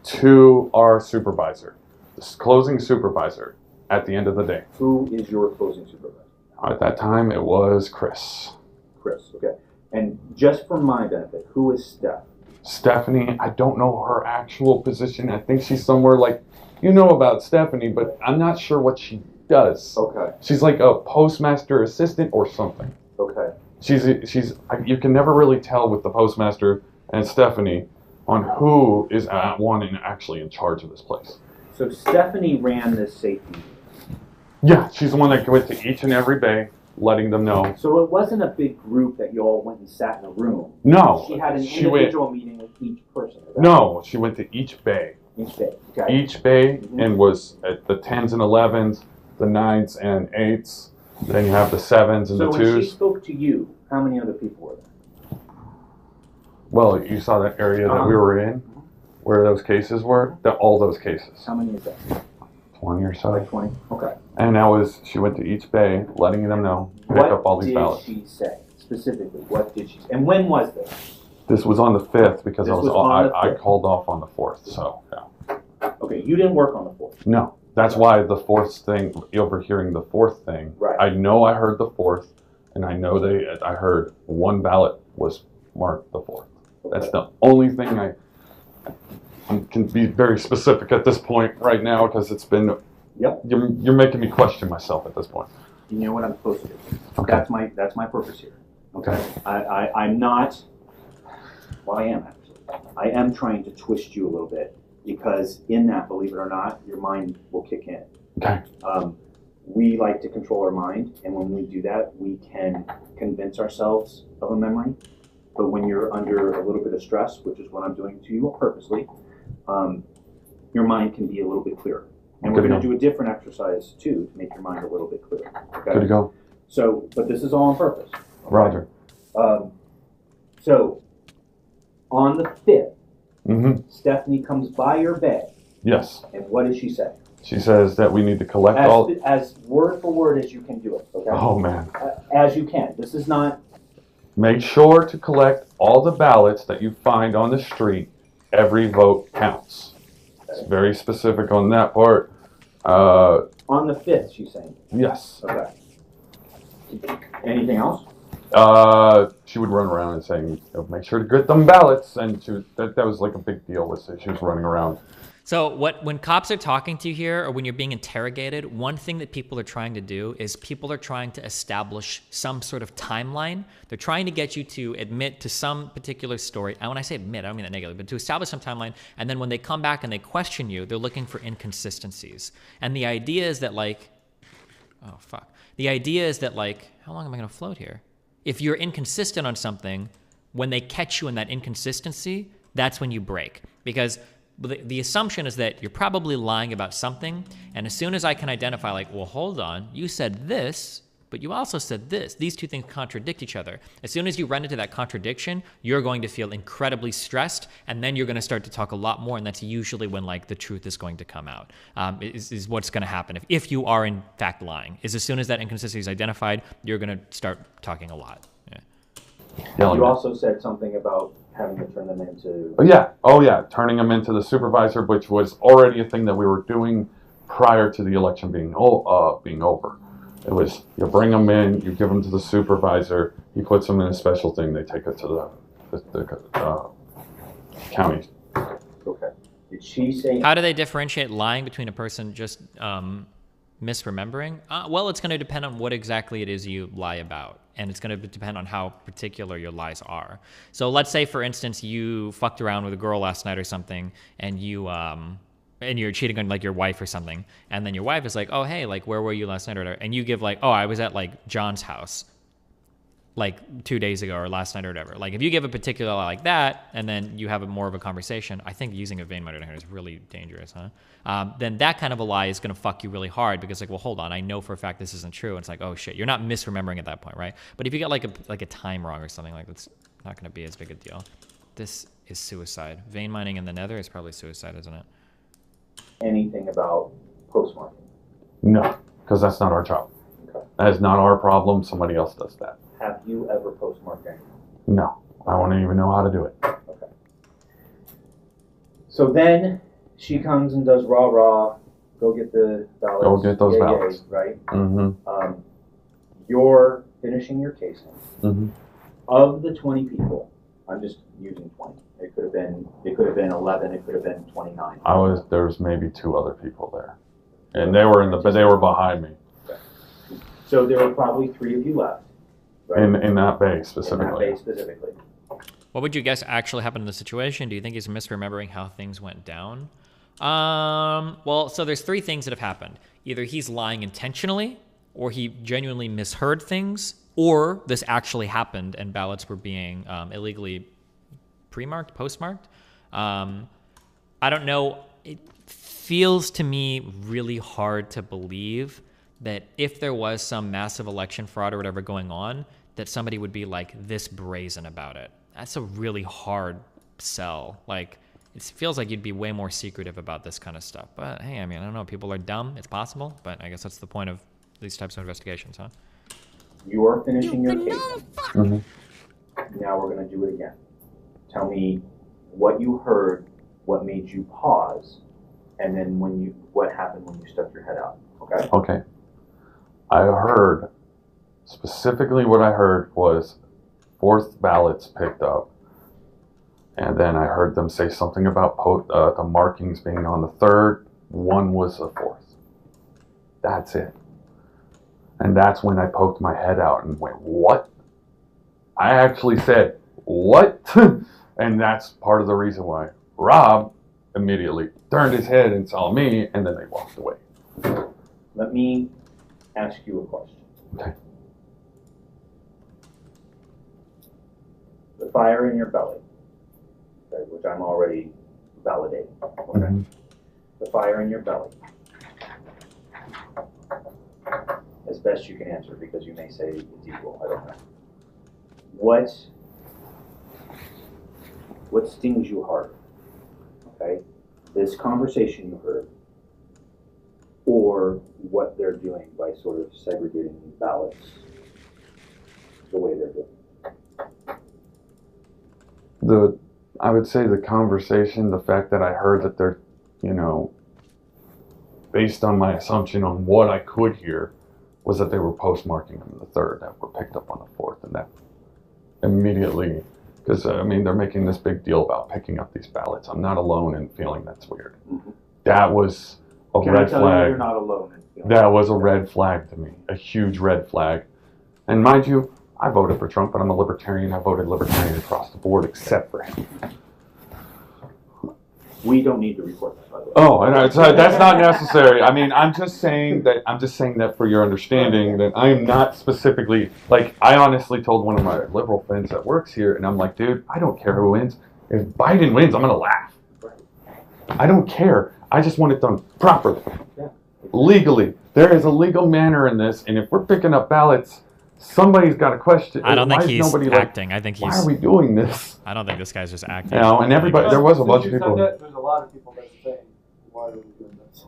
to our supervisor, the closing supervisor, at the end of the day. Who is your closing supervisor? At that time, it was Chris. Chris, okay. And just for my benefit, who is Steph? Stephanie, I don't know her actual position. I think she's somewhere like, you know about Stephanie, but I'm not sure what she does. Okay. She's like a postmaster assistant or something. Okay. You can never really tell with the postmaster and Stephanie on who is one and actually in charge of this place. So Stephanie ran this safety. Yeah, she's the one that went to each and every bay, letting them know. So it wasn't a big group that you all went and sat in a room. No. She had an individual meeting with each person. No, she went to each bay. Each bay, okay. Each bay, and was at the 10s and 11s, the 9s and 8s, Then you have the 7s and So the when she 2s. spoke to you, how many other people were there? Well, you saw that area that we were in, where those cases were. All those cases. How many is that? 20 or so. Like 20. Okay. And she went to each bay, letting them know, pick up all these ballots. What did she say specifically? What did she say? And when was this? This was on the 5th because This was on the I 5th. called off on the 4th. So yeah. Okay, you didn't work on the 4th. No, that's why the 4th thing, overhearing the 4th thing. Right. I know I heard the 4th, and I know I heard one ballot was marked the 4th. That's the only thing I can be very specific at this point right now because it's been. Yep. You're making me question myself at this point. You know what I'm supposed to do. Okay. That's my purpose here. Okay. I'm not. Well, I am actually. I am trying to twist you a little bit because in that, believe it or not, your mind will kick in. Okay. We like to control our mind, and when we do that, we can convince ourselves of a memory. But when you're under a little bit of stress, which is what I'm doing to you purposely, your mind can be a little bit clearer. And we're going to do a different exercise too to make your mind a little bit clearer. Okay? Good to go. So, but this is all on purpose. Roger. So, on the 5th, Stephanie comes by your bed. Yes. And what does she say? She says that we need to collect all. As word for word as you can do it. Okay. Oh man. As you can. This is not. Make sure to collect all the ballots that you find on the street. Every vote counts. It's very specific on that part. On the 5th, she's saying. Yes. Okay. Anything else? She would run around and saying, "Make sure to get them ballots," and that was like a big deal. She was running around. So when cops are talking to you here or when you're being interrogated, one thing that people are trying to do is people are trying to establish some sort of timeline. They're trying to get you to admit to some particular story. And when I say admit, I don't mean that negatively, but to establish some timeline. And then when they come back and they question you, they're looking for inconsistencies. And the idea is that the idea is that how long am I going to float here? If you're inconsistent on something, when they catch you in that inconsistency, that's when you break. Because the assumption is that you're probably lying about something, and as soon as I can identify, well, hold on, you said this, but you also said this. These two things contradict each other. As soon as you run into that contradiction, you're going to feel incredibly stressed, and then you're going to start to talk a lot more, and that's usually when the truth is going to come out. Is what's going to happen if you are in fact lying. Is as soon as that inconsistency is identified, you're going to start talking a lot. Yeah. You also said something about having to turn them into. Oh yeah, turning them into the supervisor, which was already a thing that we were doing prior to the election being over. It was you bring them in, you give them to the supervisor, he puts them in a special thing, they take it to the county. Okay. Did she say? How do they differentiate lying between a person just misremembering? Well, it's going to depend on what exactly it is you lie about. And it's going to depend on how particular your lies are. So let's say, for instance, you fucked around with a girl last night or something, and you're cheating on your wife or something, and then your wife is like, "Oh, hey, where were you last night?" or whatever, and you give "Oh, I was at John's house, 2 days ago or last night or whatever." If you give a particular lie like that, and then you have more of a conversation, I think using a vein miter is really dangerous, huh? Then that kind of a lie is going to fuck you really hard because well, hold on, I know for a fact this isn't true. And it's oh shit, you're not misremembering at that point, right? But if you get a time wrong or something that's not going to be as big a deal. This is suicide. Vein mining in the nether is probably suicide, isn't it? Anything about postmarking? No, because that's not our job. Okay. That is not our problem. Somebody else does that. Have you ever postmarked anything? No, I won't even know how to do it. Okay. So then she comes and does rah, go get the ballots. Go get those ballots. Right? Mm-hmm. You're finishing your casing. Mm-hmm. Of the 20 people, I'm just using 20. It could have been 11. It could have been 29. There was maybe 2 other people there, and they were behind me. Okay. So there were probably 3 of you left. Right? In that bay specifically. In that bay specifically. What would you guess actually happened in the situation? Do you think he's misremembering how things went down? Well, so there's 3 things that have happened. Either he's lying intentionally, or he genuinely misheard things, or this actually happened and ballots were being illegally pre-marked, postmarked. I don't know. It feels to me really hard to believe that if there was some massive election fraud or whatever going on, that somebody would be like this brazen about it. That's a really hard sell. Like, it feels like you'd be way more secretive about this kind of stuff. But hey, I mean, I don't know. People are dumb. It's possible. But I guess that's the point of these types of investigations, huh? You are finishing your case. Mm-hmm. Now we're going to do it again. Tell me what you heard, what made you pause, and then what happened when you stuck your head out. Okay? Okay. I heard, specifically what I heard was 4th ballots picked up. And then I heard them say something about the markings being on the 3rd. One was the 4th. That's it. And that's when I poked my head out and went, what? I actually said, what? And that's part of the reason why Rob immediately turned his head and saw me, and then they walked away. Let me ask you a question. Okay. The fire in your belly, okay, which I'm already validating. Okay. Mm-hmm. The fire in your belly. As best you can answer, because you may say it's equal. I don't know. What stings you harder? Okay, this conversation you heard, or what they're doing by sort of segregating these ballots the way they're doing. I would say the conversation, the fact that I heard that they're, based on my assumption on what I could hear, was that they were postmarking on the 3rd that were picked up on the 4th, and that immediately, because they're making this big deal about picking up these ballots. I'm not alone in feeling that's weird. Mm-hmm. That was a red flag. You're not alone in feeling that was a red flag to me, a huge red flag. And mind you, I voted for Trump, but I'm a libertarian. I voted libertarian across the board, except for him. We don't need to report that, by the way. Oh, and that's not necessary. I'm just saying that for your understanding, that I'm not specifically, I honestly told one of my liberal friends that works here, and I'm like, dude, I don't care who wins. If Biden wins, I'm going to laugh. I don't care. I just want it done properly. Yeah. Legally. There is a legal manner in this, and if we're picking up ballots, somebody's got a question. I don't think he's acting. I think he's... Why are we doing this? I don't think this guy's just acting. And everybody, there was a bunch of people. There's a lot of people that say, why are we doing this?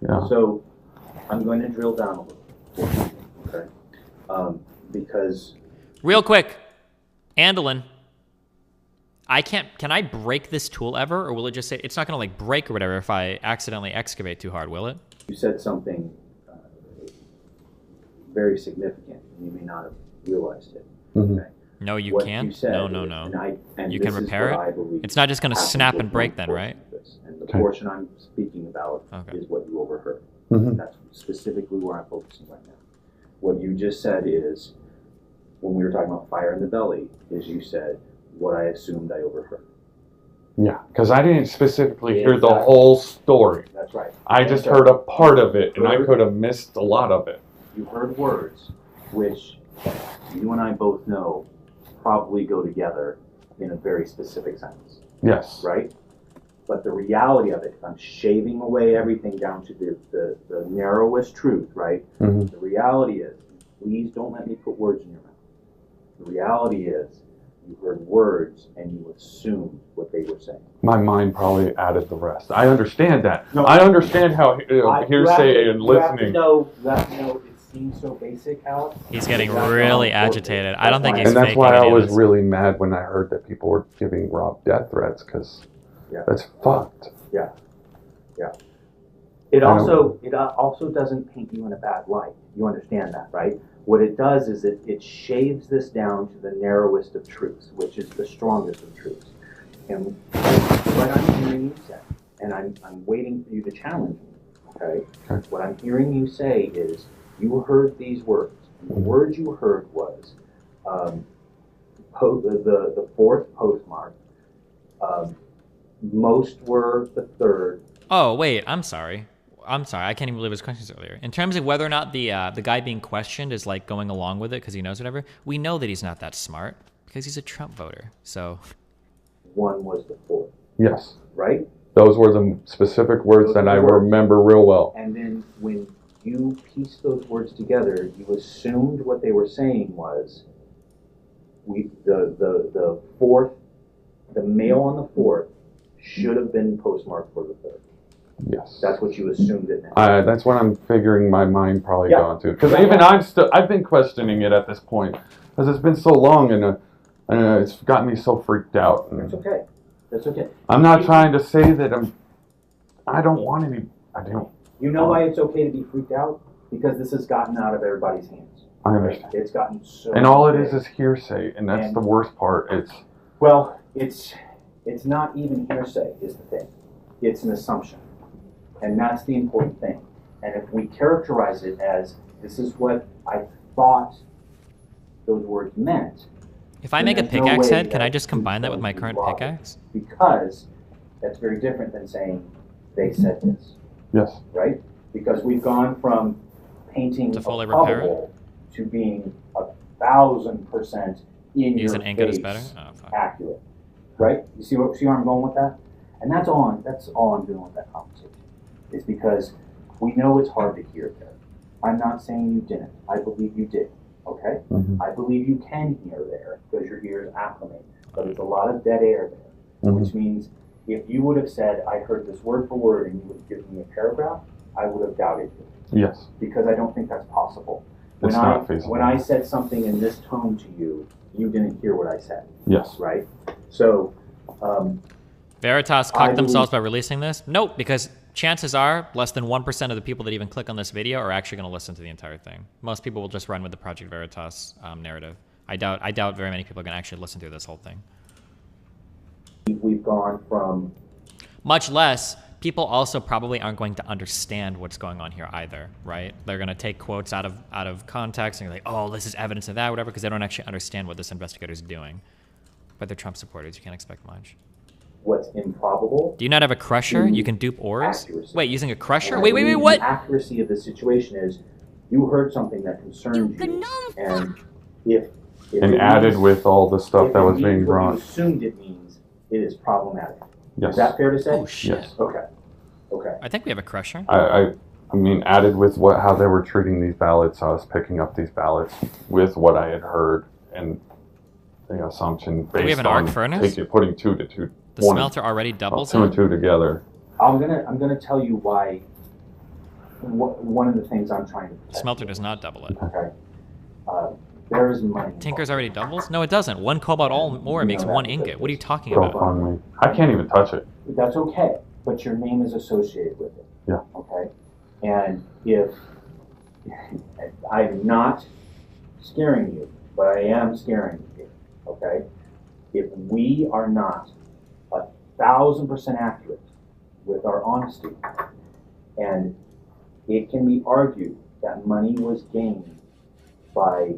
Yeah. So, I'm going to drill down a little. Okay? Because... Real quick. Andolin. Can I break this tool ever? Or will it just say, it's not going to break or whatever if I accidentally excavate too hard, will it? You said something very significant, and you may not have realized it. Mm-hmm. Okay? No, you can't. No. You can repair it. It's not just going to snap and break then, right? And the portion I'm speaking about is what you overheard. Mm-hmm. That's specifically where I'm focusing right now. What you just said is, when we were talking about fire in the belly, is you said what I assumed I overheard. Yeah, because I didn't specifically hear the whole story. That's right. I just heard a part of it, and I could have missed a lot of it. You heard words which you and I both know probably go together in a very specific sense. Yes. Right? But the reality of it, if I'm shaving away everything down to the narrowest truth, right? Mm-hmm. The reality is, please don't let me put words in your mouth. The reality is, you heard words and you assumed what they were saying. My mind probably added the rest. I understand that. No, I understand how hearsay and listening. You have to know it seems so basic, Alex. He's getting really agitated. I don't think he's faking it. And that's why I was this. really mad when I heard that people were giving Rob death threats, because that's fucked. Yeah. Yeah. It also doesn't paint you in a bad light. You understand that, right? What it does is it shaves this down to the narrowest of truths, which is the strongest of truths. And what I'm hearing you say, and I'm waiting for you to challenge me, okay? What I'm hearing you say is, you heard these words. And the words you heard was the 4th postmark. Most were the 3rd. Oh, wait, I'm sorry. I can't even believe his questions earlier. In terms of whether or not the guy being questioned is going along with it because he knows whatever, we know that he's not that smart because he's a Trump voter. So 1 was the 4th. Yes. Right? Those were the specific words that I remember real well. And then when you pieced those words together. You assumed what they were saying was the fourth, the mail on the 4th should have been postmarked for the 3rd. Yes. That's what you assumed it meant. That's what I'm figuring my mind probably Yeah. gone to. Because even I've been questioning it at this point. Because it's been so long and it's gotten me so freaked out. That's okay. That's okay. I'm not trying to say that I don't want any. You know why it's okay to be freaked out? Because this has gotten out of everybody's hands. I understand. It's gotten so. And all it big. is hearsay, and that's the worst part. It's not even hearsay is the thing. It's an assumption. And that's the important thing. And if we characterize it as, this is what I thought those words meant. If I make a pickaxe head, can I just combine that with my current pickaxe? Because that's very different than saying they said this. Yes. Right? Because we've gone from painting To fully a repair it? bubble to being 1,000% in Use your an ingot is face better? Oh, fine. accurate. Right? See where I'm going with that? And that's all I'm doing with that conversation. Is because we know it's hard to hear there. I'm not saying you didn't. I believe you did. Okay? Mm-hmm. I believe you can hear there because your ears acclimate. But there's a lot of dead air there. Mm-hmm. Which means if you would have said, I heard this word for word and you would have given me a paragraph, I would have doubted you. Yes. Because I don't think that's possible. It's not feasible. When I said something in this tone to you, you didn't hear what I said. Yes. Right? So, Veritas cocked themselves by releasing this? Nope, because chances are less than 1% of the people that even click on this video are actually going to listen to the entire thing. Most people will just run with the Project Veritas narrative. I doubt very many people are going to actually listen through this whole thing. We've gone from... Much less, people also probably aren't going to understand what's going on here either, right? They're going to take quotes out of context and be like, oh, this is evidence of that, whatever, because they don't actually understand what this investigator is doing. But they're Trump supporters. You can't expect much. What's improbable. Do you not have a crusher? You can dupe ores? Accuracy. Wait, using a crusher? And Wait, what? The accuracy of the situation is you heard something that concerned you, and if And added with all the stuff that was being brought. What you assumed it means, it is problematic. Yes. Is that fair to say? Oh, shit. Yes. Okay. Okay. I think we have a crusher. I mean, added with how they were treating these ballots, I was picking up these ballots with what I had heard and the assumption based Do we have an arc furnace? Putting two to two. The smelter already doubles two and two together. I'm gonna tell you why. One of the things I'm trying to protect. Smelter does not double it. Okay. There is money. Tinker's already doubles? No, it doesn't. One cobalt ore makes one ingot. What are you talking Go about? fund me. I can't even touch it. That's okay, but your name is associated with it. Yeah. Okay. And if I'm not scaring you, but I am scaring you. Okay. If we are not 1,000% accurate with our honesty, and it can be argued that money was gained by,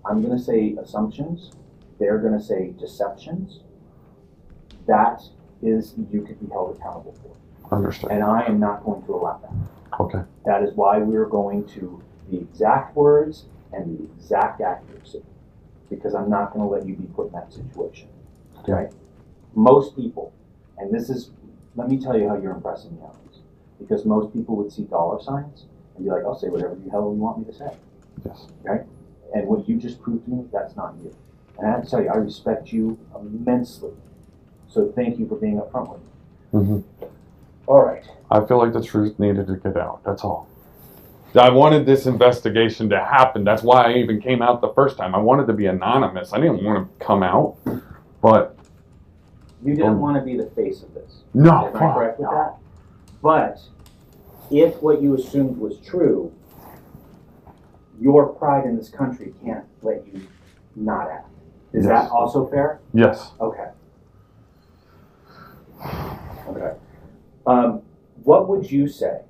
I'm going to say assumptions, they're going to say deceptions, that is, you could be held accountable for. Understood. And I am not going to allow that. Okay. That is why we're going to the exact words and the exact accuracy, because I'm not going to let you be put in that situation. Okay? Most people, and this is, let me tell you how you're impressing me on this, because most people would see dollar signs and be like, I'll say whatever the hell you want me to say. Yes. Okay? And what you just proved to me, that's not you. And I have to tell you, I respect you immensely. So thank you for being upfront with me. Mm-hmm. All right. I feel like the truth needed to get out. That's all. I wanted this investigation to happen. That's why I even came out the first time. I wanted to be anonymous. I didn't want to come out, but... You didn't want to be the face of this. No. Am I correct with that? But if what you assumed was true, your pride in this country can't let you not act. Is that also fair? Yes. Okay. Okay. What would you say?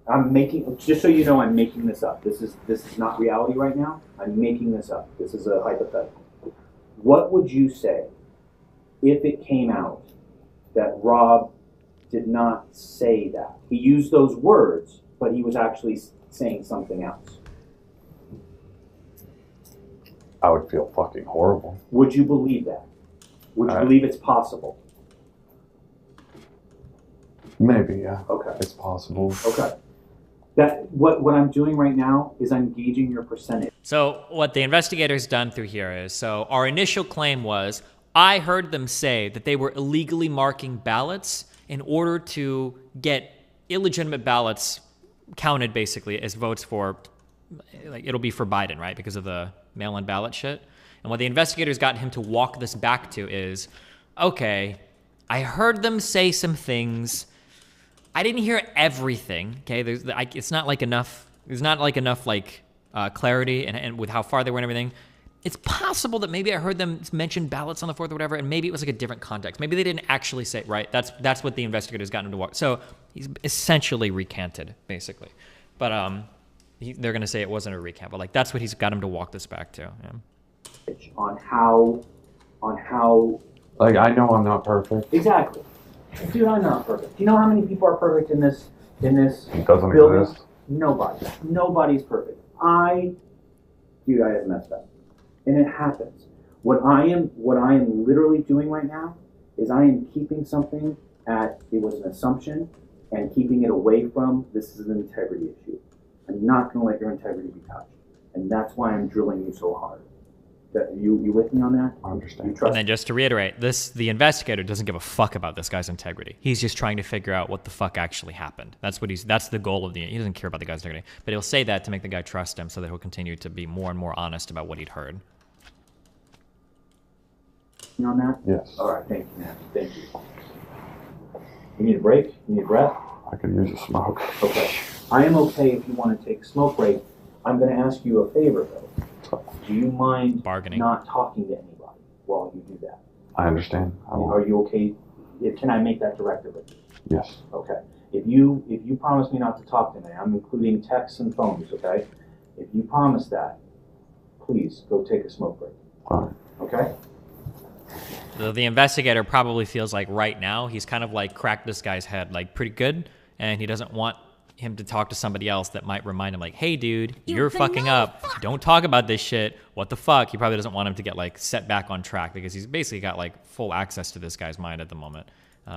I'm making, just so you know, I'm making this up. This is not reality right now. I'm making this up. This is a hypothetical. What would you say if it came out that Rob did not say that? He used those words, but he was actually saying something else. I would feel fucking horrible. Would you believe that? Would you believe it's possible? Maybe, yeah. Okay. It's possible. Okay. What I'm doing right now is I'm gauging your percentage. So what the investigator's done through here is, so our initial claim was, I heard them say that they were illegally marking ballots in order to get illegitimate ballots counted basically as votes for, like, it'll be for Biden, right? Because of the mail-in ballot shit. And what the investigators got him to walk this back to is, okay, I heard them say some things. I didn't hear everything, okay? It's not like enough, there's not like enough clarity and with how far they were and everything. It's possible that maybe I heard them mention ballots on the 4th or whatever, and maybe it was like a different context. Maybe they didn't actually say it, right? That's what the investigators got him to walk. So he's essentially recanted, basically. But they're going to say it wasn't a recant, but like that's what he's got him to walk this back to. Yeah. On how. Like, I know I'm not perfect. Exactly. Dude, I'm not perfect. Do you know how many people are perfect in this It doesn't building? exist. Nobody. Nobody's perfect. I have messed up. And it happens. What I am literally doing right now is I am keeping something at, it was an assumption, and keeping it away from, this is an integrity issue. I'm not going to let your integrity be touched. And that's why I'm drilling you so hard. You with me on that? I understand. And then just to reiterate, the investigator doesn't give a fuck about this guy's integrity. He's just trying to figure out what the fuck actually happened. That's the goal of he doesn't care about the guy's integrity. But he'll say that to make the guy trust him so that he'll continue to be more and more honest about what he'd heard. On that? Yes. All right, thank you, man. Thank you. You need a break? You need a breath? I could use a smoke. Okay. I am okay if you want to take a smoke break. I'm going to ask you a favor, though. Do you mind not talking to anybody while you do that? I understand. Are you okay? Can I make that directive with you? Yes. Okay. If you promise me not to talk to me, I'm including texts and phones, okay? If you promise that, please go take a smoke break. All right. Okay? So the investigator probably feels like right now he's kind of like cracked this guy's head like pretty good, and he doesn't want him to talk to somebody else that might remind him like, hey dude, you're fucking up. Don't talk about this shit. What the fuck? He probably doesn't want him to get like set back on track because he's basically got like full access to this guy's mind at the moment. He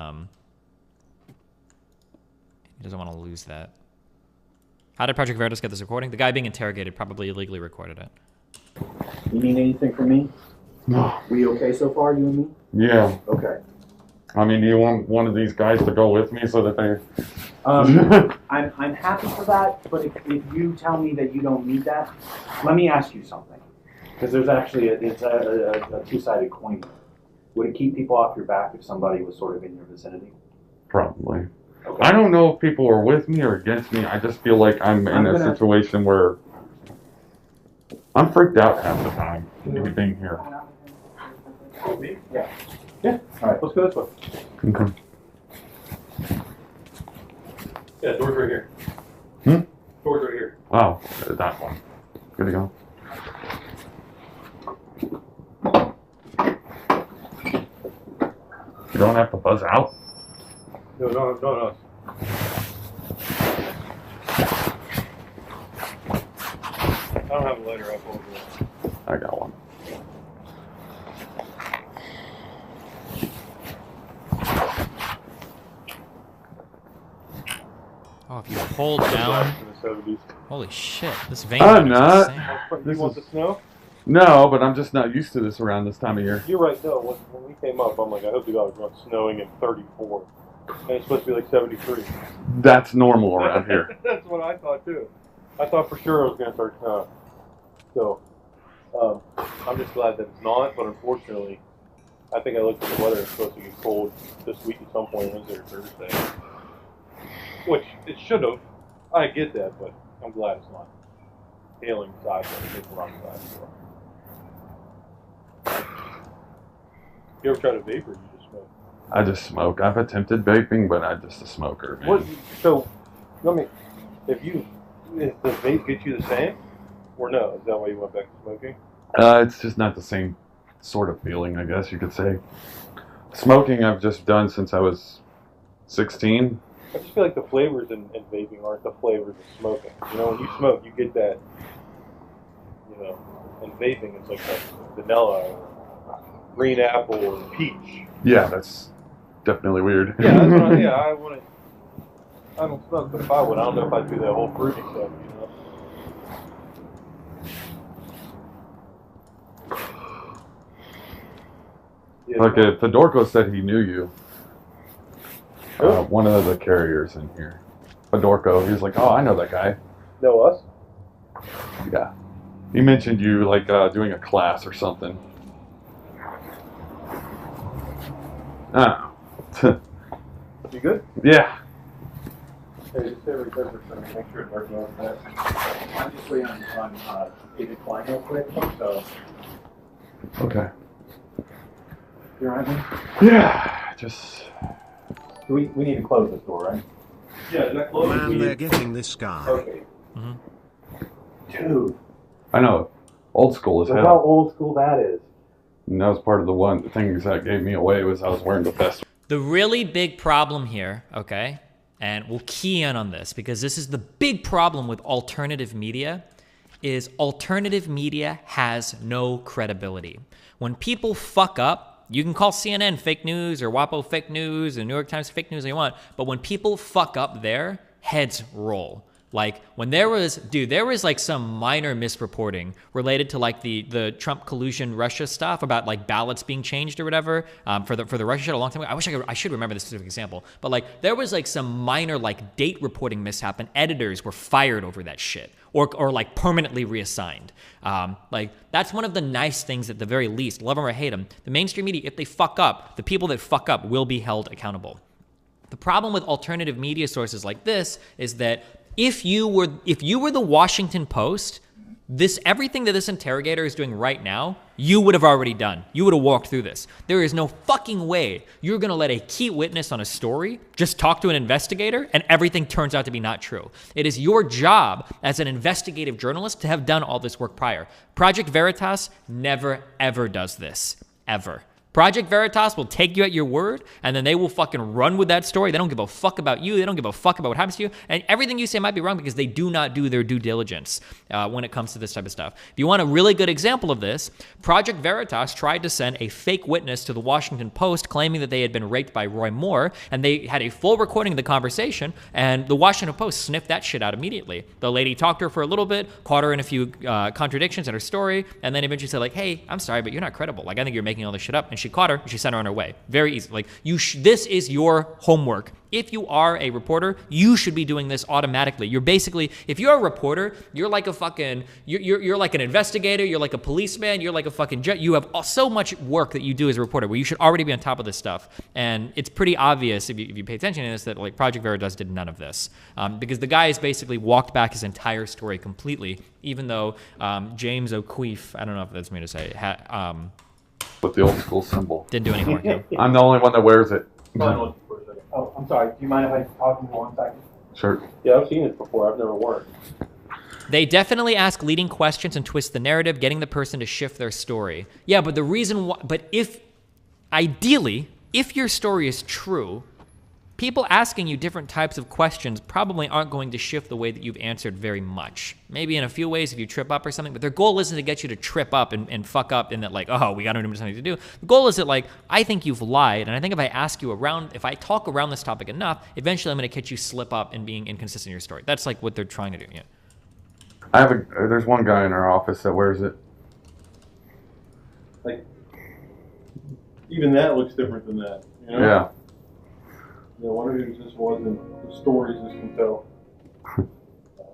doesn't want to lose that. How did Project Veritas get this recording? The guy being interrogated probably illegally recorded it. You need anything from me? No. Were you okay so far, you and me? Yeah. Okay. I mean, do you want one of these guys to go with me so that they... I'm happy for that, but if you tell me that you don't need that, let me ask you something. Because there's actually a two-sided coin. Would it keep people off your back if somebody was sort of in your vicinity? Probably. Okay. I don't know if people are with me or against me. I just feel like I'm in a situation where I'm freaked out half the time being here. Yeah. Yeah. All right, let's go this way. Okay. Yeah, door's right here. Door's right here. Wow, that one. Good to go. You don't have to buzz out? No. I don't have a lighter up over there. I got one. Oh, if you hold down... Holy shit, this vein I'm is not. insane. You want the snow? No, but I'm just not used to this around this time of year. You're right, no. When we came up, I'm like, I hope to God it's not snowing at 34. And it's supposed to be like 73. That's normal around here. That's what I thought, too. I thought for sure it was going to start snowing. So, I'm just glad that it's not, but unfortunately, I think I looked at the weather. It's supposed to get cold this week at some point, Wednesday or Thursday. Which it should have. I get that, but I'm glad it's not hailing sideways. It's wrong side. You ever tried to vape or you just smoke? I just smoke. I've attempted vaping, but I'm just a smoker, man. What? So, let me. If the vape get you the same, or no? Is that why you went back to smoking? It's just not the same sort of feeling, I guess you could say. Smoking I've just done since I was 16. I just feel like the flavors in vaping aren't the flavors of smoking. You know, when you smoke, you get that, you know, in vaping, it's like that vanilla, or green apple, or peach. Yeah, that's definitely weird. Yeah, that's what I want to. I don't smoke, but if I would, I don't know if I'd do that whole fruity stuff, you know? Like if Fedorko said he knew you. One of the carriers in here. Fedorko, he's like, oh, I know that guy. Know us? Yeah. He mentioned you like doing a class or something. Ah. You good? Yeah. Hey, just stay right there for a second. Make sure it works well. I'm just waiting on PnhX130 real quick, so. Okay. You're on me? Yeah. Just. We need to close this door, right? Yeah, is that closed? Man, they're getting this guy. Okay. Dude. I know. Old school as Look hell. how old school that is. And that was part of the things that gave me away was I was wearing the vest. The really big problem here, okay, and we'll key in on this because this is the big problem with alternative media, is alternative media has no credibility. When people fuck up, you can call CNN fake news or WAPO fake news and New York Times fake news if you want, but when people fuck up there, heads roll. Like when there was like some minor misreporting related to like the Trump collusion Russia stuff about like ballots being changed or whatever for the Russia shit a long time ago. I should remember this specific example, but like there was like some minor like date reporting mishap and editors were fired over that shit or like permanently reassigned. Like that's one of the nice things at the very least, love them or hate them. The mainstream media, if they fuck up, the people that fuck up will be held accountable. The problem with alternative media sources like this is that if you were the Washington Post, everything that this interrogator is doing right now, you would have already done. You would have walked through this. There is no fucking way you're going to let a key witness on a story just talk to an investigator and everything turns out to be not true. It is your job as an investigative journalist to have done all this work prior. Project Veritas never, ever does this. Ever. Project Veritas will take you at your word, and then they will fucking run with that story. They don't give a fuck about you. They don't give a fuck about what happens to you. And everything you say might be wrong because they do not do their due diligence when it comes to this type of stuff. If you want a really good example of this, Project Veritas tried to send a fake witness to the Washington Post claiming that they had been raped by Roy Moore, and they had a full recording of the conversation, and the Washington Post sniffed that shit out immediately. The lady talked to her for a little bit, caught her in a few contradictions in her story, and then eventually said like, hey, I'm sorry, but you're not credible. Like, I think you're making all this shit up. And she caught her, and she sent her on her way. Very easy. Like, this is your homework. If you are a reporter, you should be doing this automatically. You're basically, if you're a reporter, you're like a fucking, you're like an investigator, you're like a policeman, you're like a fucking judge. You have so much work that you do as a reporter where you should already be on top of this stuff. And it's pretty obvious if you pay attention to this that like Project Veritas did none of this. Because the guy has basically walked back his entire story completely, even though James O'Keefe, I don't know if that's me to say, with the old school symbol. Didn't do any work. No. I'm the only one that wears it. Oh, I'm sorry. Do you mind if I talk to you for 1 second? Sure. Yeah, I've seen it before. I've never worn it. They definitely ask leading questions and twist the narrative, getting the person to shift their story. Yeah, but the reason why, ideally, if your story is true, people asking you different types of questions probably aren't going to shift the way that you've answered very much. Maybe in a few ways if you trip up or something, but their goal isn't to get you to trip up and fuck up in that like, oh, we got to do something to do. The goal is that like, I think you've lied, and I think if I ask you if I talk around this topic enough, eventually I'm going to catch you slip up and being inconsistent in your story. That's like what they're trying to do, yeah. There's one guy in our office that wears it. Like, even that looks different than that, you know? Yeah. Yeah, one of these just wasn't the stories this can tell.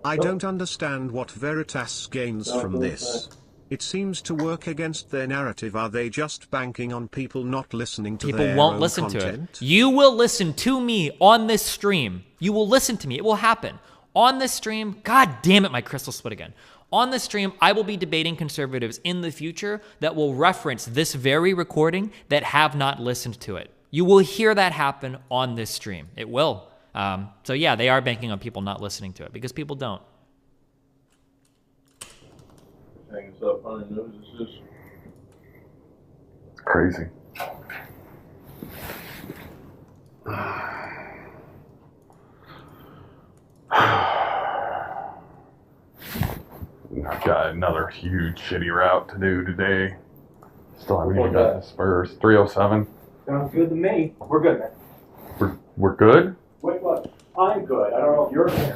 I don't understand what Veritas gains from this. It seems to work against their narrative. Are they just banking on people not listening to their own content? People won't listen to it. You will listen to me on this stream. You will listen to me. It will happen. On this stream, God damn it, my crystal split again. On this stream, I will be debating conservatives in the future that will reference this very recording that have not listened to it. You will hear that happen on this stream. It will. So yeah, they are banking on people not listening to it because people don't. Hanging stuff on your nose is just crazy. I've got another huge shitty route to do today. Still haven't even got the Spurs. 307. Sounds good to me. We're good, man. We're good? Wait, what? I'm good. I don't know if you're good.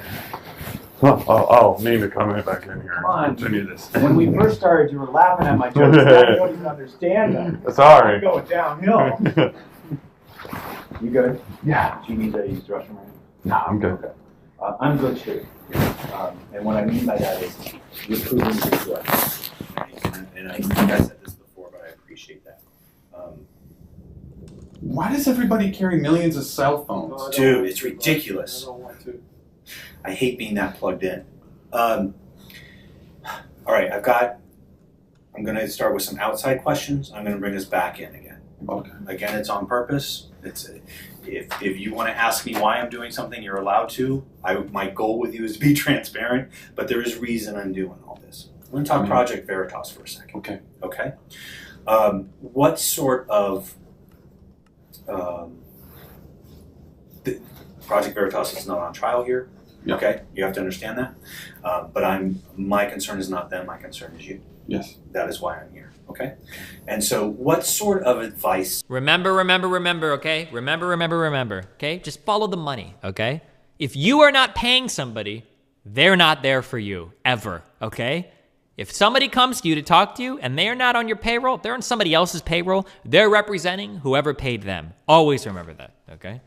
Oh, mean to come back in here. Come on. Continue this. When we first started, you were laughing at my jokes. Now you don't even understand them. Sorry. I'm going downhill. You good? Yeah. Do you need to use the restroom right No, I'm good. Okay. I'm good too. And what I mean by that is you're proving you're good. And I think I said this before, but I appreciate that. Why does everybody carry millions of cell phones? Dude, it's ridiculous. I don't want to. I hate being that plugged in. All right, I'm going to start with some outside questions. I'm going to bring us back in again. Okay. Again, it's on purpose. If you want to ask me why I'm doing something, you're allowed to. My goal with you is to be transparent, but there is reason I'm doing all this. I'm going to talk Project Veritas for a second. Okay. Okay. What sort of Project Veritas is not on trial here. Yeah. Okay, you have to understand that. But my concern is not them. My concern is you. Yes. That is why I'm here. Okay. And so, what sort of advice? Remember, okay? Remember, okay? Just follow the money, okay? If you are not paying somebody, they're not there for you, ever, okay? If somebody comes to you to talk to you and they're not on your payroll, they're on somebody else's payroll, they're representing whoever paid them. Always remember that, okay?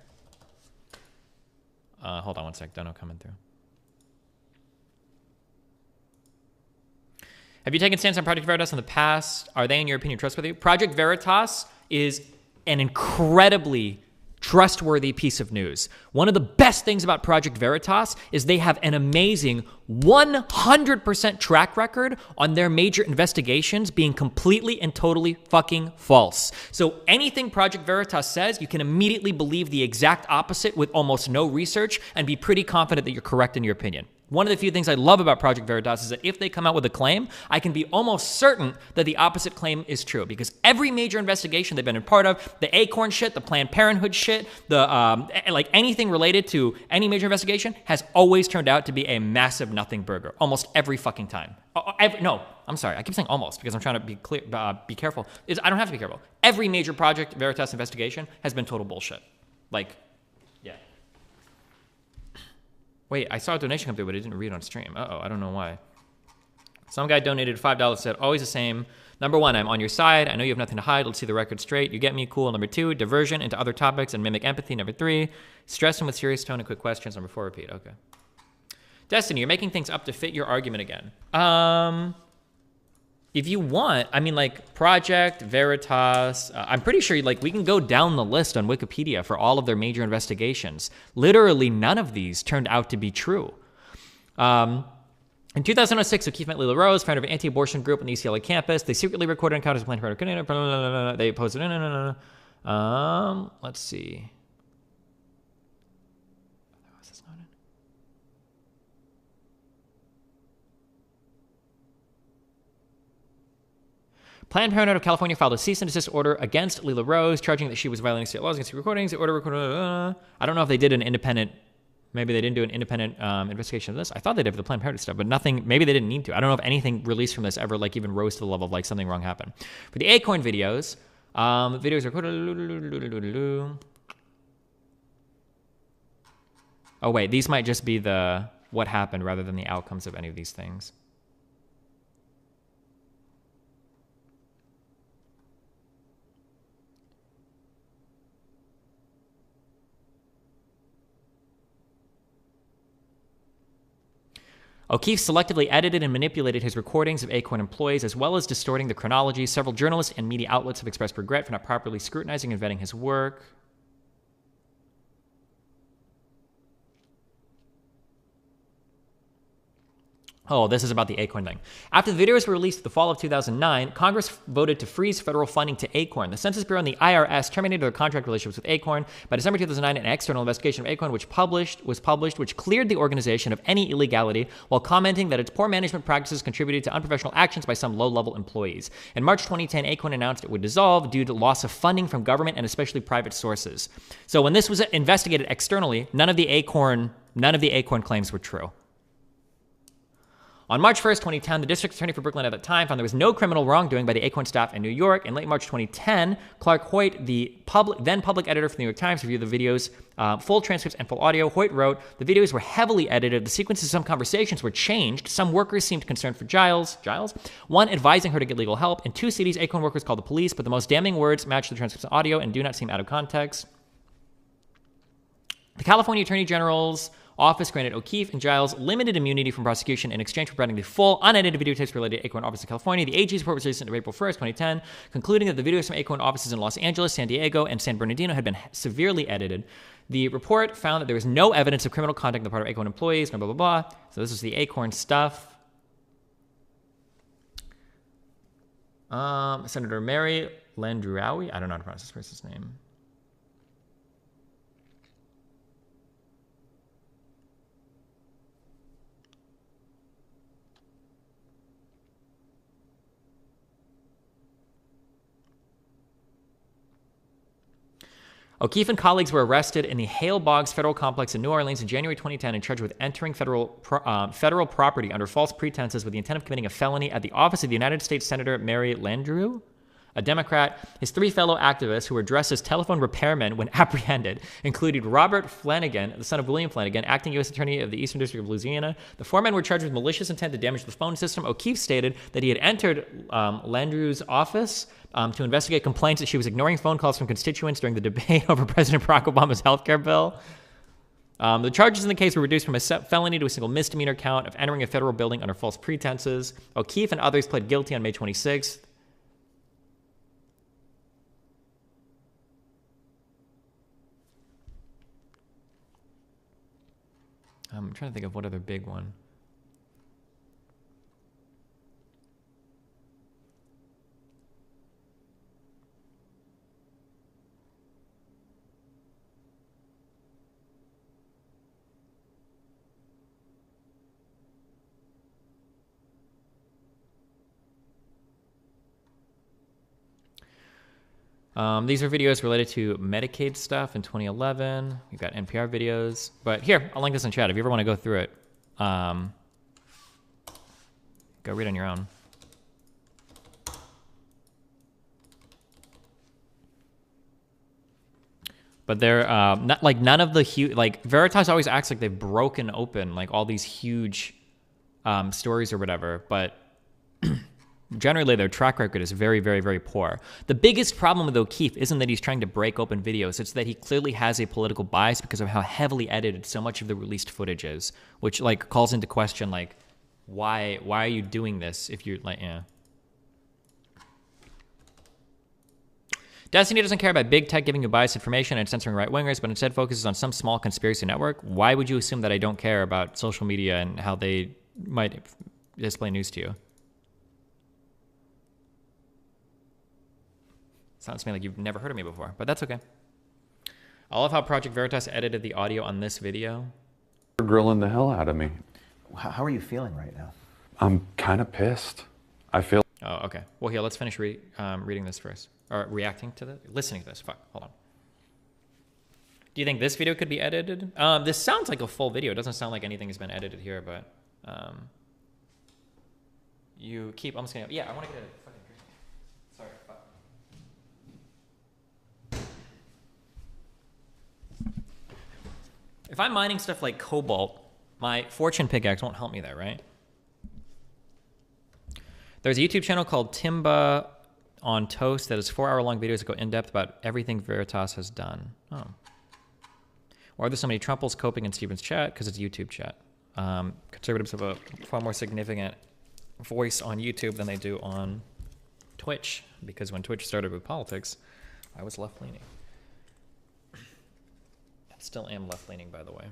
Hold on one sec, Dono coming through. Have you taken stance on Project Veritas in the past? Are they, in your opinion, trustworthy? Project Veritas is an incredibly trustworthy piece of news. One of the best things about Project Veritas is they have an amazing 100% track record on their major investigations being completely and totally fucking false. So anything Project Veritas says, you can immediately believe the exact opposite with almost no research and be pretty confident that you're correct in your opinion. One of the few things I love about Project Veritas is that if they come out with a claim, I can be almost certain that the opposite claim is true, because every major investigation they've been a part of, the Acorn shit, the Planned Parenthood shit, the like anything related to any major investigation has always turned out to be a massive nothing burger, almost every fucking time. No, I'm sorry, I keep saying almost because I'm trying to be clear, be careful. I don't have to be careful. Every major Project Veritas investigation has been total bullshit. Like, yeah. Wait, I saw a donation come through, but I didn't read on stream. Uh-oh, I don't know why. Some guy donated $5, said, always the same. Number one, I'm on your side. I know you have nothing to hide. Let's see the record straight. You get me? Cool. Number two, diversion into other topics and mimic empathy. Number three, stress him with serious tone and quick questions. Number four, repeat. Okay. Destiny, you're making things up to fit your argument again. If you want, I mean, like, Project Veritas, I'm pretty sure, like, we can go down the list on Wikipedia for all of their major investigations. Literally none of these turned out to be true. In 2006, O'Keefe met Lila Rose, founder of an anti-abortion group on the UCLA campus. They secretly recorded encounters with Planned Parenthood. They posted, let's see. Planned Parenthood of California filed a cease and desist order against Lila Rose, charging that she was violating state laws against the recordings. The order recorded. I don't know if they did an independent. Maybe they didn't do an independent investigation of this. I thought they did for the Planned Parenthood stuff, but nothing. Maybe they didn't need to. I don't know if anything released from this ever, like, even rose to the level of like something wrong happened. For the Acorn videos, videos recorded. Oh wait, these might just be the what happened rather than the outcomes of any of these things. O'Keefe selectively edited and manipulated his recordings of Acorn employees, as well as distorting the chronology. Several journalists and media outlets have expressed regret for not properly scrutinizing and vetting his work. Oh, this is about the Acorn thing. After the videos were released in the fall of 2009, Congress voted to freeze federal funding to Acorn. The Census Bureau and the IRS terminated their contract relationships with Acorn. By December 2009, an external investigation of Acorn was published, which cleared the organization of any illegality while commenting that its poor management practices contributed to unprofessional actions by some low-level employees. In March 2010, Acorn announced it would dissolve due to loss of funding from government and especially private sources. So when this was investigated externally, none of the Acorn claims were true. On March 1st, 2010, the district attorney for Brooklyn at the time found there was no criminal wrongdoing by the Acorn staff in New York. In late March 2010, Clark Hoyt, the then public editor for the New York Times, reviewed the videos, full transcripts and full audio. Hoyt wrote, the videos were heavily edited. The sequences of some conversations were changed. Some workers seemed concerned for Giles, one advising her to get legal help. In 2 cities, Acorn workers called the police, but the most damning words match the transcripts and audio and do not seem out of context. The California Attorney General's office granted O'Keefe and Giles limited immunity from prosecution in exchange for providing the full, unedited videotapes related to Acorn office in California. The AG's report was released on April 1st, 2010, concluding that the videos from Acorn offices in Los Angeles, San Diego, and San Bernardino had been severely edited. The report found that there was no evidence of criminal conduct on the part of Acorn employees, blah, blah, blah, blah. So this is the Acorn stuff. Senator Mary Landrieu, I don't know how to pronounce this person's name. O'Keefe and colleagues were arrested in the Hale Boggs Federal Complex in New Orleans in January 2010 and charged with entering federal property under false pretenses with the intent of committing a felony at the office of the United States Senator Mary Landrieu, a Democrat. His 3 fellow activists who were dressed as telephone repairmen when apprehended included Robert Flanagan, the son of William Flanagan, acting U.S. Attorney of the Eastern District of Louisiana. The 4 men were charged with malicious intent to damage the phone system. O'Keefe stated that he had entered Landrieu's office to investigate complaints that she was ignoring phone calls from constituents during the debate over President Barack Obama's health care bill. The charges in the case were reduced from a felony to a single misdemeanor count of entering a federal building under false pretenses. O'Keefe and others pled guilty on May 26th. I'm trying to think of what other big one. These are videos related to Medicaid stuff in 2011. We've got NPR videos. But here, I'll link this in chat. If you ever want to go through it, go read on your own. But they're not like none of the huge, like Veritas always acts like they've broken open like all these huge stories or whatever. But generally, their track record is very, very, very poor. The biggest problem with O'Keefe isn't that he's trying to break open videos. It's that he clearly has a political bias because of how heavily edited so much of the released footage is, which like calls into question like, why are you doing this if you're like, yeah. Destiny doesn't care about big tech giving you biased information and censoring right-wingers, but instead focuses on some small conspiracy network. Why would you assume that I don't care about social media and how they might display news to you? Sounds to me like you've never heard of me before, but that's okay. I love how Project Veritas edited the audio on this video. They're grilling the hell out of me. How are you feeling right now? I'm kind of pissed. I feel... Oh, okay. Well, here, let's finish reading this first. Or reacting to this? Listening to this. Fuck, hold on. Do you think this video could be edited? This sounds like a full video. It doesn't sound like anything has been edited here, but... you keep... I'm just gonna... Yeah, I want to get a fucking drink. Sorry, fuck. If I'm mining stuff like cobalt, my fortune pickaxe won't help me there, right? There's a YouTube channel called Timba on Toast that has 4-hour-long videos that go in-depth about everything Veritas has done. Oh. Why are there so many Trumples coping in Steven's chat? Because it's YouTube chat. Conservatives have a far more significant voice on YouTube than they do on Twitch, because when Twitch started with politics, I was left-leaning. Still am left-leaning, by the way.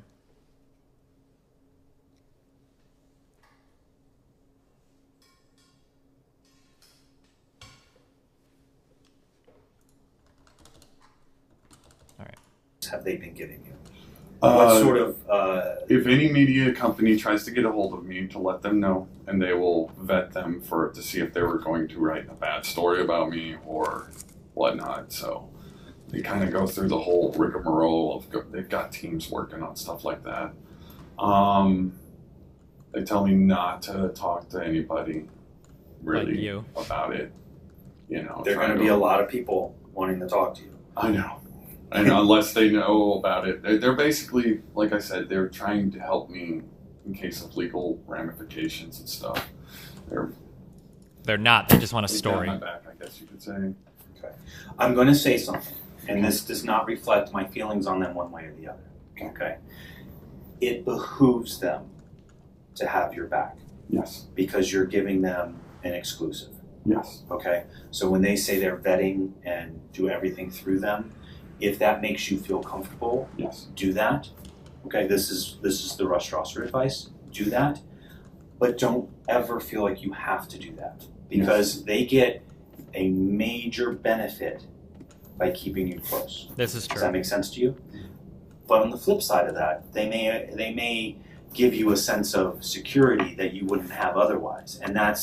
All right. Have they been giving you? What sort of... If any media company tries to get a hold of me, to let them know, and they will vet them to see if they were going to write a bad story about me or whatnot, so... They kind of go through the whole rigmarole of they've got teams working on stuff like that. They tell me not to talk to anybody really Like you. about it. You know, There are going to be a lot of people wanting to talk to you. I know. And unless they know about it, they're basically, like I said, they're trying to help me in case of legal ramifications and stuff. They're not. They just want a they got story. my back, I guess you could say. Okay. I'm going to say something, and this does not reflect my feelings on them one way or the other. Okay. It behooves them to have your back. Yes. Because you're giving them an exclusive. Yes. Okay. So when they say they're vetting and do everything through them, if that makes you feel comfortable, yes, do that. Okay. This is the Russ Strasser advice. Do that, but don't ever feel like you have to do that because they get a major benefit by keeping you close. This is true. Does that make sense to you? But on the flip side of that, they may give you a sense of security that you wouldn't have otherwise, and that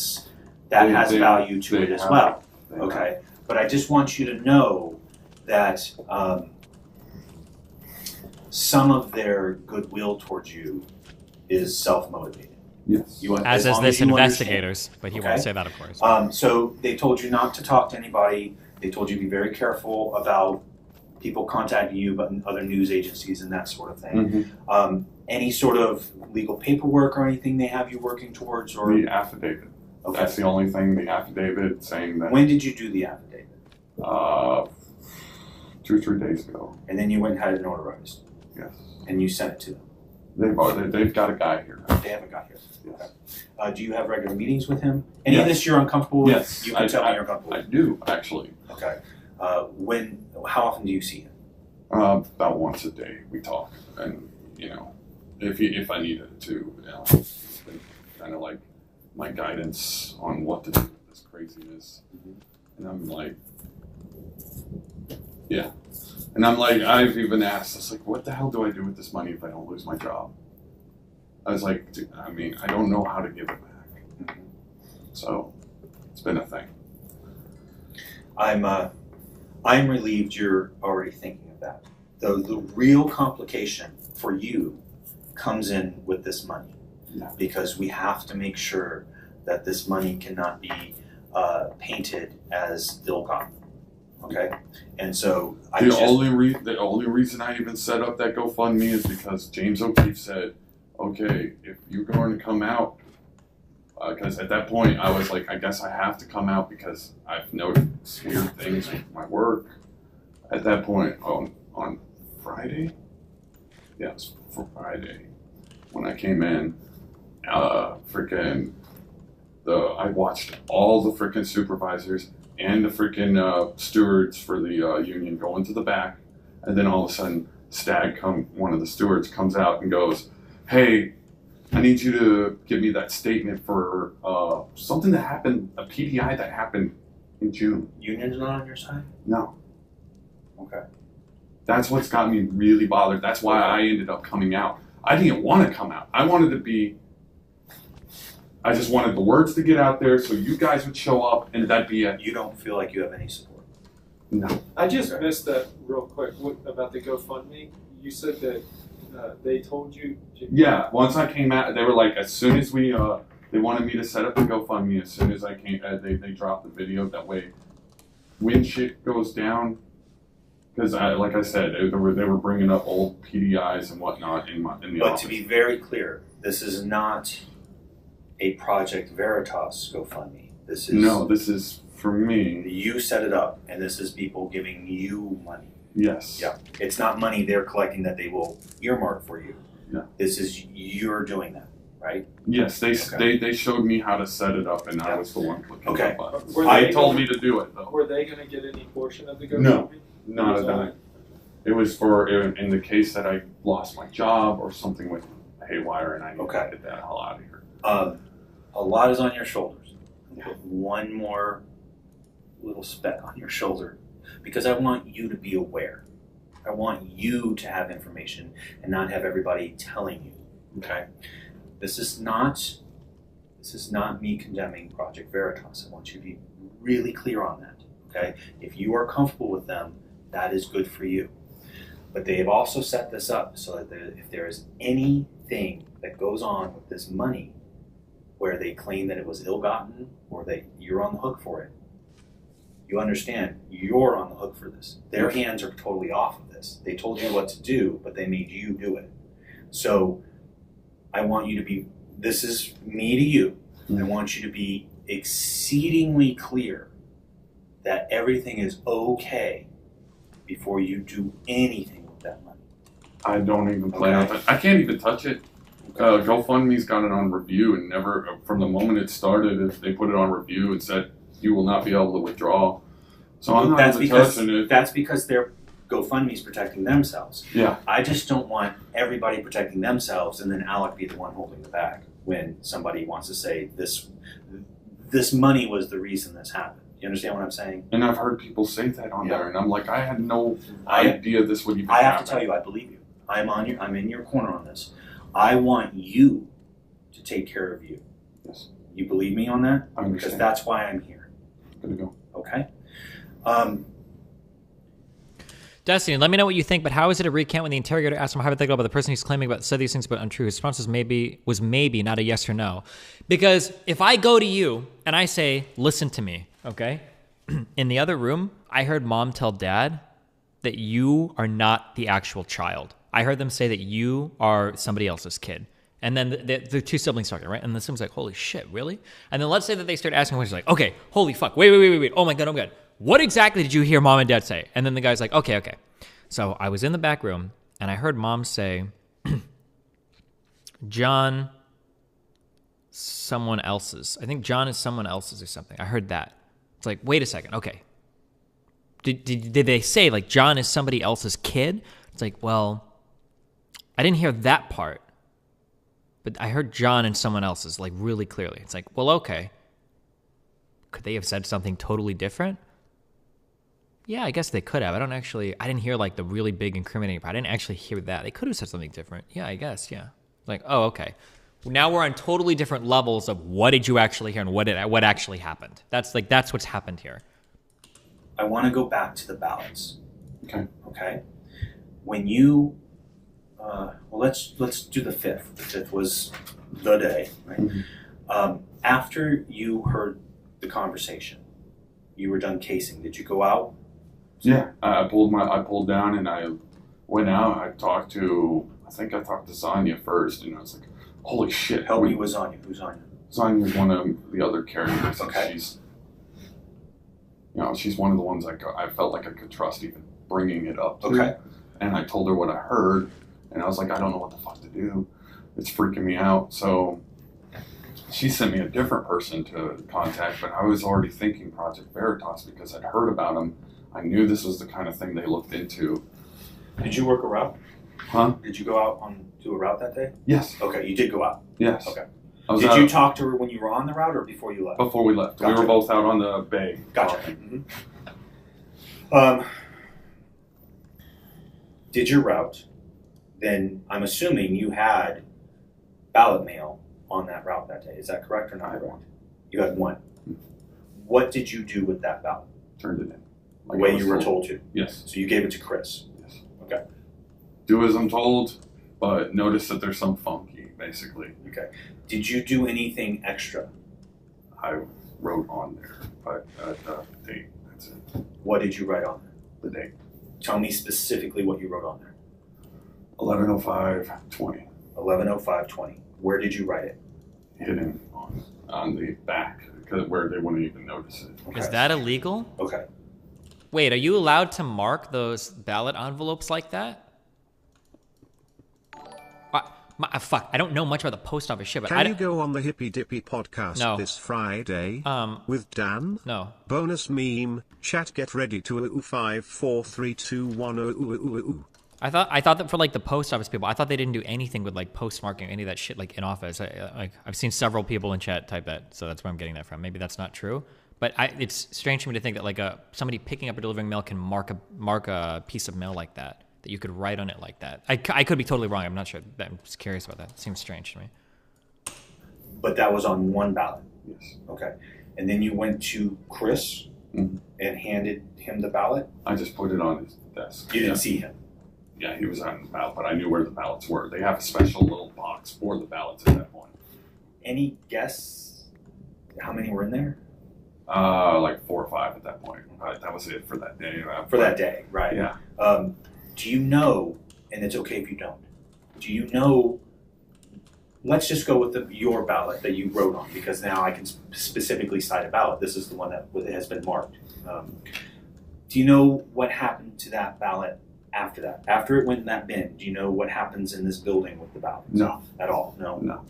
has value to it as well. Okay, but I just want you to know that some of their goodwill towards you is self-motivated. Yes. As is this investigators, but he won't say that, of course. So they told you not to talk to anybody. They told you to be very careful about people contacting you, but other news agencies and that sort of thing. Any sort of legal paperwork or anything they have you working towards? Or The affidavit. Okay. That's the only thing, the affidavit saying that. When did you do the affidavit? 2 or 3 days ago. And then you went and had it notarized? Yes. And you sent it to them? They've got a guy here. They have a guy here. Okay. Do you have regular meetings with him? Any of this you're uncomfortable with? Yes. You can tell me you're uncomfortable with. I do, actually. Okay. How often do you see him? About once a day we talk. And, you know, if I needed to, you know, it's been kind of like my guidance on what to do with this craziness. And I'm like, yeah. And I'm like, I've even asked, I was like, what the hell do I do with this money if I don't lose my job? I was like, I mean, I don't know how to give it back. So it's been a thing. I'm relieved you're already thinking of that. The real complication for you comes in with this money. Because we have to make sure that this money cannot be painted as ill-gotten. Okay, and so the only reason I even set up that GoFundMe is because James O'Keefe said, "Okay, if you're going to come out," because at that point I was like, "I guess I have to come out because I've noticed weird things with my work." At that point, on Friday, yeah, it was for Friday when I came in. I watched all the freaking supervisors and the freaking stewards for the union go into the back, and then all of a sudden, one of the stewards comes out and goes, "Hey, I need you to give me that statement for something that happened, a PDI that happened in June." Union's not on your side? No. Okay. That's what's got me really bothered. That's why I ended up coming out. I didn't want to come out. I just wanted the words to get out there so you guys would show up and that'd be it. You don't feel like you have any support? No. I just missed that real quick about the GoFundMe. You said that they told you. Yeah, once I came out, they were like, as soon as they wanted me to set up the GoFundMe, as soon as I came, they dropped the video. That way, when shit goes down, because like I said, they were bringing up old PDIs and whatnot in the office. But to be very clear, this is not a Project Veritas GoFundMe. This is for me. You set it up, and this is people giving you money. Yes. Yeah. It's not money they're collecting that they will earmark for you. Yeah. This is you're doing that, right? Yes. They showed me how to set it up, and I was the one clicking Okay. the buttons. They told me to do it though. Were they going to get any portion of the GoFundMe? No, not at all. It was for in the case that I lost my job or something with haywire, and I needed to get that hell out of here. A lot is on your shoulders. Put one more little speck on your shoulder because I want you to be aware. I want you to have information and not have everybody telling you. Okay? This is not me condemning Project Veritas. I want you to be really clear on that. Okay? If you are comfortable with them, that is good for you. But they have also set this up so that if there is anything that goes on with this money, where they claim that it was ill-gotten or that you're on the hook for it. You understand, you're on the hook for this. Their hands are totally off of this. They told you what to do, but they made you do it. So I want you to be, this is me to you, I want you to be exceedingly clear that everything is okay before you do anything with that money. I don't even plan on it. I can't even touch it. GoFundMe's got it on review, and never, from the moment it started, if they put it on review, it said you will not be able to withdraw. So I'm not even touching it. That's because their GoFundMe's protecting themselves. Yeah. I just don't want everybody protecting themselves and then Alec be the one holding the bag when somebody wants to say this money was the reason this happened. You understand what I'm saying? And I've heard people say that on there, and I'm like, I had no idea this would even happen. I have happen. to tell you, I believe you. I'm in your corner on this. I want you to take care of you. Yes. You believe me on that? I understand. Because that's why I'm here. Gonna go. Okay. Destiny, let me know what you think, but how is it a recount when the interrogator asked him hypothetical about the person who's claiming about said these things but untrue? His response was maybe, not a yes or no. Because if I go to you and I say, listen to me, okay? In the other room, I heard mom tell dad that you are not the actual child. I heard them say that you are somebody else's kid. And then the two siblings talking, right? And the sibling like, holy shit, really? And then let's say that they start asking questions like, okay, holy fuck, wait, oh my God. What exactly did you hear mom and dad say? And then the guy's like, okay. So I was in the back room and I heard mom say, John, someone else's. I think John is someone else's or something. I heard that. It's like, wait a second, okay. Did they say like John is somebody else's kid? It's like, well, I didn't hear that part. But I heard John and someone else's, like, really clearly. It's like, well, okay. Could they have said something totally different? Yeah, I guess they could have. I didn't hear, like, the really big incriminating part. I didn't actually hear that. They could have said something different. Yeah, I guess, yeah. Like, oh, okay. Now we're on totally different levels of what did you actually hear and what actually happened. That's what's happened here. I want to go back to the ballots. Okay. When you... let's do the 5th. The 5th was the day, right? Mm-hmm. After you heard the conversation, you were done casing. Did you go out? Yeah, I pulled down and I went out. I talked to Zanya first, and I was like, holy shit. Help me with Zanya. Who's Zanya? Zanya was one of the other characters. Okay. She's one of the ones I felt like I could trust even bringing it up to. Okay. And I told her what I heard. And I was like, I don't know what the fuck to do. It's freaking me out. So she sent me a different person to contact, but I was already thinking Project Veritas because I'd heard about them. I knew this was the kind of thing they looked into. Did you work a route? Huh? Did you go out do a route that day? Yes. Okay, you did go out? Yes. Okay. Did you talk to her when you were on the route or before you left? Before we left. Gotcha. We were both out on the bay. Gotcha. Mm-hmm. Did your route... Then I'm assuming you had ballot mail on that route that day. Is that correct or not? You had one. What did you do with that ballot? Turned it in. The way you were told to? Yes. So you gave it to Chris? Yes. Okay. Do as I'm told, but notice that there's some funky, basically. Okay. Did you do anything extra? I wrote on there, but the date, that's it. What did you write on there? The date. Tell me specifically what you wrote on there. 11/05/20. 11/05/20. Where did you write it? Hidden on the back, where they wouldn't even notice it. Okay. Is that illegal? Okay. Wait, are you allowed to mark those ballot envelopes like that? Fuck, I don't know much about the post office shit, but Can you go on the Hippy Dippy podcast this Friday? With Dan? No. Bonus meme, chat get ready to 5 4 3 2 1 I thought that for like the post office people, I thought they didn't do anything with like postmarking or any of that shit like in office. I've seen several people in chat type that, so that's where I'm getting that from. Maybe that's not true, but it's strange to me to think that like somebody picking up or delivering mail can mark a piece of mail like that you could write on it like that. I could be totally wrong. I'm not sure. I'm just curious about that. It seems strange to me. But that was on one ballot. Yes. Okay, and then you went to Chris and handed him the ballot. I just put it on his desk. You didn't see him. Yeah, he was on the ballot, but I knew where the ballots were. They have a special little box for the ballots at that point. Any guess how many were in there? Like 4 or 5 at that point. That was it for that day. For that day, right? Yeah. Do you know, and it's okay if you don't, do you know, let's just go with your ballot that you wrote on, because now I can specifically cite a ballot. This is the one that has been marked. Do you know what happened to that ballot after that? After it went in that bin, do you know what happens in this building with the ballot? No. At all? No? No.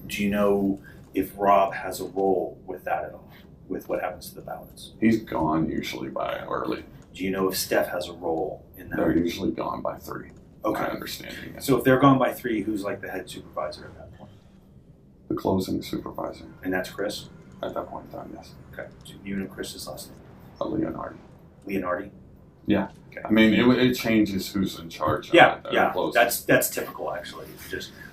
Do you know if Rob has a role with that at all, with what happens to the ballots? He's gone usually by early. Do you know if Steph has a role in that? They're usually gone by 3. Okay. My understanding. So if they're gone by 3, who's like the head supervisor at that point? The closing supervisor. And that's Chris? At that point in time, yes. Okay. So you know Chris's last name? Leonardi. Leonardi? Yeah. Okay. I mean, it changes who's in charge. Yeah, of yeah. Closing. That's typical, actually.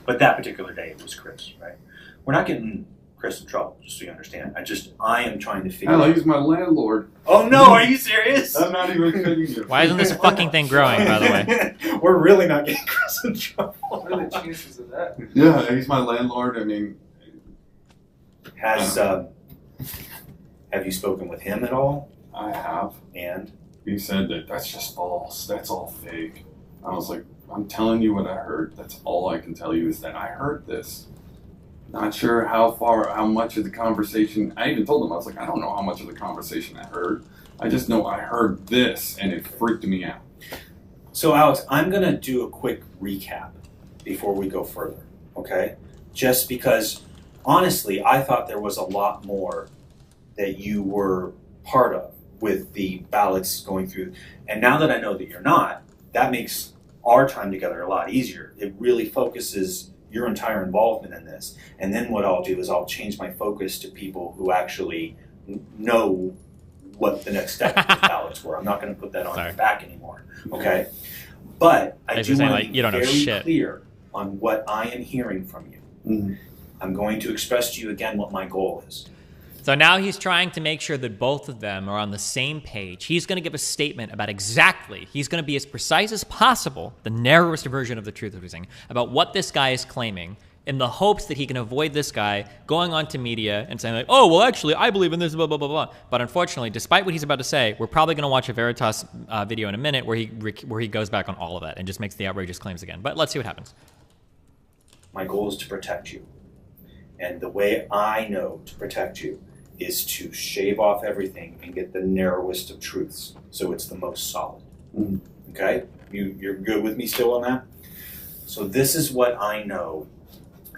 But that particular day, it was Chris, right? We're not getting Chris in trouble, just so you understand. I am trying to figure out. He's my landlord. Oh, no, are you serious? I'm not even kidding you. Why isn't this fucking thing growing, by the way? We're really not getting Chris in trouble. What are the chances of that? Yeah, he's my landlord. I mean, Have you spoken with him at all? I have. And? He said that's just false. That's all fake. I was like, I'm telling you what I heard. That's all I can tell you is that I heard this. Not sure how much of the conversation, I even told him, I was like, I don't know how much of the conversation I heard. I just know I heard this and it freaked me out. So Alex, I'm going to do a quick recap before we go further, okay? Just because, honestly, I thought there was a lot more that you were part of with the ballots going through. And now that I know that you're not, that makes our time together a lot easier. It really focuses your entire involvement in this. And then what I'll do is I'll change my focus to people who actually know what the next step of the ballots were. I'm not going to put that on your back anymore, okay? But I do want to be very clear on what I am hearing from you. Mm-hmm. I'm going to express to you again what my goal is. So now he's trying to make sure that both of them are on the same page. He's going to give a statement about exactly, he's going to be as precise as possible, the narrowest version of the truth of everything, about what this guy is claiming, in the hopes that he can avoid this guy going on to media and saying like, oh, well, actually, I believe in this, blah, blah, blah, blah. But unfortunately, despite what he's about to say, we're probably going to watch a Veritas video in a minute where he goes back on all of that and just makes the outrageous claims again. But let's see what happens. My goal is to protect you. And the way I know to protect you is to shave off everything and get the narrowest of truths so it's the most solid. Mm-hmm. Okay? You're good with me still on that? So this is what I know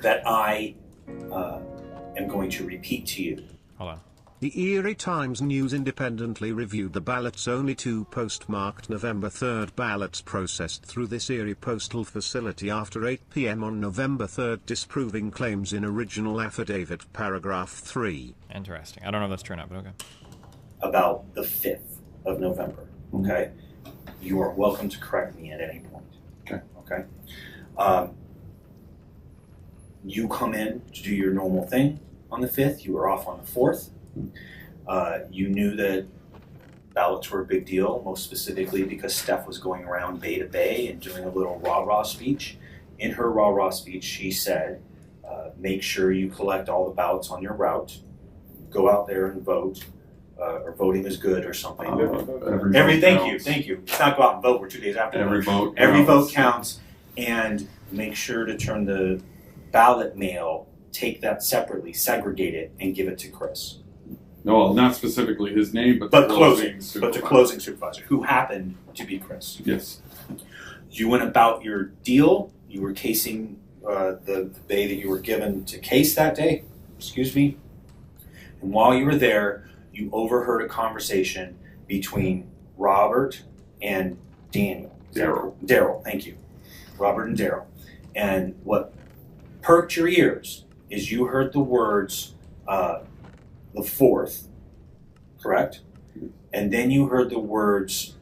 that I am going to repeat to you. Hold on. The Erie Times News independently reviewed the ballots. Only 2 postmarked November 3rd ballots processed through this Erie postal facility after 8 p.m. on November 3rd, disproving claims in original affidavit paragraph 3. Interesting. I don't know if that's true or not, but okay. About the 5th of November, okay? You are welcome to correct me at any point. Okay? You come in to do your normal thing on the 5th. You were off on the 4th. You knew that ballots were a big deal, most specifically because Steph was going around bay to bay and doing a little rah-rah speech. In her rah-rah speech, she said, make sure you collect all the ballots on your route, go out there and vote, or voting is good or something. Thank you. Let's not go out and vote, we're 2 days after. Every vote counts, and make sure to turn the ballot mail, take that separately, segregate it, and give it to Chris. No, not specifically his name, but the closing supervisor, who happened to be Chris. Yes. You went about your deal. You were casing the bay that you were given to case that day. Excuse me. And while you were there, you overheard a conversation between Robert and Daniel. Daryl, thank you. Robert and Daryl. And what perked your ears is you heard the words, the 4th, correct? And then you heard the words...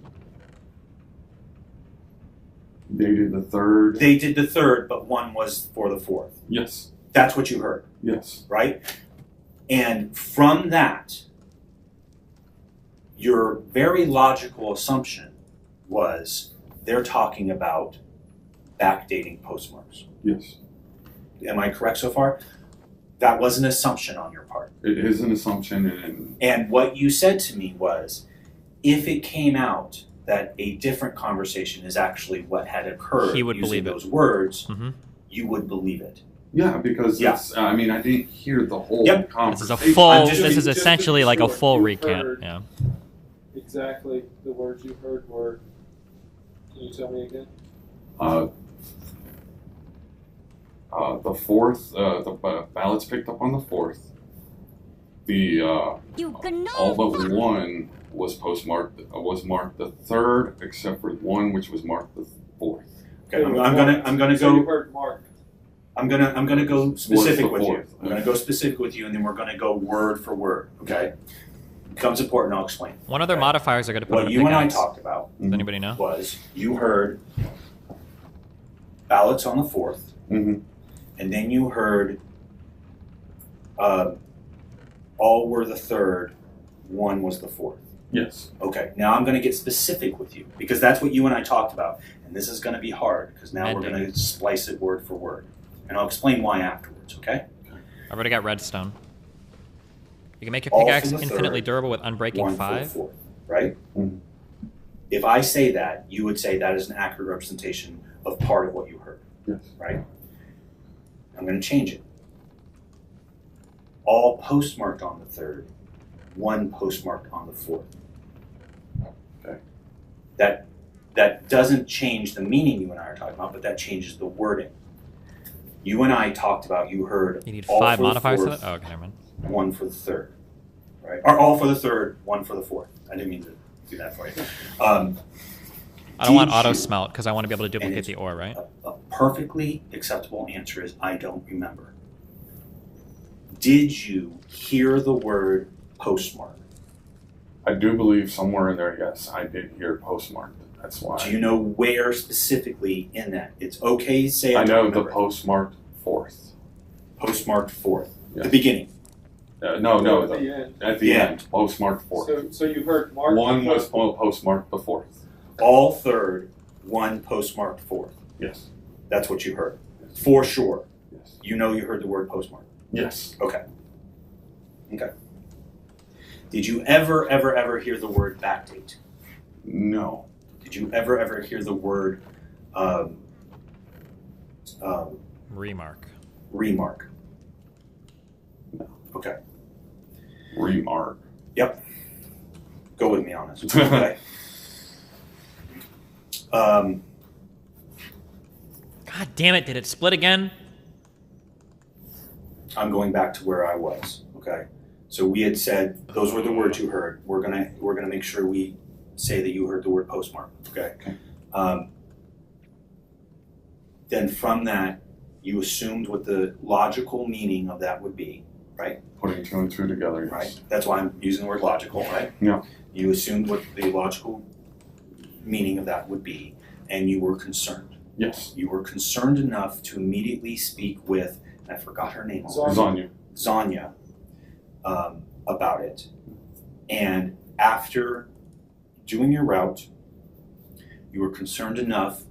They did the 3rd. They did the 3rd, but one was for the 4th. Yes. That's what you heard. Yes. Right? And from that, your very logical assumption was they're talking about backdating postmarks. Yes. Am I correct so far? That was an assumption on your part. It is an assumption, and what you said to me was, if it came out that a different conversation is actually what had occurred He would using believe it. those words, Mm-hmm. you would believe it. Yeah, because it's, I mean, I didn't hear the whole conversation. This is a full. This is essentially like a full recant. Yeah. Exactly the words you heard were. Can you tell me again? The 4th, the ballots picked up on the 4th. The all but one was postmarked. Was marked the 3rd, except for one which was marked the 4th. Okay, I'm gonna So go. you heard Mark. I'm gonna go specific with you. 4th? I'm gonna go specific with you, and then we're gonna go word for word. Okay. Becomes important. I'll explain. What other modifiers are going to put What on a you and I pickaxe? talked about. Does anybody know? Was you heard ballots on the 4th, mm-hmm. and then you heard all were the 3rd, one was the 4th. Yes. Okay, now I'm going to get specific with you because that's what you and I talked about, and this is going to be hard because now we're going to splice it word for word, and I'll explain why afterwards. Okay. I already got redstone. You can make your All pickaxe for the infinitely 3rd, durable with unbreaking one for the 5. 4th, right? Mm-hmm. If I say that, you would say that is an accurate representation of part of what you heard. Yes. Right? I'm going to change it. All postmarked on the 3rd, one postmarked on the 4th. Okay. That doesn't change the meaning you and I are talking about, but that changes the wording. You and I talked about, you heard You need all 5 for the modifiers for 4th, that? Oh, okay, never mind. one for the 3rd. Right? Or all for the 3rd, one for the 4th. I didn't mean to do that for you. I don't want auto smelt because I want to be able to duplicate the ore, right? A perfectly acceptable answer is I don't remember. Did you hear the word postmark? I do believe somewhere in there, yes, I did hear postmarked. That's why. Do you know where specifically in that? It's okay to say I don't know remember. the postmarked 4th. Postmarked 4th. Yes. The beginning. No, At the end. At the end, postmarked 4th. So you heard Mark. One was postmarked the 4th. All 3rd, one postmarked 4th. Yes. That's what you heard. For sure. Yes. You know you heard the word postmark. Yes. Okay. Okay. Did you ever hear the word backdate? No. Did you ever hear the word remark? Remark. No. Okay. Remark. Yep. Go with me on this. Okay. God damn it! Did it split again? I'm going back to where I was. Okay. So we had said those were the words you heard. We're gonna make sure we say that you heard the word postmark. Okay. Then from that, you assumed what the logical meaning of that would be, right? Putting 2 and 2 together. Yes. Right. That's why I'm using the word logical, right? Yeah. You assumed what the logical meaning of that would be, and you were concerned. Yes. You were concerned enough to immediately speak with, and I forgot her name. Zanya. About it. And after doing your route, you were concerned enough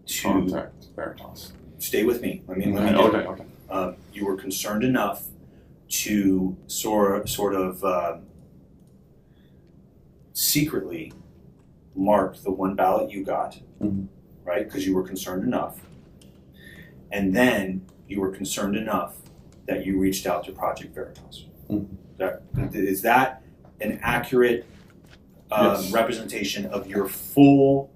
to contact Veritas. Stay with me. Let me Okay. You were concerned enough to sort of secretly mark the one ballot you got, right? Because you were concerned enough. And then you were concerned enough that you reached out to Project Veritas. Is that an accurate Yes. representation of your full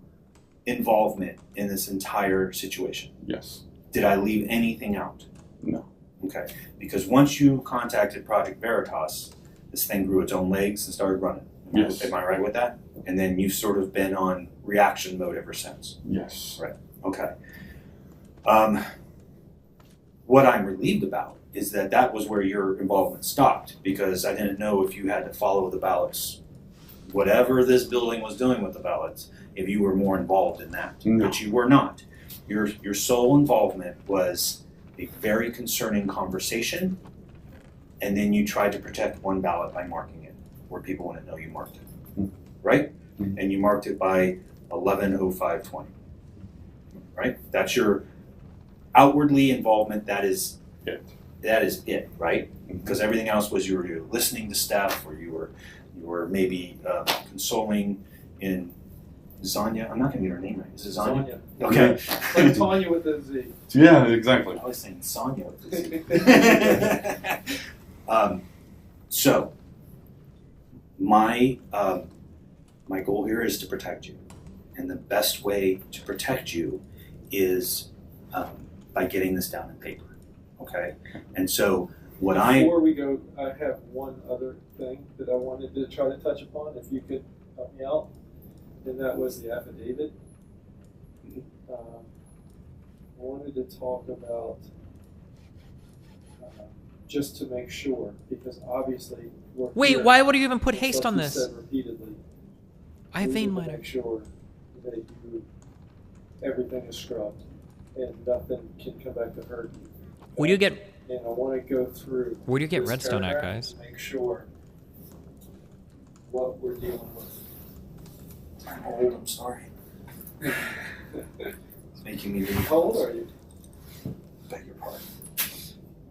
involvement in this entire situation? Yes. Did I leave anything out? No. Okay. Because once you contacted Project Veritas, this thing grew its own legs and started running. Yes. Am I right with that? And then you've sort of been on reaction mode ever since. Yes. Right. Okay. What I'm relieved about is that was where your involvement stopped, because I didn't know if you had to follow the ballots, whatever this building was doing with the ballots, if you were more involved in that. No. But you were not. Your sole involvement was a very concerning conversation, and then you tried to protect one ballot by marking it where people wouldn't know you marked it. Right? And you marked it by 11:05:20. Right? That's your outwardly involvement. That is it. that is it, right? Because everything else was you were listening to Steph, or you were maybe consoling in Zanya. I'm not going to get her name right. Is it Zanya? Okay. Like Tanya with a Z. Yeah, exactly. I was saying Sonya with a Z. So, my goal here is to protect you. And the best way to protect you is by getting this down in paper. Okay? And so, Before we go, I have one other thing that I wanted to try to touch upon, if you could help me out. And that was the affidavit. I wanted to talk about, just to make sure, because obviously we're Wait, why would you even put haste on this? Said repeatedly, I have vein miner. Make sure that everything is scrubbed and nothing can come back to hurt you. Where do you get? And I want to go through. Where do you get this redstone at, paragraph guys? to make sure what we're dealing with. I'm old, I'm sorry. It's making me. How old are you? Beg your pardon.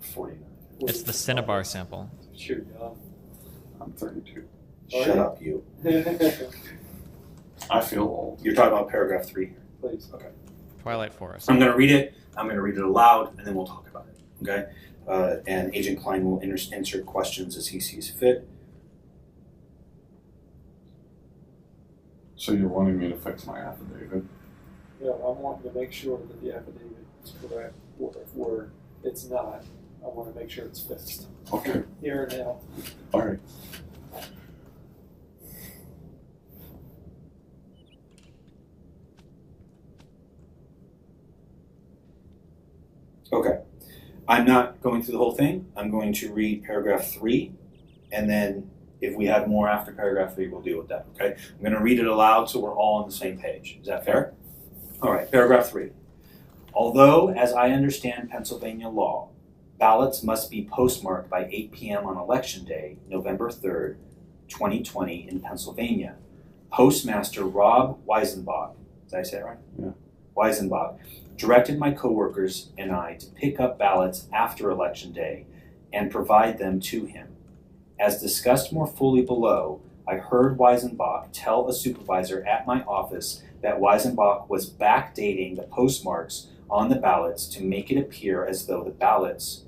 49. It's the Cinnabar sample. Sure, young. I'm 32. Shut up, you. I feel old. You're talking about paragraph 3 here. Please. Okay. Twilight Forest. I'm going to read it. I'm going to read it aloud, and then we'll talk about it. Okay? And Agent Klein will insert questions as he sees fit. So you're wanting me to fix my affidavit? Yeah, I'm wanting to make sure that the affidavit is correct, or if it's not, I want to make sure it's fixed. Okay. Here and now. All right. Okay. I'm not going through the whole thing. I'm going to read paragraph 3, and then if we have more after paragraph 3, we'll deal with that, okay? I'm going to read it aloud so we're all on the same page. Is that fair? All right, paragraph 3. Although, as I understand Pennsylvania law, ballots must be postmarked by 8 p.m. on Election Day, November 3rd, 2020 in Pennsylvania, Postmaster Rob Weisenbach, did I say it right? Yeah. Weisenbach, directed my coworkers and I to pick up ballots after Election Day and provide them to him. As discussed more fully below, I heard Weisenbach tell a supervisor at my office that Weisenbach was backdating the postmarks on the ballots to make it appear as though the ballots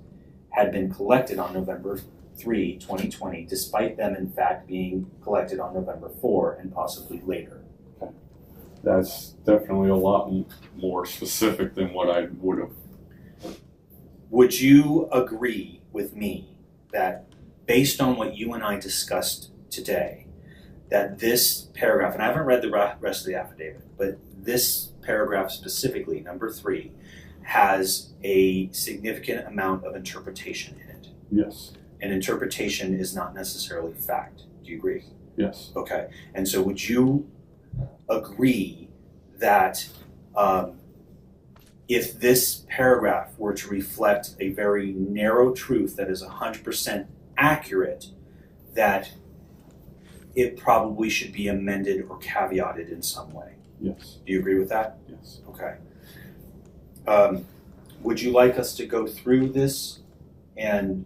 had been collected on November 3, 2020, despite them in fact being collected on November 4 and possibly later. That's definitely a lot more specific than what I would have. Would you agree with me that based on what you and I discussed today, that this paragraph, and I haven't read the rest of the affidavit, but this paragraph specifically, number 3, has a significant amount of interpretation in it? Yes. And interpretation is not necessarily fact. Do you agree? Yes. Okay. And so would you agree that if this paragraph were to reflect a very narrow truth that is 100% accurate, that it probably should be amended or caveated in some way? Yes. Do you agree with that? Yes. Okay. Would you like us to go through this and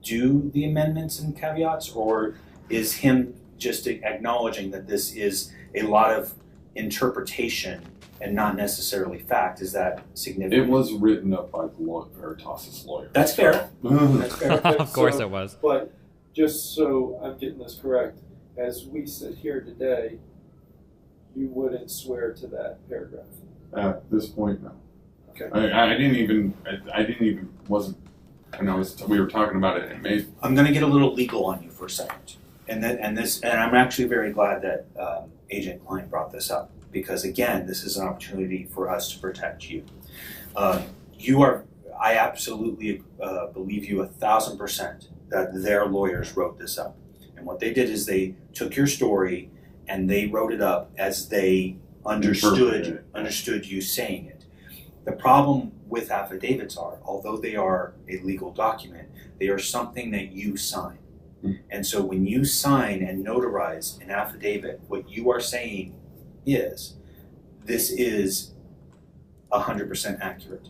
do the amendments and caveats, or is him just acknowledging that this is a lot of interpretation and not necessarily fact? Is that significant? It was written up by the Veritas' lawyer. That's fair. That's fair. Of course it was. But just so I'm getting this correct, as we sit here today, you wouldn't swear to that paragraph? At this point, no. Okay. I didn't even, when we were talking about it in May. I'm going to get a little legal on you for a second. And I'm actually very glad that Agent Klein brought this up, because again, this is an opportunity for us to protect you. I absolutely believe you 1,000% that their lawyers wrote this up. And what they did is they took your story and they wrote it up as they understood you saying it. The problem with affidavits are, although they are a legal document, they are something that you sign. And so when you sign and notarize an affidavit, what you are saying is, this is 100% accurate.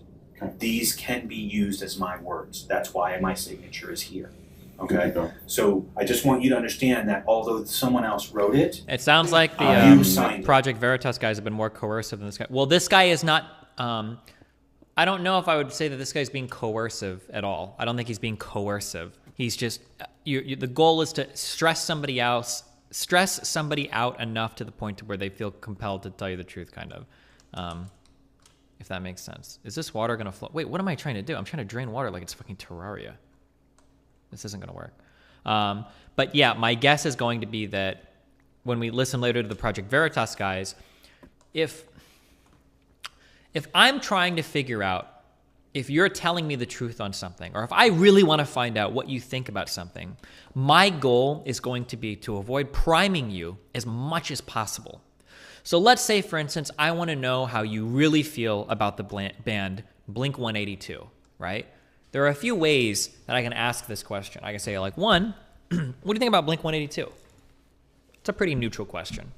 These can be used as my words. That's why my signature is here. Okay? So I just want you to understand that although someone else wrote it, it sounds like the Project Veritas guys have been more coercive than this guy. Well, this guy is not. I don't know if I would say that this guy's being coercive at all. I don't think he's being coercive. He's just. The goal is to stress somebody out enough to the point to where they feel compelled to tell you the truth, kind of. If that makes sense. Is this water gonna flow? Wait, what am I trying to do? I'm trying to drain water like it's fucking Terraria. This isn't gonna work. But yeah, my guess is going to be that when we listen later to the Project Veritas guys, if I'm trying to figure out if you're telling me the truth on something, or if I really want to find out what you think about something, my goal is going to be to avoid priming you as much as possible. So let's say, for instance, I want to know how you really feel about the band Blink-182, right? There are a few ways that I can ask this question. I can say, like, one, what do you think about Blink-182? It's a pretty neutral question.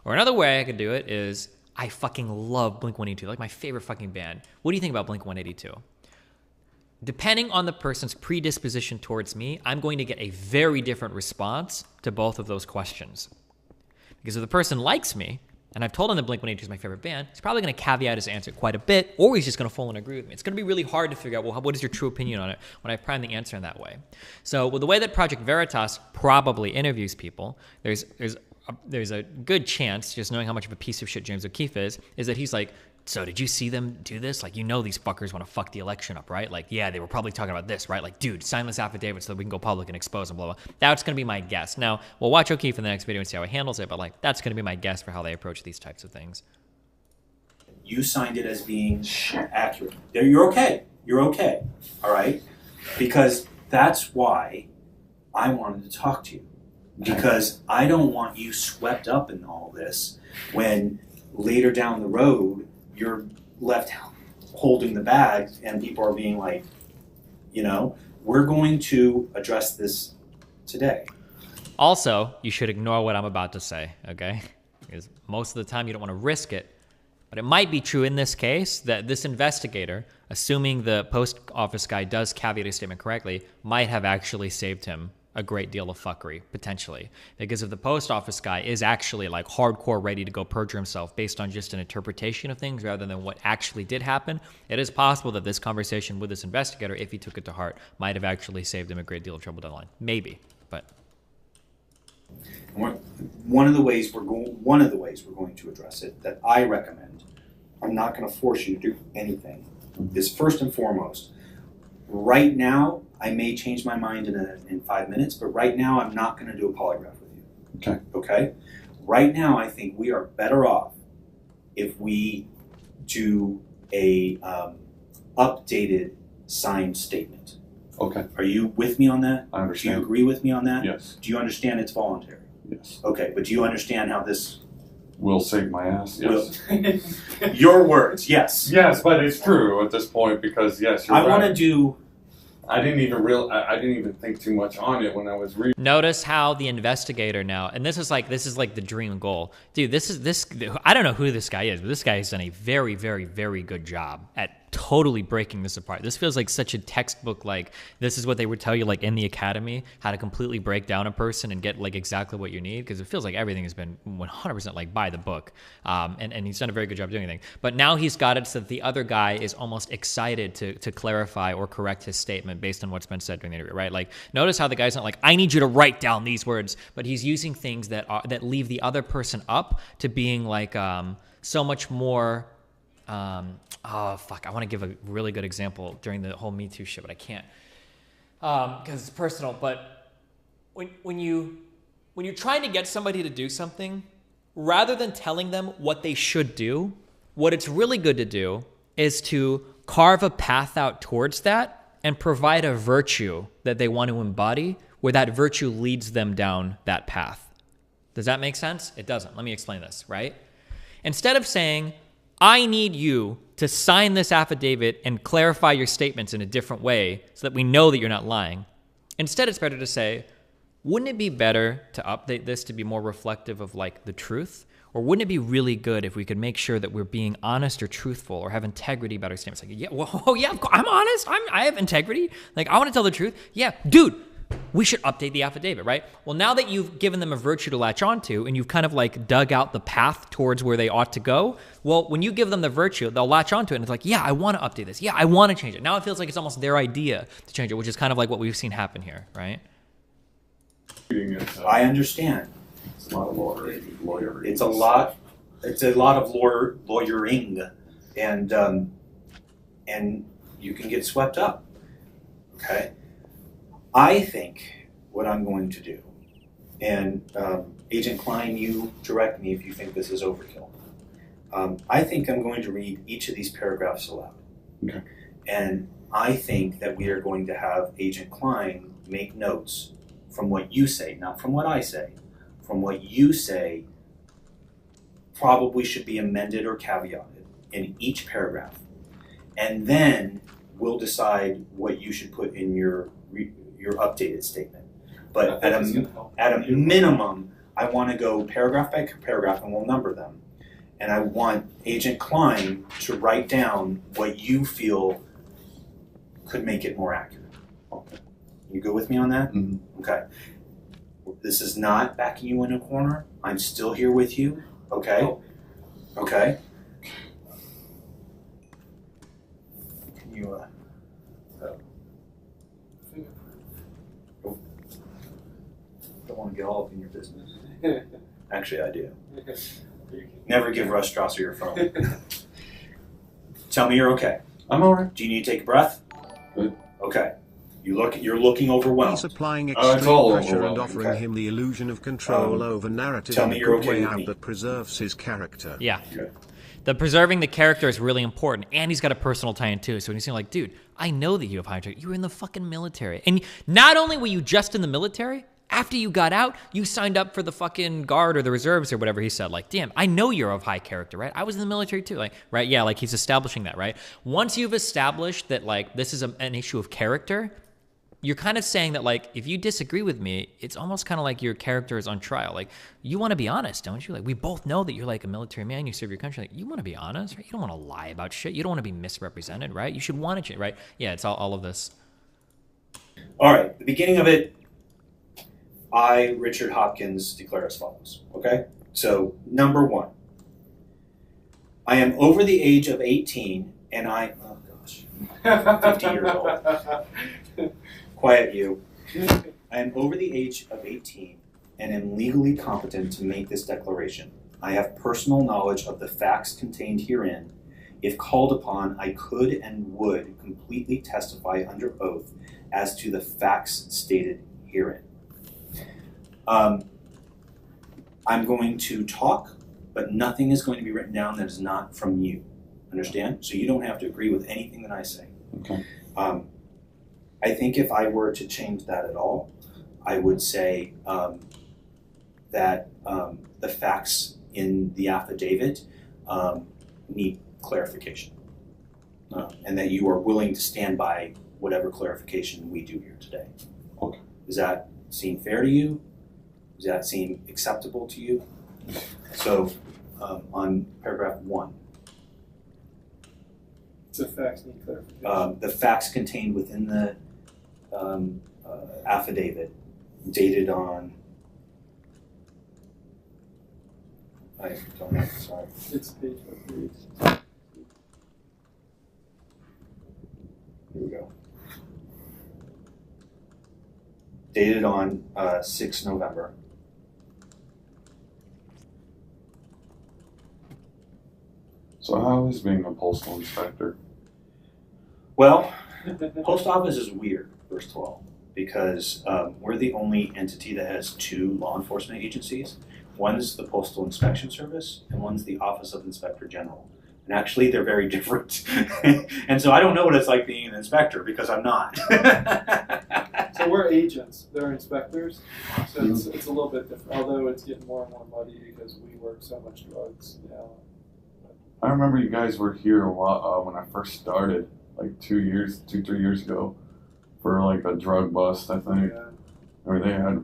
Or another way I could do it is, I fucking love Blink-182, like my favorite fucking band. What do you think about Blink-182? Depending on the person's predisposition towards me, I'm going to get a very different response to both of those questions. Because if the person likes me, and I've told him that Blink-182 is my favorite band, he's probably going to caveat his answer quite a bit, or he's just going to fall and agree with me. It's going to be really hard to figure out, well, what is your true opinion on it when I prime the answer in that way? So with the way that Project Veritas probably interviews people, there's a good chance, just knowing how much of a piece of shit James O'Keefe is that he's like, so did you see them do this? Like, you know these fuckers want to fuck the election up, right? Like, yeah, they were probably talking about this, right? Like, dude, sign this affidavit so that we can go public and expose them, blah, blah. That's going to be my guess. Now, we'll watch O'Keefe in the next video and see how he handles it, but, like, that's going to be my guess for how they approach these types of things. You signed it as being accurate. You're okay. You're okay, all right? Because that's why I wanted to talk to you. Because I don't want you swept up in all this when later down the road, you're left holding the bag and people are being like, you know, we're going to address this today. Also, you should ignore what I'm about to say, okay? Because most of the time you don't want to risk it. But it might be true in this case that this investigator, assuming the post office guy does caveat his statement correctly, might have actually saved him a great deal of fuckery, potentially. Because if the post office guy is actually like hardcore ready to go perjure himself based on just an interpretation of things rather than what actually did happen, it is possible that this conversation with this investigator, if he took it to heart, might have actually saved him a great deal of trouble down the line. Maybe, but... One of the ways we're going to address it that I recommend, I'm not going to force you to do anything, is first and foremost, right now, I may change my mind in 5 minutes, but right now I'm not going to do a polygraph with you. Okay. Okay? Right now, I think we are better off if we do a updated signed statement. Okay. Are you with me on that? I understand. Do you agree with me on that? Yes. Do you understand it's voluntary? Yes. Okay, but do you understand how this will save my ass? Yes. Your words, yes. Yes, but it's true at this point because yes, you're right. I want to do. I didn't even think too much on it when I was reading. Notice how the investigator now, and this is like the dream goal. Dude, I don't know who this guy is, but this guy has done a very, very, very good job at totally breaking this apart. This feels like such a textbook, like this is what they would tell you like in the academy, how to completely break down a person and get like exactly what you need, because it feels like everything has been 100% like by the book. And he's done a very good job doing anything. But now he's got it so that the other guy is almost excited to clarify or correct his statement based on what's been said during the interview, right? Like notice how the guy's not like, I need you to write down these words, but he's using things that leave the other person up to being like so much more oh fuck, I want to give a really good example during the whole Me Too shit, but I can't because it's personal. But when you're trying to get somebody to do something, rather than telling them what they should do, what it's really good to do is to carve a path out towards that and provide a virtue that they want to embody, where that virtue leads them down that path. Does that make sense? It doesn't. Let me explain this, right? Instead of saying, I need you to sign this affidavit and clarify your statements in a different way so that we know that you're not lying. Instead, it's better to say, wouldn't it be better to update this to be more reflective of like the truth? Or wouldn't it be really good if we could make sure that we're being honest or truthful or have integrity about our statements? Like, yeah, well, oh yeah, I'm honest. I have integrity. Like, I want to tell the truth. Yeah, dude, we should update the affidavit, right? Well, now that you've given them a virtue to latch onto and you've kind of like dug out the path towards where they ought to go, well, when you give them the virtue, they'll latch onto it and it's like, yeah, I want to update this. Yeah, I want to change it. Now it feels like it's almost their idea to change it, which is kind of like what we've seen happen here, right? I understand. It's a lot of lawyering. It's a lot of lawyering, and you can get swept up. Okay. I think what I'm going to do, and Agent Klein, you direct me if you think this is overkill. I think I'm going to read each of these paragraphs aloud. Okay. And I think that we are going to have Agent Klein make notes from what you say, not from what I say. From what you say probably should be amended or caveated in each paragraph. And then we'll decide what you should put in your updated statement. But at a minimum, I want to go paragraph by paragraph and we'll number them. And I want Agent Klein to write down what you feel could make it more accurate. Okay. You go with me on that? Mm-hmm. Okay. This is not backing you in a corner. I'm still here with you. Okay? Okay. Can you, don't want to get all up in your business. Actually, I do. Never give Russ Strasser your phone. Tell me you're okay. I'm all right. Do you need to take a breath? Good. Okay. You're looking overwhelmed. He's applying extreme pressure and offering him the illusion of control over narrative tell in me a you're good okay way with out me. that preserves his character. Yeah. The preserving the character is really important, and he's got a personal tie-in too. So when he's saying like, dude, I know that you have high integrity. You were in the fucking military. And not only were you just in the military, after you got out, you signed up for the fucking guard or the reserves or whatever he said. Like, damn, I know you're of high character, right? I was in the military too. Like, right? Yeah, like he's establishing that, right? Once you've established that like this is an issue of character, you're kind of saying that, like, if you disagree with me, it's almost kind of like your character is on trial. Like, you want to be honest, don't you? Like, we both know that you're, like, a military man. You serve your country. Like, you want to be honest, right? You don't want to lie about shit. You don't want to be misrepresented, right? You should want to change, right? Yeah, it's all of this. All right. The beginning of it, I, Richard Hopkins, declare as follows, okay? So, number one, I am over the age of 18, and I, oh gosh, 50 years old. Quiet you. I am over the age of 18 and am legally competent to make this declaration. I have personal knowledge of the facts contained herein. If called upon, I could and would completely testify under oath as to the facts stated herein. I'm going to talk, but nothing is going to be written down that is not from you. Understand? So you don't have to agree with anything that I say. Okay. I think if I were to change that at all, I would say that the facts in the affidavit need clarification, and that you are willing to stand by whatever clarification we do here today. Okay. Does that seem fair to you? Does that seem acceptable to you? So, on paragraph 1. So facts need clarification. The facts contained within the affidavit, dated on, I don't know, sorry. It's page by page. Here we go. Dated on 6 November. So how is being a postal inspector? Well, post office is weird, first of all, because we're the only entity that has 2 law enforcement agencies. One's the Postal Inspection Service, and one's the Office of Inspector General. And actually, they're very different. And so I don't know what it's like being an inspector, because I'm not. So we're agents, they're inspectors, so it's a little bit different, although it's getting more and more muddy because we work so much drugs now. I remember you guys were here a while, when I first started, like 3 years ago, for like a drug bust, I think. Yeah. Where they had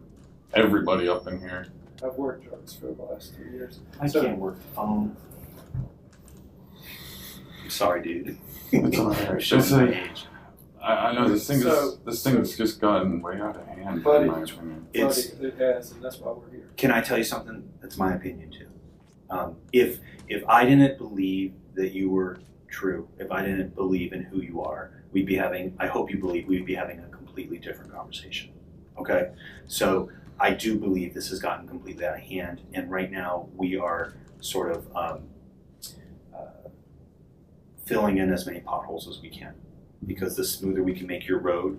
everybody up in here. I've worked drugs for the last 3 years. I can't work the phone. I'm sorry, dude. It's all right. I'm showing my age. I know this thing's just gotten way out of hand, in my opinion. It has, and that's why we're here. Can I tell you something? That's my opinion too. If I didn't believe that you were true, if I didn't believe in who you are, we'd be having. I hope you believe we'd be having a completely different conversation. Okay, so I do believe this has gotten completely out of hand, and right now we are sort of filling in as many potholes as we can, because the smoother we can make your road,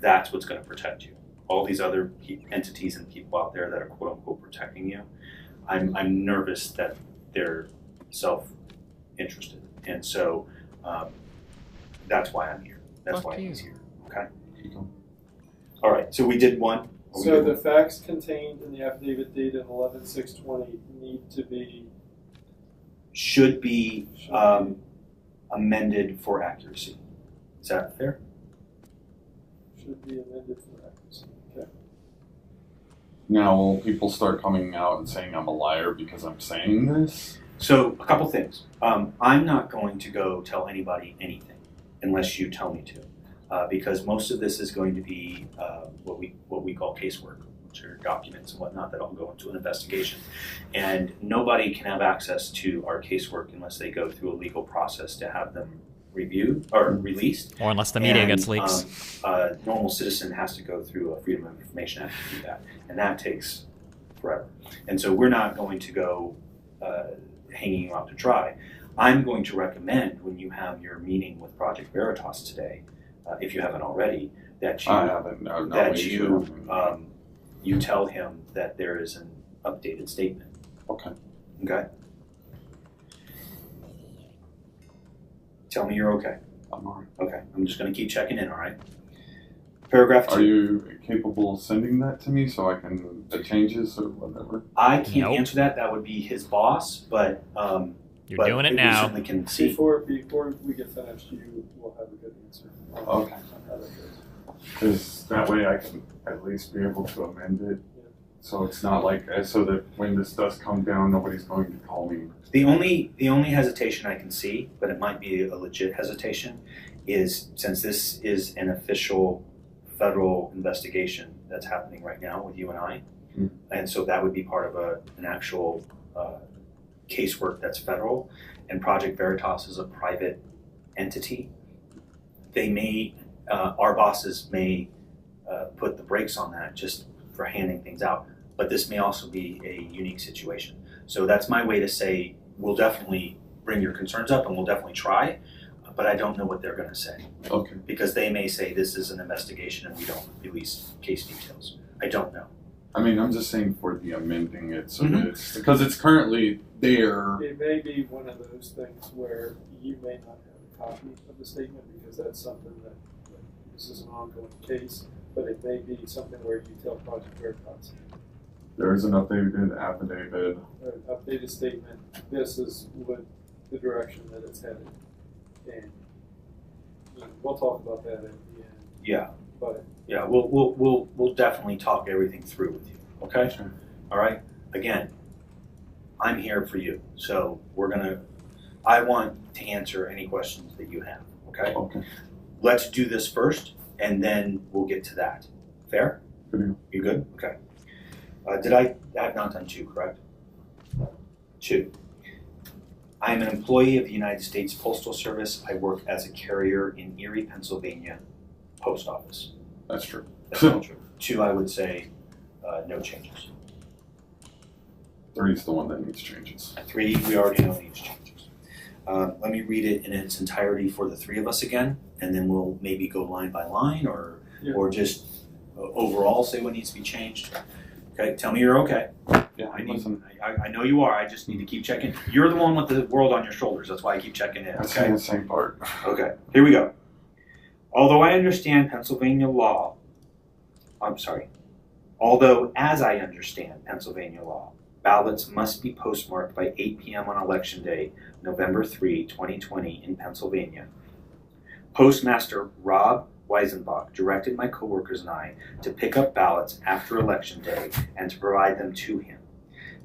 that's what's going to protect you. All these other entities and people out there that are quote unquote protecting you, I'm nervous that they're self-interested, and so that's why I'm here. That's why he's here. Okay. All right. So we did one. So the facts contained in the affidavit dated 11/6/20 need to be should be amended for accuracy. Is that fair? Should be amended for accuracy. Okay. Now, will people start coming out and saying I'm a liar because I'm saying this? So a couple things. I'm not going to go tell anybody anything unless you tell me to, because most of this is going to be what we call casework, which are documents and whatnot that all go into an investigation. And nobody can have access to our casework unless they go through a legal process to have them reviewed or released. Or unless the media gets leaks. A normal citizen has to go through a Freedom of Information Act to do that, and that takes forever. And so we're not going to go hanging you out to dry. I'm going to recommend when you have your meeting with Project Veritas today, if you haven't already, that you tell him that there is an updated statement. Okay. Okay. Tell me you're okay. I'm all right. Okay. I'm just going to keep checking in. All right. Paragraph 2. Are you capable of sending that to me so I can the changes or whatever? I can't answer that. That would be his boss, but you're doing it now. We certainly can see. Before we get finished, you will have a good answer. Okay. Because that way I can at least be able to amend it, so it's not like so that when this does come down, nobody's going to call me. The only hesitation I can see, but it might be a legit hesitation, is since this is an official federal investigation that's happening right now with you and I, and so that would be part of an actual casework that's federal, and Project Veritas is a private entity. They may, our bosses may put the brakes on that just for handing things out, but this may also be a unique situation. So that's my way to say we'll definitely bring your concerns up and we'll definitely try, but I don't know what they're going to say. Okay. Because they may say this is an investigation and we don't release case details. I don't know. I mean, I'm just saying for the amending it, so that it's, because it's currently there. It may be one of those things where you may not have a copy of the statement because that's something that this is an ongoing case, but it may be something where you tell Project Veritas. There is an updated affidavit. An updated statement. This is what the direction that it's headed, and we'll talk about that at the end. Yeah. But yeah, we'll definitely talk everything through with you. Okay. Sure. All right. Again, I'm here for you, so I want to answer any questions that you have. Okay. Okay. Let's do this first, and then we'll get to that. Fair? Good. You good? Okay. I have not done 2, correct? 2. I am an employee of the United States Postal Service. I work as a carrier in Erie, Pennsylvania post office. That's true. That's not true. 2, I would say no changes. 3 is the one that needs changes. 3, we already know needs changes. Let me read it in its entirety for the 3 of us again, and then we'll maybe go line by line or just overall say what needs to be changed. Okay, tell me you're okay. Yeah, I know you are. I just need to keep checking. You're the one with the world on your shoulders. That's why I keep checking in. That's Okay. the same part. Okay. Here we go. Although as I understand Pennsylvania law, ballots must be postmarked by 8 p.m. on Election Day, November 3, 2020 in Pennsylvania. Postmaster Rob Weisenbach directed my coworkers and I to pick up ballots after Election Day and to provide them to him.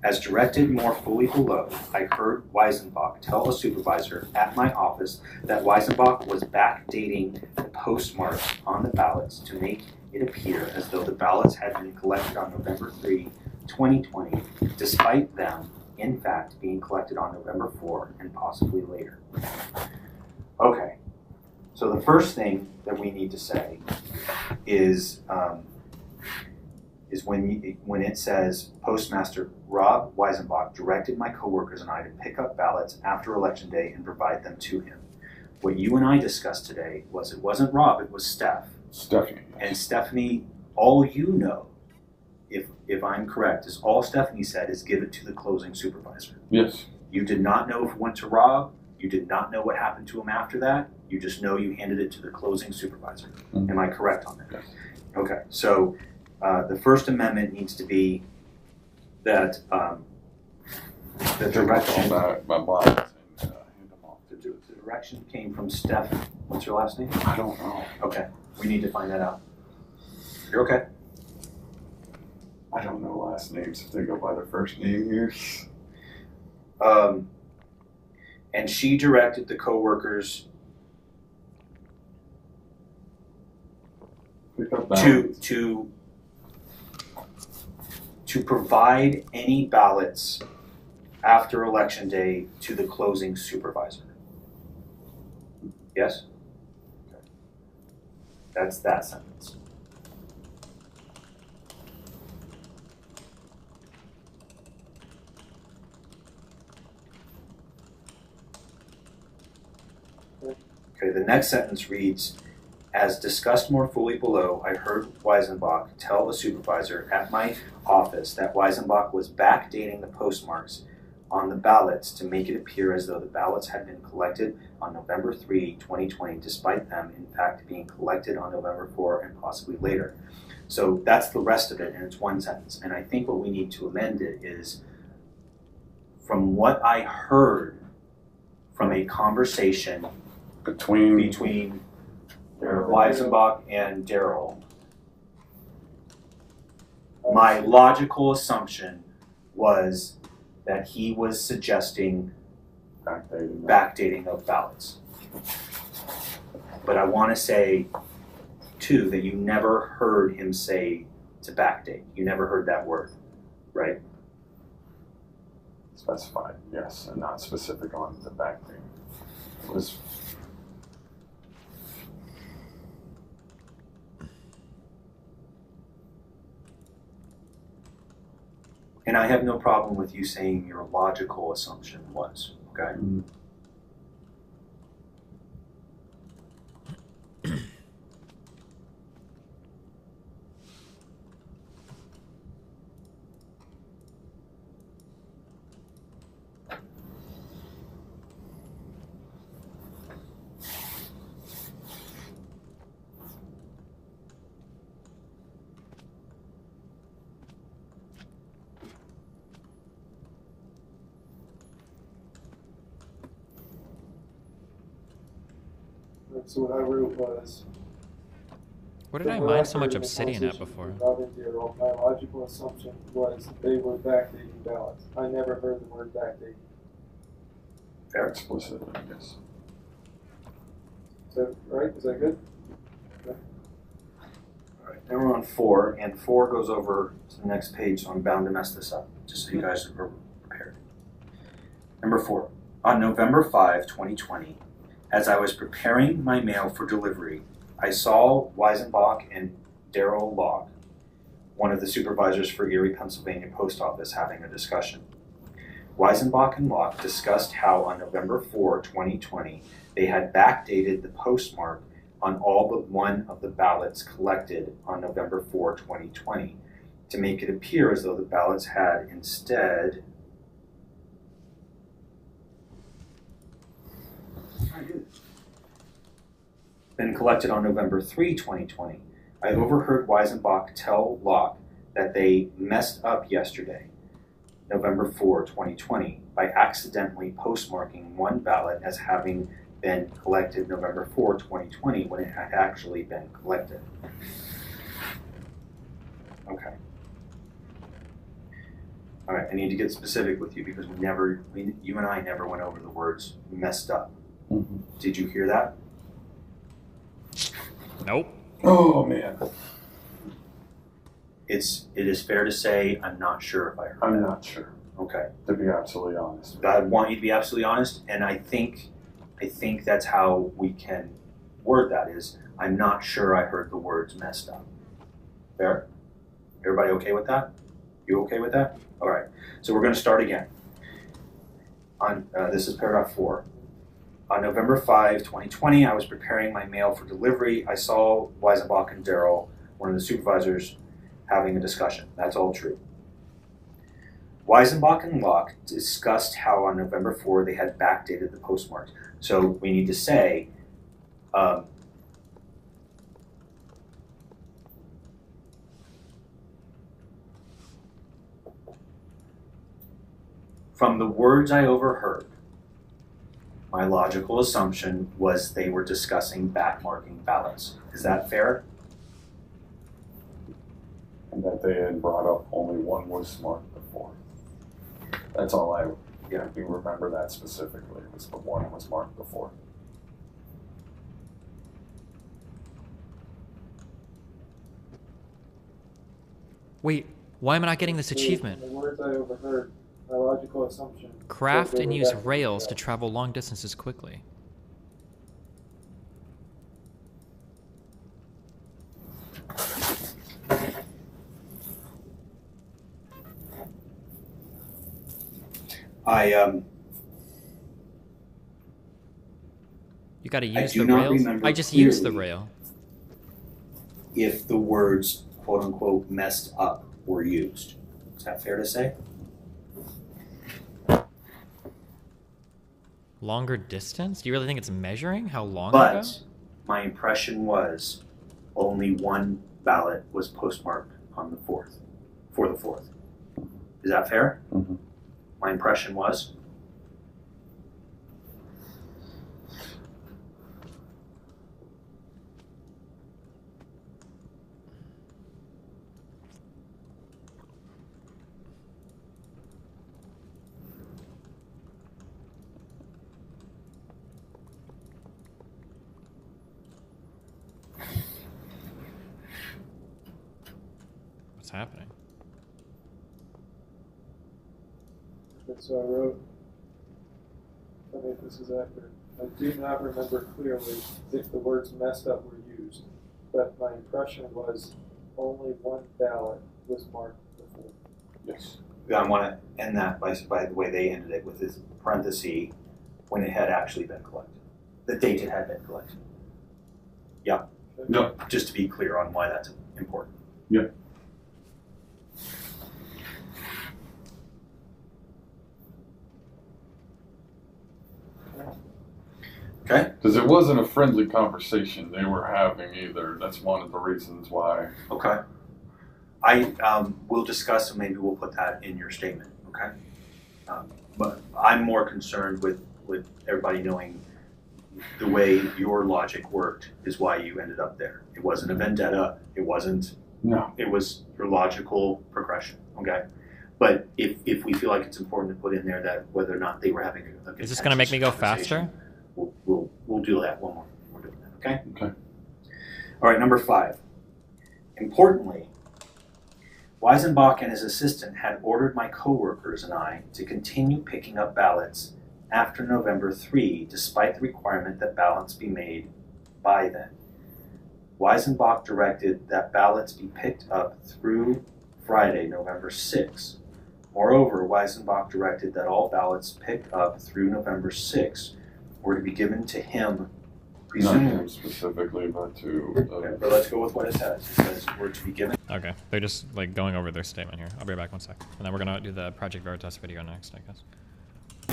As directed more fully below, I heard Weisenbach tell a supervisor at my office that Weisenbach was backdating the postmarks on the ballots to make it appear as though the ballots had been collected on November 3, 2020, despite them, in fact, being collected on November 4 and possibly later. Okay, so the first thing that we need to say is when it says Postmaster Rob Weisenbach directed my coworkers and I to pick up ballots after Election Day and provide them to him. What you and I discussed today was it wasn't Rob, it was Steph. Stephanie. And Stephanie, all you know, if I'm correct, is all Stephanie said is give it to the closing supervisor. Yes. You did not know if it went to Rob. You did not know what happened to him after that. You just know you handed it to the closing supervisor. Mm-hmm. Am I correct on that? Yes. Okay, so the First Amendment needs to be that the direction. The direction came from Steph. What's your last name? I don't know. Okay, we need to find that out. You're okay. I don't know last names if they go by their first name here. And she directed the co-workers to provide any ballots after Election Day to the closing supervisor. Yes? Okay. That's that sentence. Okay, the next sentence reads, as discussed more fully below, I heard Weisenbach tell the supervisor at my office that Weisenbach was backdating the postmarks on the ballots to make it appear as though the ballots had been collected on November 3, 2020, despite them, in fact, being collected on November 4 and possibly later. So that's the rest of it, and it's one sentence. And I think what we need to amend it is, from what I heard from a conversation between Weisenbach and Daryl, my logical assumption was that he was suggesting backdating of ballots. But I want to say, too, that you never heard him say to backdate. You never heard that word, right? Specified, yes, and not specific on the backdate. It was. And I have no problem with you saying your logical assumption was, okay? Mm-hmm. So what I wrote was. What did I mine so much obsidian at before? My logical assumption was they were backdating ballots. I never heard the word backdate. Very explicit, I guess. Is that right? Is that good? Okay. All right, now we're on 4, and 4 goes over to the next page, so I'm bound to mess this up, just so you guys are prepared. Number 4, on November 5, 2020, as I was preparing my mail for delivery, I saw Weisenbach and Daryl Locke, one of the supervisors for Erie, Pennsylvania Post Office, having a discussion. Weisenbach and Locke discussed how on November 4, 2020, they had backdated the postmark on all but one of the ballots collected on November 4, 2020, to make it appear as though the ballots had instead been collected on November 3, 2020. I overheard Weisenbach tell Locke that they messed up yesterday, November 4, 2020, by accidentally postmarking one ballot as having been collected November 4, 2020, when it had actually been collected. Okay. All right, I need to get specific with you because you and I never went over the words messed up. Mm-hmm. Did you hear that? Nope. Oh man. It is fair to say I'm not sure if I heard I'm that. not sure. Okay. To be absolutely honest. I want you to be absolutely honest, and I think that's how we can word that is, I'm not sure I heard the words messed up. Fair? Everybody okay with that? You okay with that? All right. So we're going to start again. This is paragraph 4. On November 5, 2020, I was preparing my mail for delivery. I saw Weisenbach and Daryl, one of the supervisors, having a discussion. That's all true. Weisenbach and Locke discussed how on November 4 they had backdated the postmarks. So we need to say, from the words I overheard, my logical assumption was they were discussing backmarking ballots. Is that fair? And that they had brought up only one was marked before. That's all I do remember that specifically, was the one was marked before. Wait, why am I not getting this achievement? The words I overheard, my logical assumption. Craft and use rails to travel long distances quickly. You gotta use the rails? I just used the rail. If the words quote unquote messed up were used. Is that fair to say? Longer distance? Do you really think it's measuring how long But ago? my impression was only one ballot was postmarked on the 4th, for the 4th. Is that fair? Mm-hmm. My impression was? What's happening? And so I wrote, tell me if this is accurate. I do not remember clearly if the words messed up were used, but my impression was only one ballot was marked before. Yes. I want to end that by the way they ended it with this parenthesis when it had actually been collected. The date it had been collected. Yeah. No. Just to be clear on why that's important. Yeah. Okay. Because it wasn't a friendly conversation they were having either. That's one of the reasons why. Okay. I will discuss, and maybe we'll put that in your statement. Okay. But I'm more concerned with everybody knowing the way your logic worked is why you ended up there. It wasn't a vendetta. It wasn't. No. It was your logical progression. Okay. But if we feel like it's important to put in there that whether or not they were having a Is this gonna make me go faster? We'll do that one more. We're doing that. Okay. Okay. All right. Number 5. Importantly, Weisenbach and his assistant had ordered my coworkers and I to continue picking up ballots after November 3, despite the requirement that ballots be made by then. Weisenbach directed that ballots be picked up through Friday, November 6. Moreover, Weisenbach directed that all ballots picked up through November 6 were to be given to him, presumably. Not him specifically, but to. Okay, but let's go with what it says. It says were to be given. Okay, they're just like going over their statement here. I'll be right back 1 sec. And then we're gonna do the Project Veritas video next, I guess.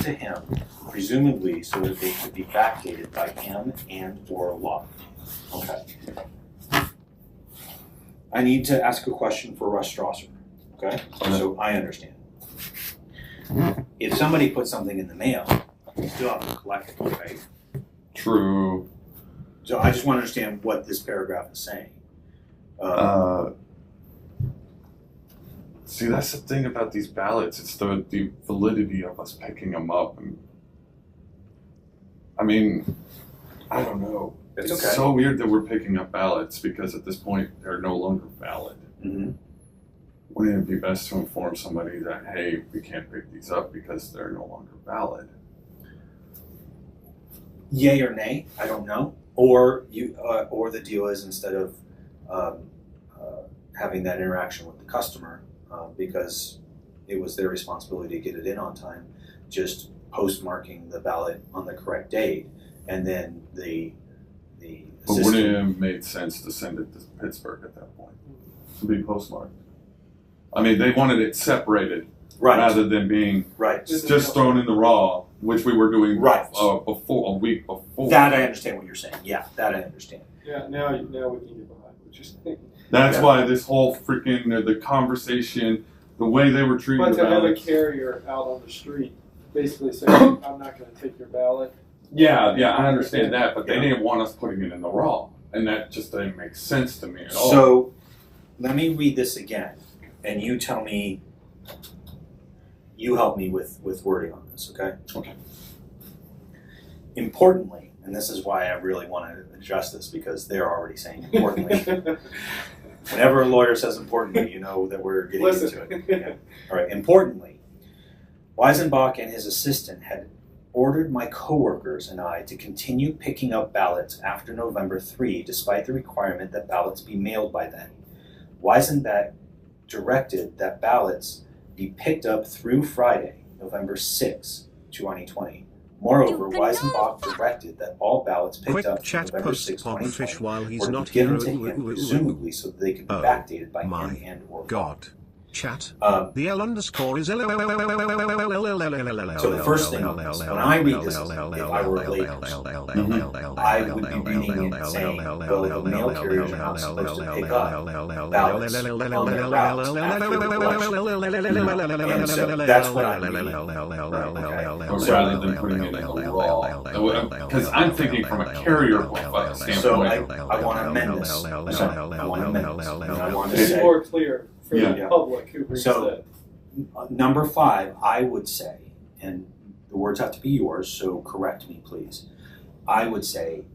To him, presumably so that they could be backdated by him and or law. Okay. I need to ask a question for Russ Strasser. Okay? So I understand. If somebody puts something in the mail, you still have to collect it, right? True. So I just want to understand what this paragraph is saying. See, that's the thing about these ballots. It's the validity of us picking them up. And I mean, I don't know. It's It's okay. so weird that we're picking up ballots because at this point they're no longer valid. Mm-hmm. Wouldn't it be best to inform somebody that, hey, we can't pick these up because they're no longer valid? Yay or nay? I don't know. Or the deal is instead of having that interaction with the customer, because it was their responsibility to get it in on time, just postmarking the ballot on the correct date, and then the But wouldn't it have made sense to send it to Pittsburgh at that point to be postmarked? I mean, they wanted it separated rather than being just thrown in the raw, which we were doing before a week before. That I understand what you're saying. Yeah, that I understand. Yeah, now we can get behind what you're saying. That's why this whole freaking the conversation, the way they were treating But the to have a ballots. carrier out on the street basically saying, I'm not going to take your ballot. Yeah, I understand that, but they didn't want us putting it in the raw, and that just didn't make sense to me at all. So let me read this again, and you tell me. You help me with wording on this, okay? Okay. Importantly, and this is why I really want to address this because they're already saying importantly. Whenever a lawyer says importantly, you know that we're getting into it. Yeah. All right. Importantly, Weisenbach and his assistant had ordered my coworkers and I to continue picking up ballots after November 3, despite the requirement that ballots be mailed by then. Weisenbach directed that ballots be picked up through Friday, November 6, 2020. Moreover, Weisenbach directed that all ballots picked up through November 6, 2020 while he's were not given here. to him, presumably so that they could be backdated by him and or God. Chat. The L underscore is So the first thing on this, when I read this, if I were a layperson, I would be reading it saying, well, the mail carriers are not supposed to pick up ballots on their routes after the election. And so that's what I'm reading. Rather than putting it in the raw. Because I'm thinking from a carrier standpoint. So I want to amend this. I want to amend this. And I want to It's say, more clear for the public who reads so, number 5, I would say, and the words have to be yours, so correct me, please. I would say,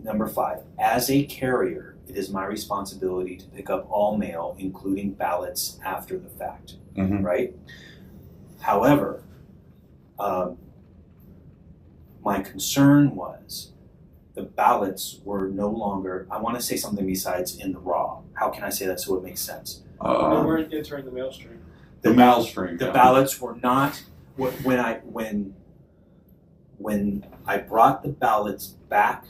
number 5, as a carrier, it is my responsibility to pick up all mail, including ballots after the fact, right? However, my concern was the ballots were no longer, I want to say something besides in the raw. How can I say that so it makes sense? we weren't entering the mail stream. The mail stream. The ballots were not when I brought the ballots back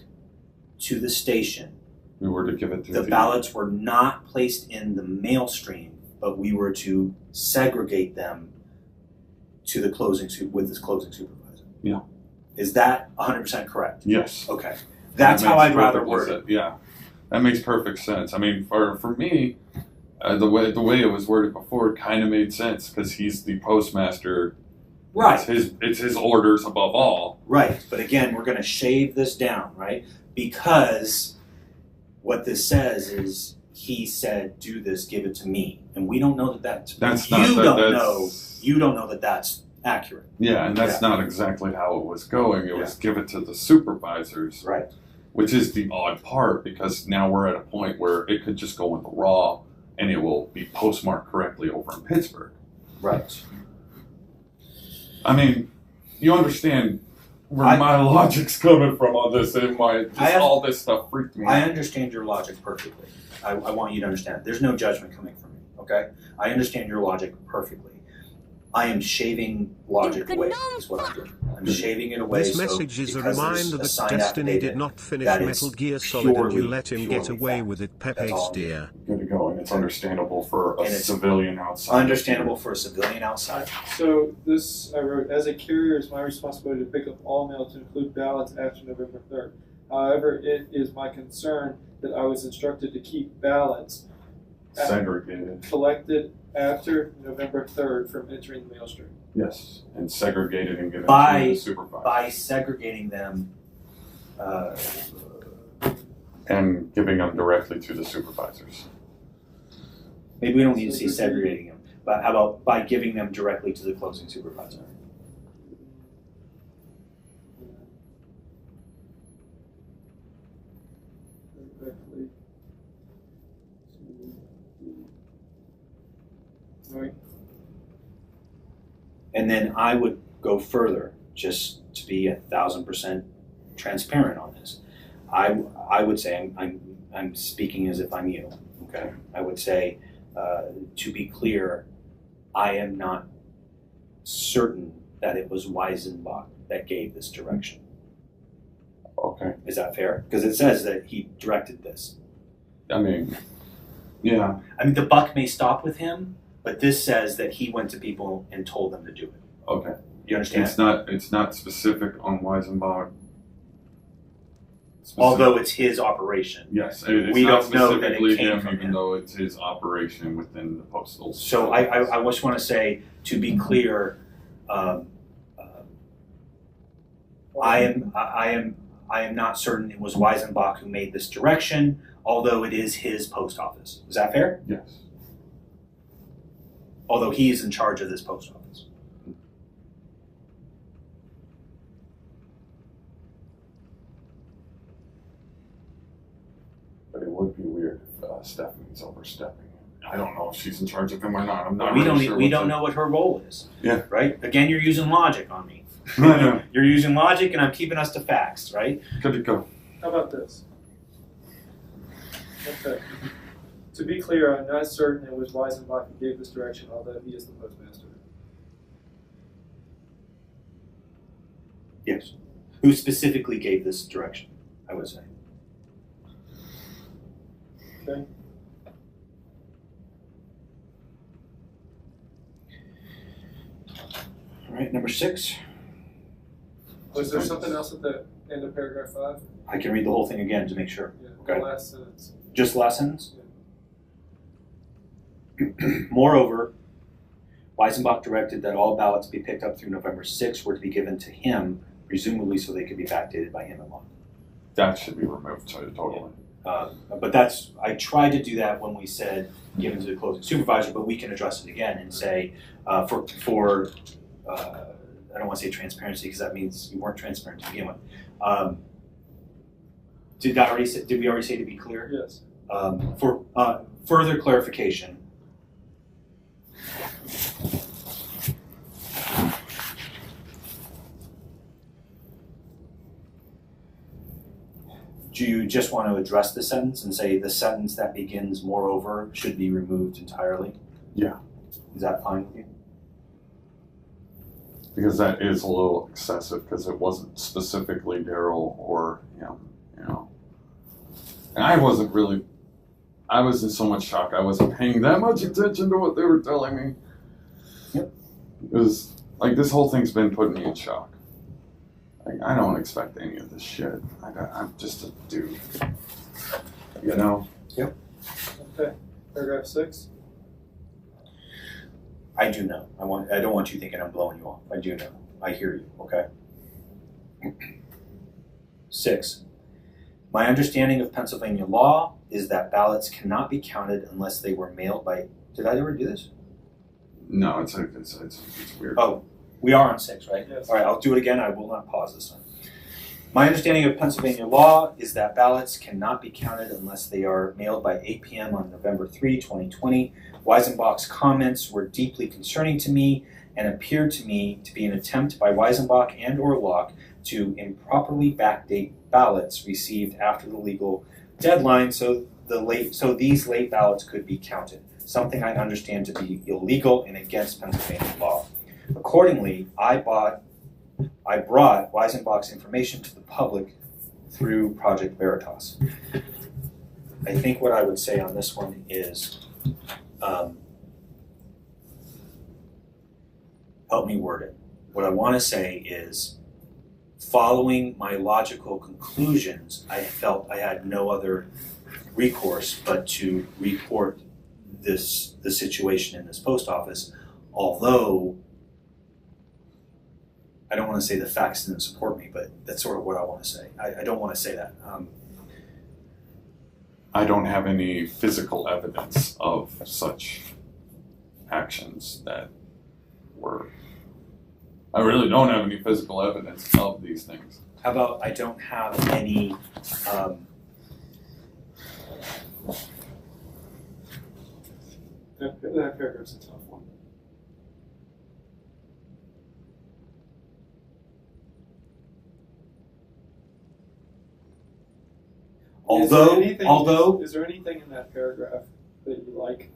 to the station. We were to give it to the ballots were not placed in the mail stream, but we were to segregate them to the closing supervisor. Yeah. Is that 100% correct? Yes. Okay. That's how I'd rather word it. Yeah, that makes perfect sense. I mean, for me, the way it was worded before kind of made sense because he's the postmaster. Right. It's his orders above all. Right. But again, we're going to shave this down, right? Because what this says is he said, "Do this, give it to me," and we don't know that that's you don't know that that's accurate. Yeah, and that's not exactly how it was going. It was give it to the supervisors. Right. Which is the odd part because now we're at a point where it could just go in the raw and it will be postmarked correctly over in Pittsburgh. Right. I mean, you understand where my logic's coming from on this and all this stuff freaked me out. I understand your logic perfectly. I want you to understand. There's no judgment coming from me, okay? I understand your logic perfectly. I am shaving logic away, is what I'm doing. I'm shaving it away. This message is a reminder that Destiny did not finish Metal Gear Solid and you let him get away with it, Pepe's dear. Good to go, and it's understandable for a civilian outside. Understandable for a civilian outside. So this, I wrote, as a carrier, it's my responsibility to pick up all mail to include ballots after November 3rd. However, it is my concern that I was instructed to keep ballots segregated, collected after November 3rd from entering the mail stream. Yes, and segregated and given to by the supervisor. By segregating them. And giving them directly to the supervisors. Maybe we don't need to say segregating them. But how about by giving them directly to the closing supervisor? Right. And then I would go further, just to be 1,000% transparent on this. I would say I'm speaking as if I'm you. Okay. I would say, to be clear, I am not certain that it was Weisenbach that gave this direction. Okay. Is that fair? Because it says that he directed this. I mean, yeah. I mean, the buck may stop with him, but this says that he went to people and told them to do it. Okay. You understand? It's not specific on Weisenbach. Although it's his operation. Yes, it's we not don't know that it specifically came him, from even though it's his operation within the postal. So I just want to say, to be clear, I am not certain it was Weisenbach who made this direction, although it is his post office. Is that fair? Yes. Although he is in charge of this post office. But it would be weird if Stephanie's overstepping. I don't know if she's in charge of him or not. I'm not. We really don't. sure We don't know what her role is. Yeah. Right. Again, you're using logic on me. know. You're using logic, and I'm keeping us to facts. Right. Good to go. How about this? Okay. To be clear, I'm not certain it was Weisenbach who gave this direction, although he is the postmaster. Yes. Who specifically gave this direction? I would say. Okay. All right, number 6. Was there something else at the end of paragraph 5? I can read the whole thing again to make sure. Yeah, Okay. the last sentence. Just the last sentence? Moreover, Weisenbach directed that all ballots be picked up through November 6th were to be given to him, presumably so they could be backdated by him and Locke. That should be removed totally. But that's, I tried to do that when we said given to the closing supervisor, but we can address it again and say for I don't want to say transparency because that means you weren't transparent to begin with. Did we already say to be clear? Yes. For further clarification, do you just want to address the sentence and say the sentence that begins moreover should be removed entirely? Yeah. Is that fine with you? Because that is a little excessive because it wasn't specifically Daryl or him, you know. And I wasn't really, I was in so much shock. I wasn't paying that much attention to what they were telling me. Yep. It was like this whole thing's been putting me in shock. Like, I don't expect any of this shit. I'm just a dude. You know? Yep. Okay. Paragraph 6. I do know. I don't want you thinking I'm blowing you off. I do know. I hear you, okay? 6. My understanding of Pennsylvania law is that ballots cannot be counted unless they were mailed by, did I ever do this? No, it's weird. Oh, we are on 6, right? Yes. All right, I'll do it again. I will not pause this time. My understanding of Pennsylvania law is that ballots cannot be counted unless they are mailed by 8 p.m. on November 3, 2020. Weisenbach's comments were deeply concerning to me and appeared to me to be an attempt by Weisenbach and or Locke to improperly backdate ballots received after the legal deadline so these late ballots could be counted, something I understand to be illegal and against Pennsylvania law. Accordingly, I brought Weisenbach's information to the public through Project Veritas. I think what I would say on this one is, help me word it. What I want to say is, following my logical conclusions, I felt I had no other recourse but to report the situation in this post office, although I don't want to say the facts didn't support me, but that's sort of what I want to say. I don't want to say that. I don't have any physical evidence of such actions that were. I really don't have any physical evidence of these things. How about I don't have any that paragraph's a tough one. Is there anything in that paragraph that you like?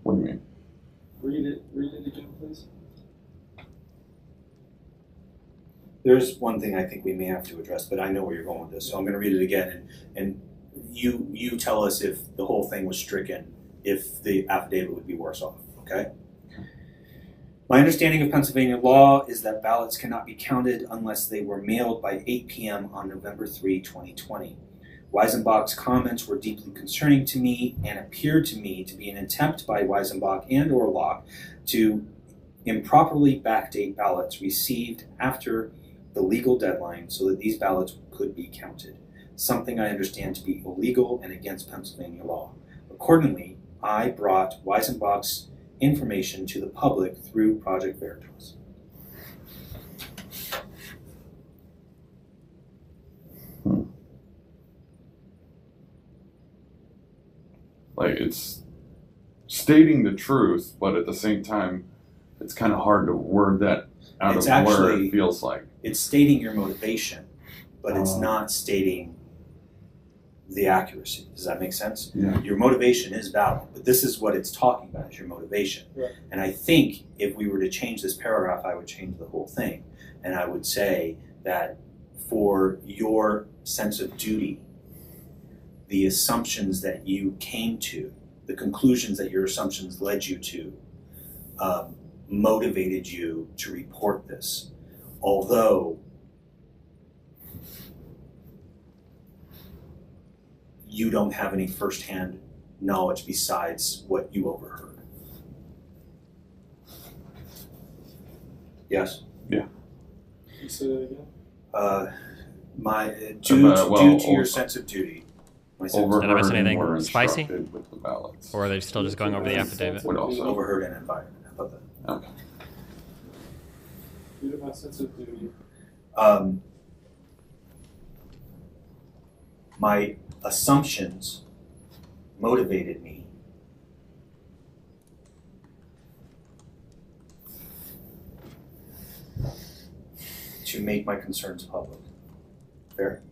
What do you mean? Read it again, please. There's one thing I think we may have to address, but I know where you're going with this, so I'm going to read it again, and you tell us if the whole thing was stricken, if the affidavit would be worse off, okay? My understanding of Pennsylvania law is that ballots cannot be counted unless they were mailed by 8 p.m. on November 3, 2020. Weisenbach's comments were deeply concerning to me and appeared to me to be an attempt by Weisenbach and or Locke to improperly backdate ballots received after the legal deadline so that these ballots could be counted, something I understand to be illegal and against Pennsylvania law. Accordingly, I brought Weisenbach's information to the public through Project Veritas. Like, it's stating the truth, but at the same time, it's kind of hard to word that out of where it feels like. It's stating your motivation, but it's not stating the accuracy. Does that make sense? Yeah. Your motivation is valid, but this is what it's talking about, is your motivation. Right. And I think if we were to change this paragraph, I would change the whole thing. And I would say that for your sense of duty, the assumptions that you came to, the conclusions that your assumptions led you to, motivated you to report this. Although you don't have any firsthand knowledge besides what you overheard. Yes? Yeah. You say that again? Due to your sense of duty. Did I miss anything were spicy? instructed with the ballots. Or are they still just going over the affidavit? What else? Overheard and environment. How about that? Okay. Due to my sense of duty. My assumptions motivated me to make my concerns public. Fair?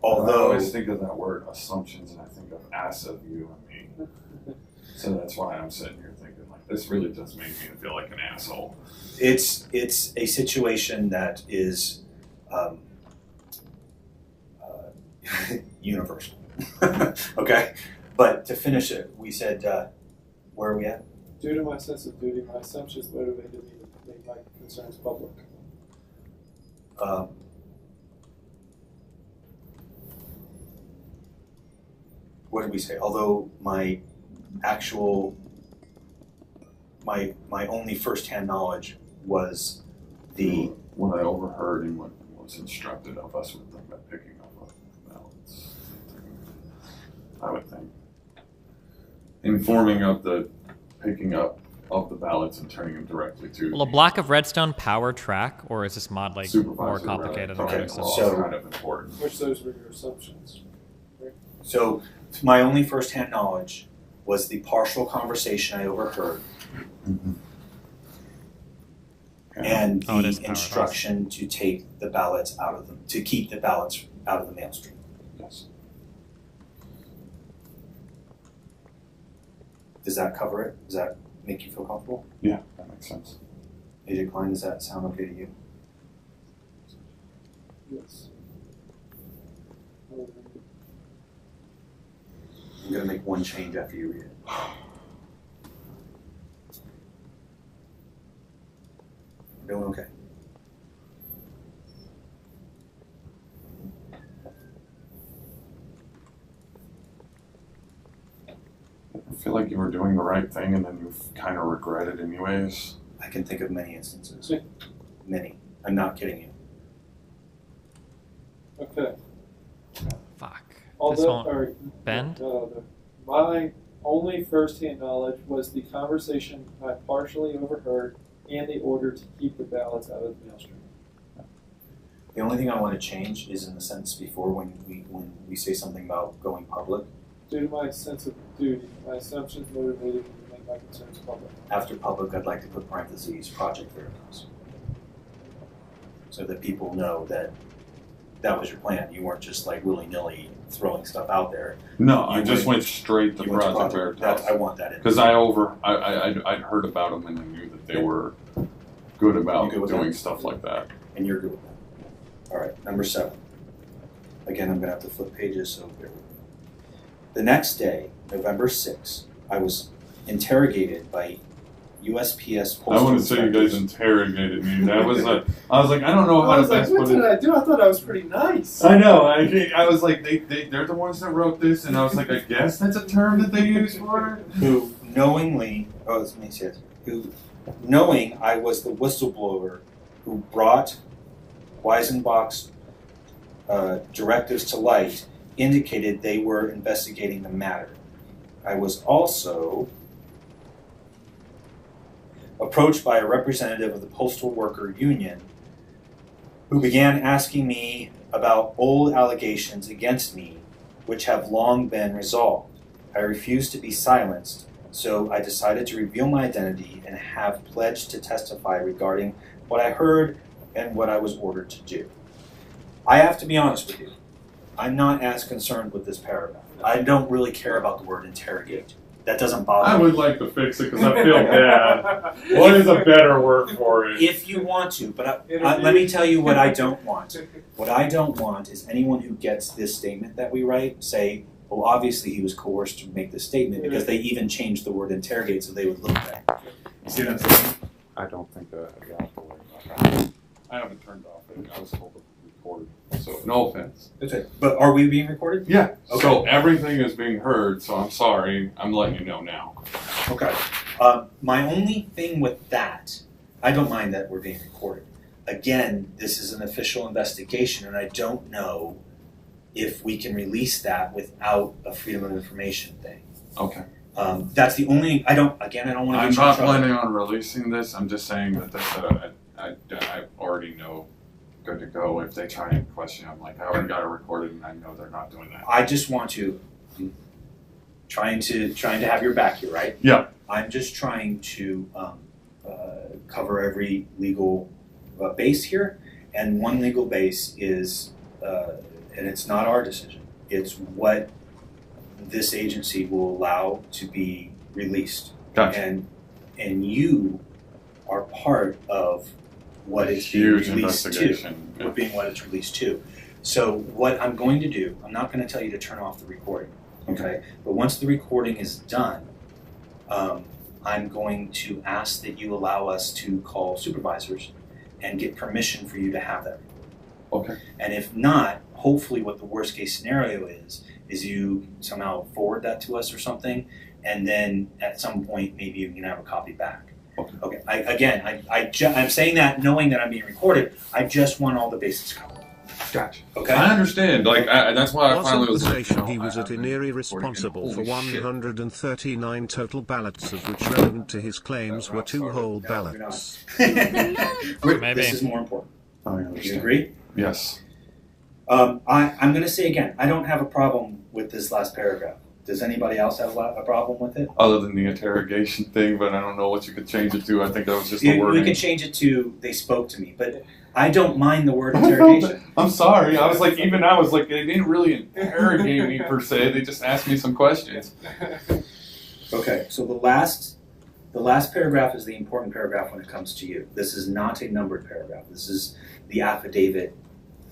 Although I always think of that word assumptions, and I think of asset view and me. So that's why I'm sitting here thinking, like, this really does make me feel like an asshole. It's a situation that is universal. Okay? But to finish it, we said, where are we at? Due to my sense of duty, my assumptions motivated me to make my concerns public. What did we say? Although my only first-hand knowledge was what I overheard and what was instructed of us with them by picking up ballots. I would think. Informing of the picking up of the ballots and turning them directly to. Will a block of redstone power track, or is this mod like more Supervisor, complicated right? than Okay, that? so kind of important. Which those were your assumptions. Right? So my only first-hand knowledge was the partial conversation I overheard, and the instruction to take the ballots out of them, to keep the ballots out of the mail stream. Yes. Does that cover it? Does that make you feel comfortable? Yeah, that makes sense. AJ Klein, does that sound okay to you? Yes. I'm going to make one change after you read it. We're doing okay. I feel like you were doing the right thing and then you kind of regret it anyways. I can think of many instances. Many. I'm not kidding you. Okay. Fuck. bend? No. My only first-hand knowledge was the conversation I partially overheard and the order to keep the ballots out of the maelstrom. The only thing I want to change is in the sentence before when we say something about going public. Due to my sense of duty, my assumptions motivated me to make my concerns public. After public, I'd like to put parentheses, project veritas. So that people know that that was your plan. You weren't just like willy-nilly throwing stuff out there. No, I just went straight to Project Veritas. I want that in. Because I'd heard about them and I knew that they were good about doing stuff like that. And you're good with that. All right, number 7. Again, I'm going to have to flip pages, so bear with me. The next day, November 6th, I was interrogated by USPS postal I wouldn't say you guys interrogated me. That was I was like, I don't know how to best what put did it. I do? I thought I was pretty nice. I know. I was like, they're the ones that wrote this, and I was like, I guess that's a term that they use for it. Who knowingly, let me see it. Who, knowing I was the whistleblower who brought Weisenbach's directives to light, indicated they were investigating the matter. I was also approached by a representative of the Postal Worker Union who began asking me about old allegations against me, which have long been resolved. I refused to be silenced, so I decided to reveal my identity and have pledged to testify regarding what I heard and what I was ordered to do. I have to be honest with you. I'm not as concerned with this paragraph. I don't really care about the word interrogate. That doesn't bother me. I would like to fix it because I feel bad. What is a better word for it? If you want to, but let me tell you what I don't want. What I don't want is anyone who gets this statement that we write say, well, obviously he was coerced to make this statement because they even changed the word interrogate so they would look back. See what I'm saying? I don't think that you have to worry about that. I haven't turned off it. I was told to record. So no offense. Okay. But are we being recorded? Yeah. Okay. So everything is being heard, so I'm sorry. I'm letting you know now. Okay. My only thing with that, I don't mind that we're being recorded. Again, this is an official investigation, and I don't know if we can release that without a freedom of information thing. Okay. That's the only. I don't want to. I'm not planning on releasing this. I'm just saying that I already know. Good to go. If they try and question, I'm like, I already got it recorded, and I know they're not doing that. I just want to. Trying to have your back here, right? Yeah. I'm just trying to cover every legal base here, and one legal base is, and it's not our decision. It's what this agency will allow to be released. Gotcha. And you are part of what it's being released to. We're being what it's released to. So what I'm going to do, I'm not going to tell you to turn off the recording, okay? But once the recording is done, I'm going to ask that you allow us to call supervisors and get permission for you to have that recording. Okay. And if not, hopefully what the worst case scenario is you somehow forward that to us or something, and then at some point maybe you can have a copy back. Okay. I'm saying that knowing that I'm being recorded. I just want all the bases covered. Gotcha. Okay. I understand. Like that's why I finally was the like, station he was at in Erie responsible for 139 total ballots, of which relevant to his claims were 2 whole ballots. This is more important. Do you agree? Yes. I'm going to say again, I don't have a problem with this last paragraph. Does anybody else have a problem with it? Other than the interrogation thing, but I don't know what you could change it to. I think that was just the wording. We could change it to they spoke to me, but I don't mind the word interrogation. I'm sorry. I was like, they didn't really interrogate me per se. They just asked me some questions. Okay, so the last paragraph is the important paragraph when it comes to you. This is not a numbered paragraph. This is the affidavit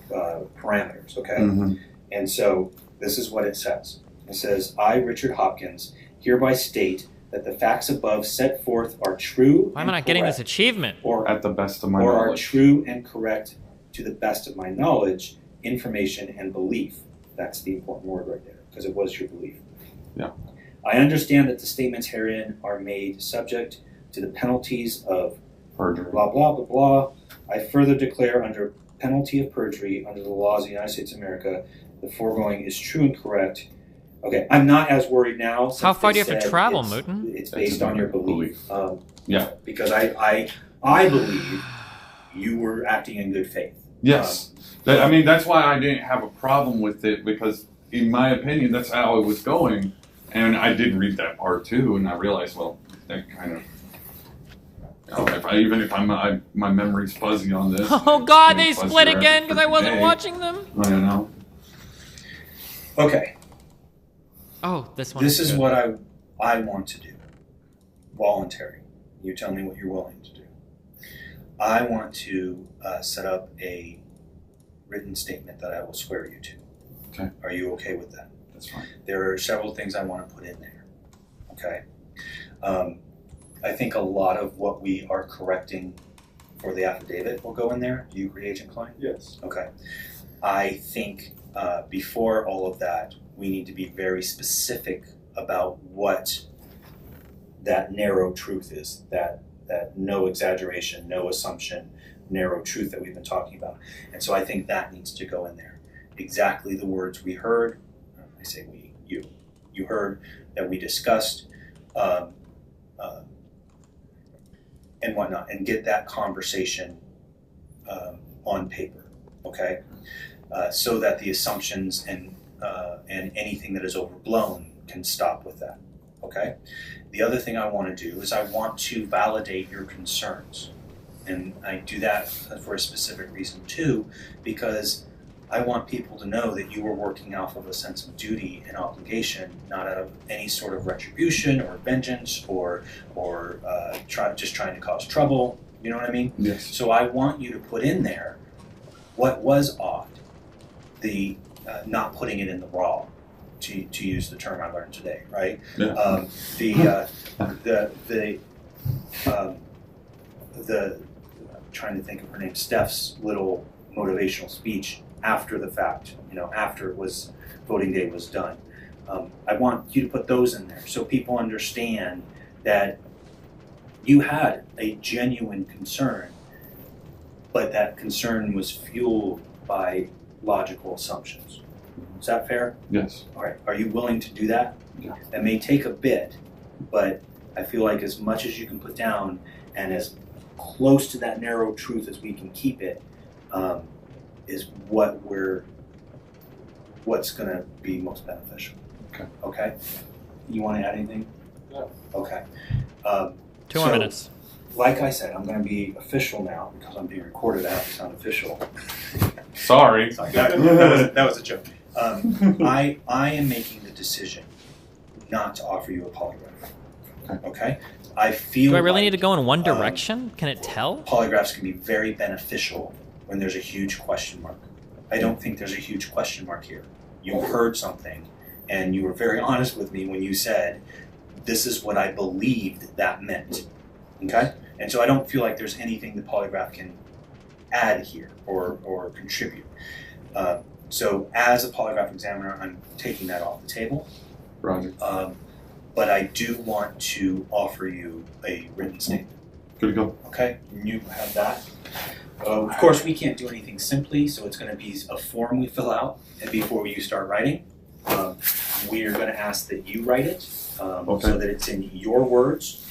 parameters, okay? Mm-hmm. And so this is what it says. It says, I, Richard Hopkins, hereby state that the facts above set forth are true. Why am I not getting this achievement? Or at the best of my or knowledge. Are true and correct to the best of my knowledge, information, and belief. That's the important word right there, because it was your belief. Yeah. I understand that the statements herein are made subject to the penalties of perjury. Blah, blah, blah, blah. I further declare under penalty of perjury under the laws of the United States of America the foregoing is true and correct. Okay, I'm not as worried now. How far do you have to said travel, it's- Mooten? It's based on your belief. Yeah. Because I believe you were acting in good faith. Yes. I mean, that's why I didn't have a problem with it, because in my opinion, that's how it was going. And I did read that part too, and I realized, well, that kind of, even if my memory's fuzzy on this. Oh God, they split again because I wasn't watching them. I don't know. Okay. Oh, this one. This is what I want to do. Voluntary. You tell me what you're willing to do. I want to set up a written statement that I will swear you to. Okay. Are you okay with that? That's fine. There are several things I want to put in there. Okay. I think a lot of what we are correcting for the affidavit will go in there. Do you agree, Agent Klein? Yes. Okay. I think before all of that, we need to be very specific about what that narrow truth is, that no exaggeration, no assumption, narrow truth that we've been talking about. And so I think that needs to go in there. Exactly the words we heard, I say we, you heard, that we discussed, and whatnot, and get that conversation on paper, okay? So that the assumptions and anything that is overblown can stop with that, okay? The other thing I want to do is I want to validate your concerns. And I do that for a specific reason too, because I want people to know that you are working off of a sense of duty and obligation, not out of any sort of retribution or vengeance or just trying to cause trouble. You know what I mean? Yes. So I want you to put in there what was odd, the not putting it in the raw, to use the term I learned today, right? Yeah. The trying to think of her name, Steph's little motivational speech after the fact, after it was voting day was done. I want you to put those in there so people understand that you had a genuine concern, but that concern was fueled by logical assumptions. Is that fair? Yes. All right. Are you willing to do that? Yeah. That may take a bit, but I feel like as much as you can put down and as close to that narrow truth as we can keep it, is what's going to be most beneficial. Okay. Okay. You want to add anything? No. Okay. 2 more minutes. Like I said, I'm going to be official now because I'm being recorded. I have to sound official. Sorry. That was a joke. I am making the decision not to offer you a polygraph. Okay? I feel Do I really need to go in one direction? Can it tell? Polygraphs can be very beneficial when there's a huge question mark. I don't think there's a huge question mark here. You heard something, and you were very honest with me when you said, this is what I believed that meant. Okay? And so I don't feel like there's anything the polygraph can add here or contribute. So as a polygraph examiner, I'm taking that off the table. Roger. But I do want to offer you a written statement. Good to go. Okay, you have that. Of course, we can't do anything simply, so it's going to be a form we fill out and before you start writing. We are going to ask that you write it so that it's in your words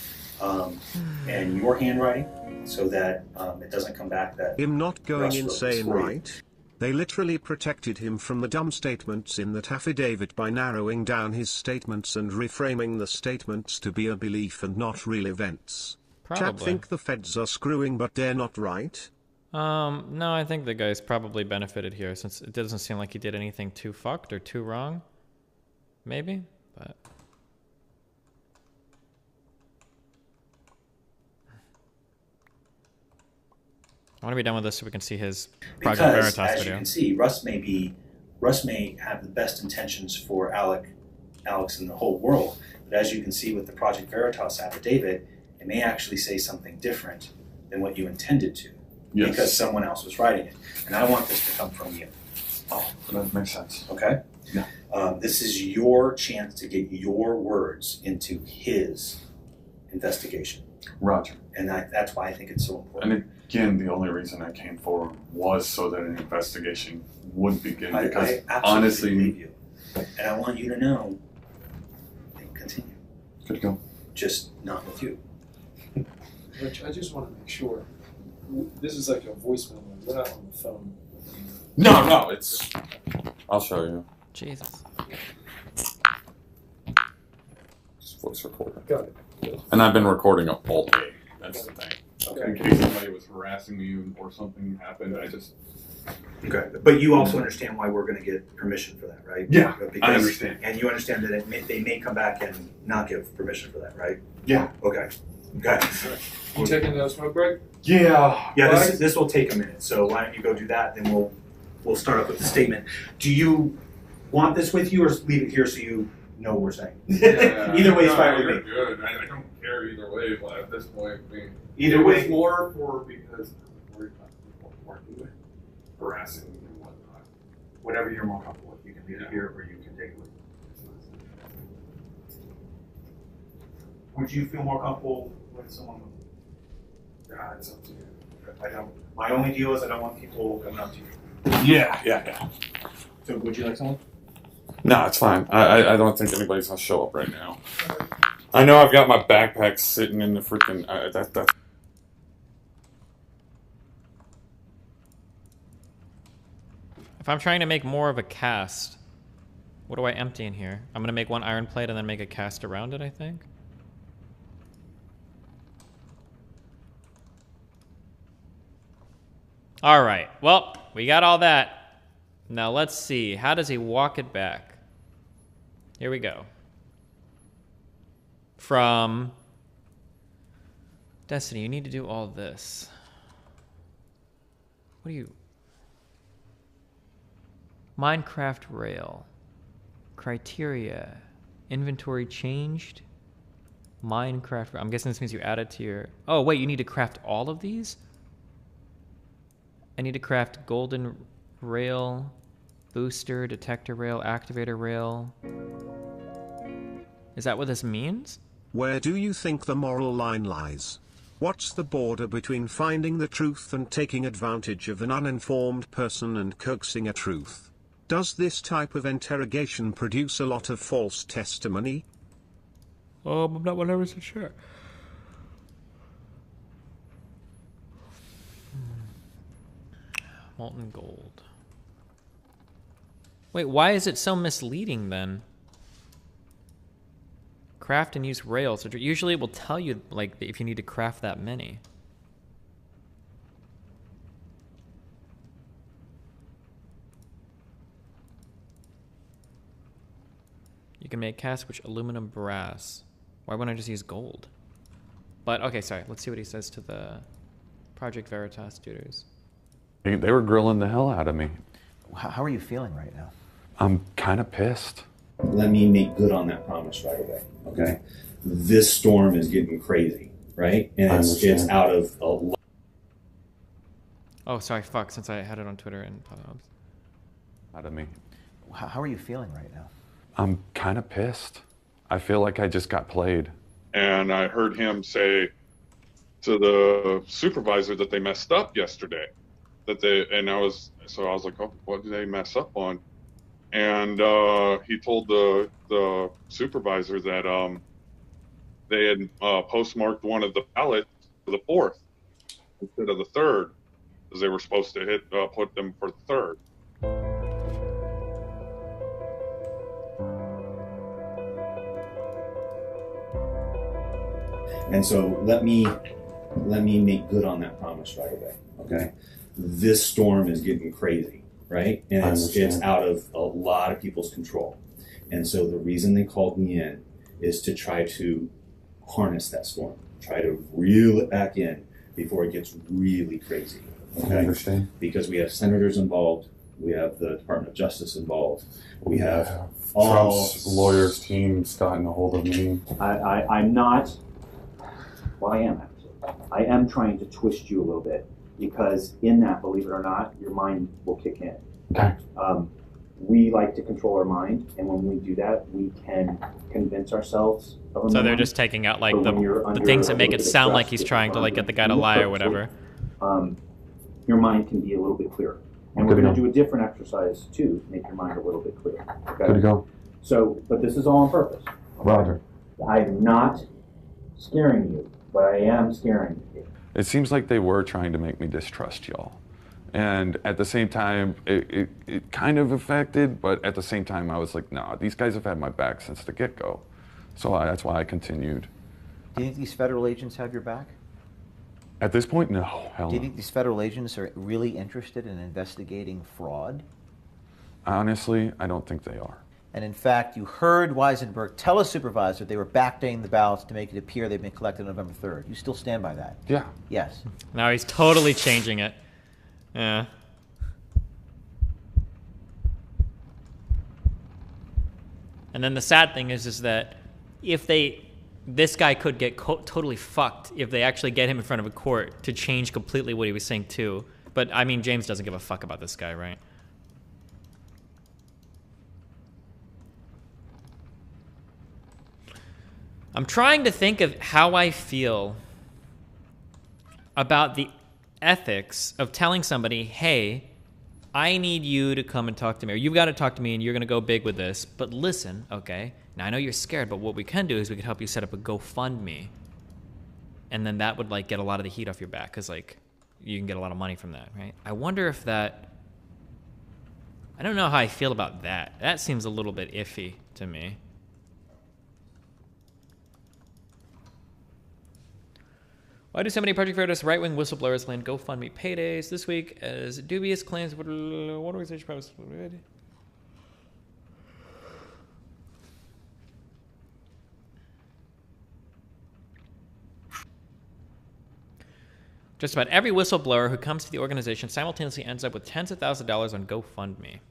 and your handwriting, so that it doesn't come back that him not going Russ wrote this insane, for you. right? They literally protected him from the dumb statements in that affidavit by narrowing down his statements and reframing the statements to be a belief and not real events. Chap Probably. think the feds are screwing, but they're not, right? No, I think the guy's probably benefited here since it doesn't seem like he did anything too fucked or too wrong. Maybe, but... I want to be done with this so we can see his Project Because, Veritas as video. you can see, Russ may have the best intentions for Alex and the whole world, but as you can see with the Project Veritas affidavit, it may actually say something different than what you intended to, because someone else was writing it. And I want this to come from you. Oh, that makes sense. Okay? Yeah. This is your chance to get your words into his investigation. Roger. And that's why I think it's so important. And again, the only reason I came forward was so that an investigation would begin. I Because absolutely honestly, believe you. And I want you to know, continue. Good go. Just not with you. Rich, I just want to make sure. This is like a voicemail. We're not on the phone. No, it's. I'll show you. Jesus. It's voice recorder. Got it. And I've been recording up all day. That's the thing. Okay. In case somebody was harassing me or something happened, I just. Okay, but you also understand why we're going to get permission for that, right? Yeah, because, I understand. And you understand that they may come back and not give permission for that, right? Yeah. Okay. Okay. You taking a smoke break? Yeah. Yeah. This will take a minute. So why don't you go do that? Then we'll start up with the statement. Do you want this with you, or leave it here so you know what we're saying? Yeah, Either way is no, fine you're with me. good. I don't care either way, but at this point, Either it way. was more for because I'm worried about people working with harassing me and whatnot. Whatever you're more comfortable with, you can leave it here, or you can take it with you. Would you feel more comfortable with someone? Yeah, it's up to you. I don't. My only deal is I don't want people coming up to you. Yeah. So would you like someone? No, it's fine. I don't think anybody's gonna show up right now. I know I've got my backpack sitting in the freaking that. If I'm trying to make more of a cast, what do I empty in here? I'm gonna make one iron plate and then make a cast around it, I think. All right, well, we got all that. Now let's see, how does he walk it back? Here we go. From Destiny, you need to do all this. What do you... Minecraft rail. Criteria. Inventory changed. Minecraft. I'm guessing this means you add it to your... Oh, wait, you need to craft all of these? I need to craft golden rail, booster, detector rail, activator rail. Is that what this means? Where do you think the moral line lies? What's the border between finding the truth and taking advantage of an uninformed person and coaxing a truth? Does this type of interrogation produce a lot of false testimony? I'm not 100% sure. Molten gold. Wait, why is it so misleading then? Craft and use rails. Usually it will tell you like if you need to craft that many. You can make cast which aluminum brass. Why wouldn't I just use gold? But okay, sorry. Let's see what he says to the Project Veritas tutors. They were grilling the hell out of me. How are you feeling right now? I'm kind of pissed. Let me make good on that promise right away, okay? This storm is getting crazy, right? And it's out of a lot. Oh, sorry, fuck, since I had it on Twitter and Out of me. How are you feeling right now? I'm kind of pissed. I feel like I just got played. And I heard him say to the supervisor that they messed up yesterday. I was like, oh, what did they mess up on? And he told the supervisor that they had postmarked one of the ballots for the 4th instead of the 3rd, because they were supposed to put them for the 3rd. And so let me make good on that promise right away, okay? This storm is getting crazy, right? And it's out of a lot of people's control. And so the reason they called me in is to try to harness that storm, try to reel it back in before it gets really crazy. Okay? I understand. Because we have senators involved, we have the Department of Justice involved, we have Trump's lawyers team's gotten a hold of me. I'm not. Well, I am actually. I am trying to twist you a little bit because in that, believe it or not, your mind will kick in. Okay. We like to control our mind, and when we do that, we can convince ourselves of a So they're mind. just taking out like But the when you're under things that a make little it bit of sound like stress, he's it's trying to like get the guy to you lie or purposely, whatever. your mind can be a little bit clearer. And we're going to do a different exercise too to make your mind a little bit clearer. Okay? Good to go. So, but this is all on purpose. Okay? Roger. I'm not scaring you, but I am scaring you. It seems like they were trying to make me distrust y'all. And at the same time, it kind of affected, but at the same time, I was like, nah, these guys have had my back since the get-go. So that's why I continued. Do you think these federal agents have your back? At this point, no. Hell Do you no. think these federal agents are really interested in investigating fraud? Honestly, I don't think they are. And in fact, you heard Weisenberg tell a supervisor they were backdating the ballots to make it appear they've been collected on November 3rd. You still stand by that? Yeah. Yes. Now he's totally changing it. Yeah. And then the sad thing is that if this guy could get totally fucked if they actually get him in front of a court to change completely what he was saying too. But I mean, James doesn't give a fuck about this guy, right? I'm trying to think of how I feel about the ethics of telling somebody, hey, I need you to come and talk to me, or you've got to talk to me and you're going to go big with this, but listen, okay, now I know you're scared, but what we can do is we could help you set up a GoFundMe, and then that would, like, get a lot of the heat off your back, because, like, you can get a lot of money from that, right? I wonder if that, I don't know how I feel about that. That seems a little bit iffy to me. Why do so many Project Veritas right-wing whistleblowers land GoFundMe paydays this week as dubious claims? What organization posted? Just about every whistleblower who comes to the organization simultaneously ends up with tens of thousands of dollars on GoFundMe.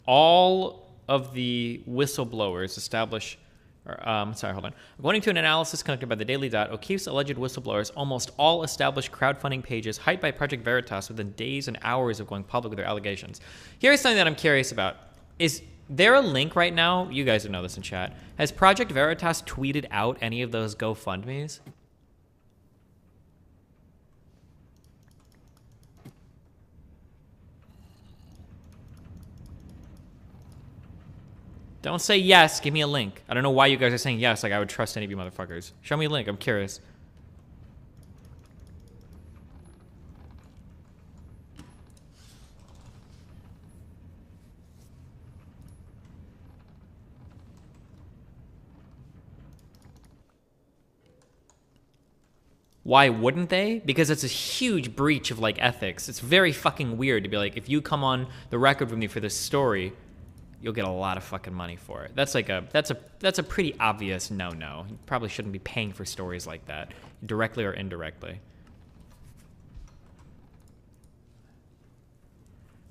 All of the whistleblowers establish, sorry, hold on. According to an analysis conducted by the Daily Dot, O'Keefe's alleged whistleblowers almost all established crowdfunding pages hyped by Project Veritas within days and hours of going public with their allegations. Here's something that I'm curious about. Is there a link right now? You guys would know this in chat. Has Project Veritas tweeted out any of those GoFundMes? Don't say yes, give me a link. I don't know why you guys are saying yes, like I would trust any of you motherfuckers. Show me a link, I'm curious. Why wouldn't they? Because it's a huge breach of, like, ethics. It's very fucking weird to be like, if you come on the record with me for this story, you'll get a lot of fucking money for it. That's like that's a pretty obvious no-no. You probably shouldn't be paying for stories like that, directly or indirectly.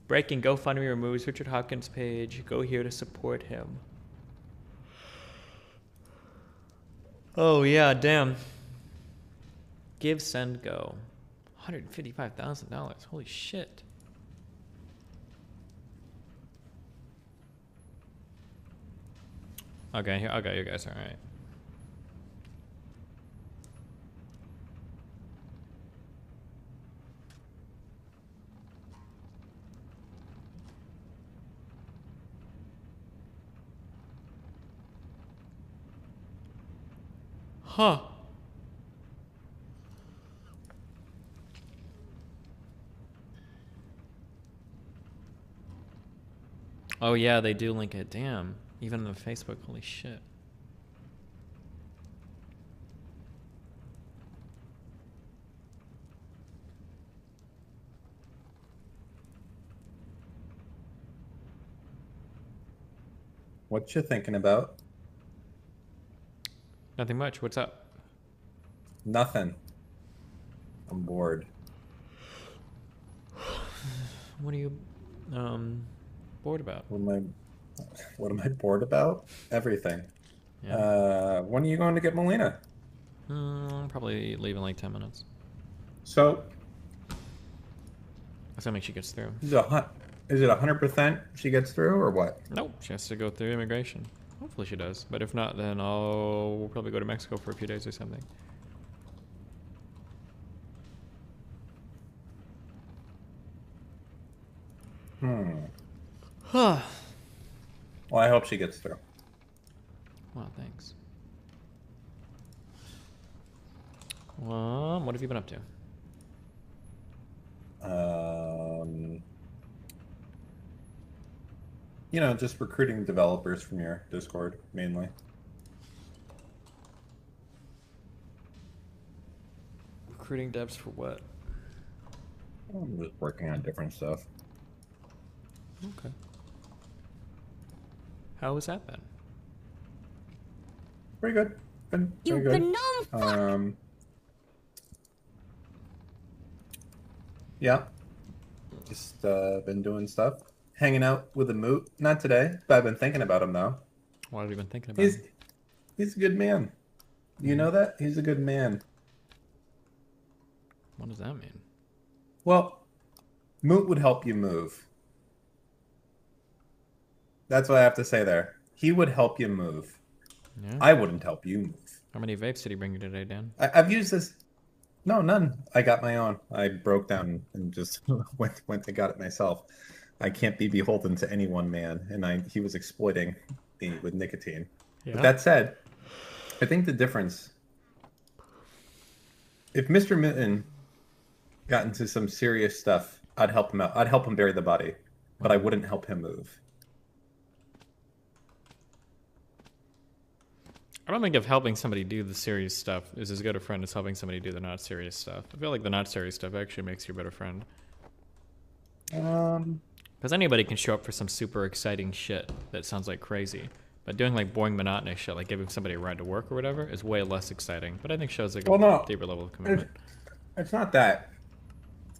Breaking GoFundMe removes Richard Hopkins' page. Go here to support him. Oh yeah, damn. Give, send, go. $155,000. Holy shit. Okay, here, okay, you guys are alright. Huh. Oh yeah, they do link it. Damn. Even on Facebook, holy shit. What you thinking about? Nothing much. What's up? Nothing. I'm bored. What are you bored about? What am I bored about? Everything. Yeah. When are you going to get Melina? Probably leave in like 10 minutes. So, Assuming she gets through. is it 100% she gets through, or what? Nope, she has to go through immigration. Hopefully she does. But if not, then we'll probably go to Mexico for a few days or something. Well, I hope she gets through. Well, thanks. What have you been up to? You know, just recruiting developers from your Discord, mainly. Recruiting devs for what? I'm just working on different stuff. Okay. How has that been? Pretty good. Been You pretty good. Yeah. Just been doing stuff. Hanging out with a moot. Not today, but I've been thinking about him though. What have you been thinking about? He's a good man. You know that? He's a good man. What does that mean? Well, moot would help you move. That's what I have to say there. He would help you move. Yeah. I wouldn't help you move. How many vapes did he bring you today, Dan? I've used this. No, none. I got my own. I broke down and just went and got it myself. I can't be beholden to any one man, and he was exploiting me with nicotine. Yeah. But that said, I think the difference, if Mr. Mitten got into some serious stuff, I'd help him out. I'd help him bury the body, but I wouldn't help him move. I don't think if helping somebody do the serious stuff is as good a friend as helping somebody do the not serious stuff. I feel like the not serious stuff actually makes you a better friend. Because anybody can show up for some super exciting shit that sounds like crazy. But doing like boring, monotonous shit, like giving somebody a ride to work or whatever, is way less exciting. But I think shows like a deeper level of commitment. It's not that.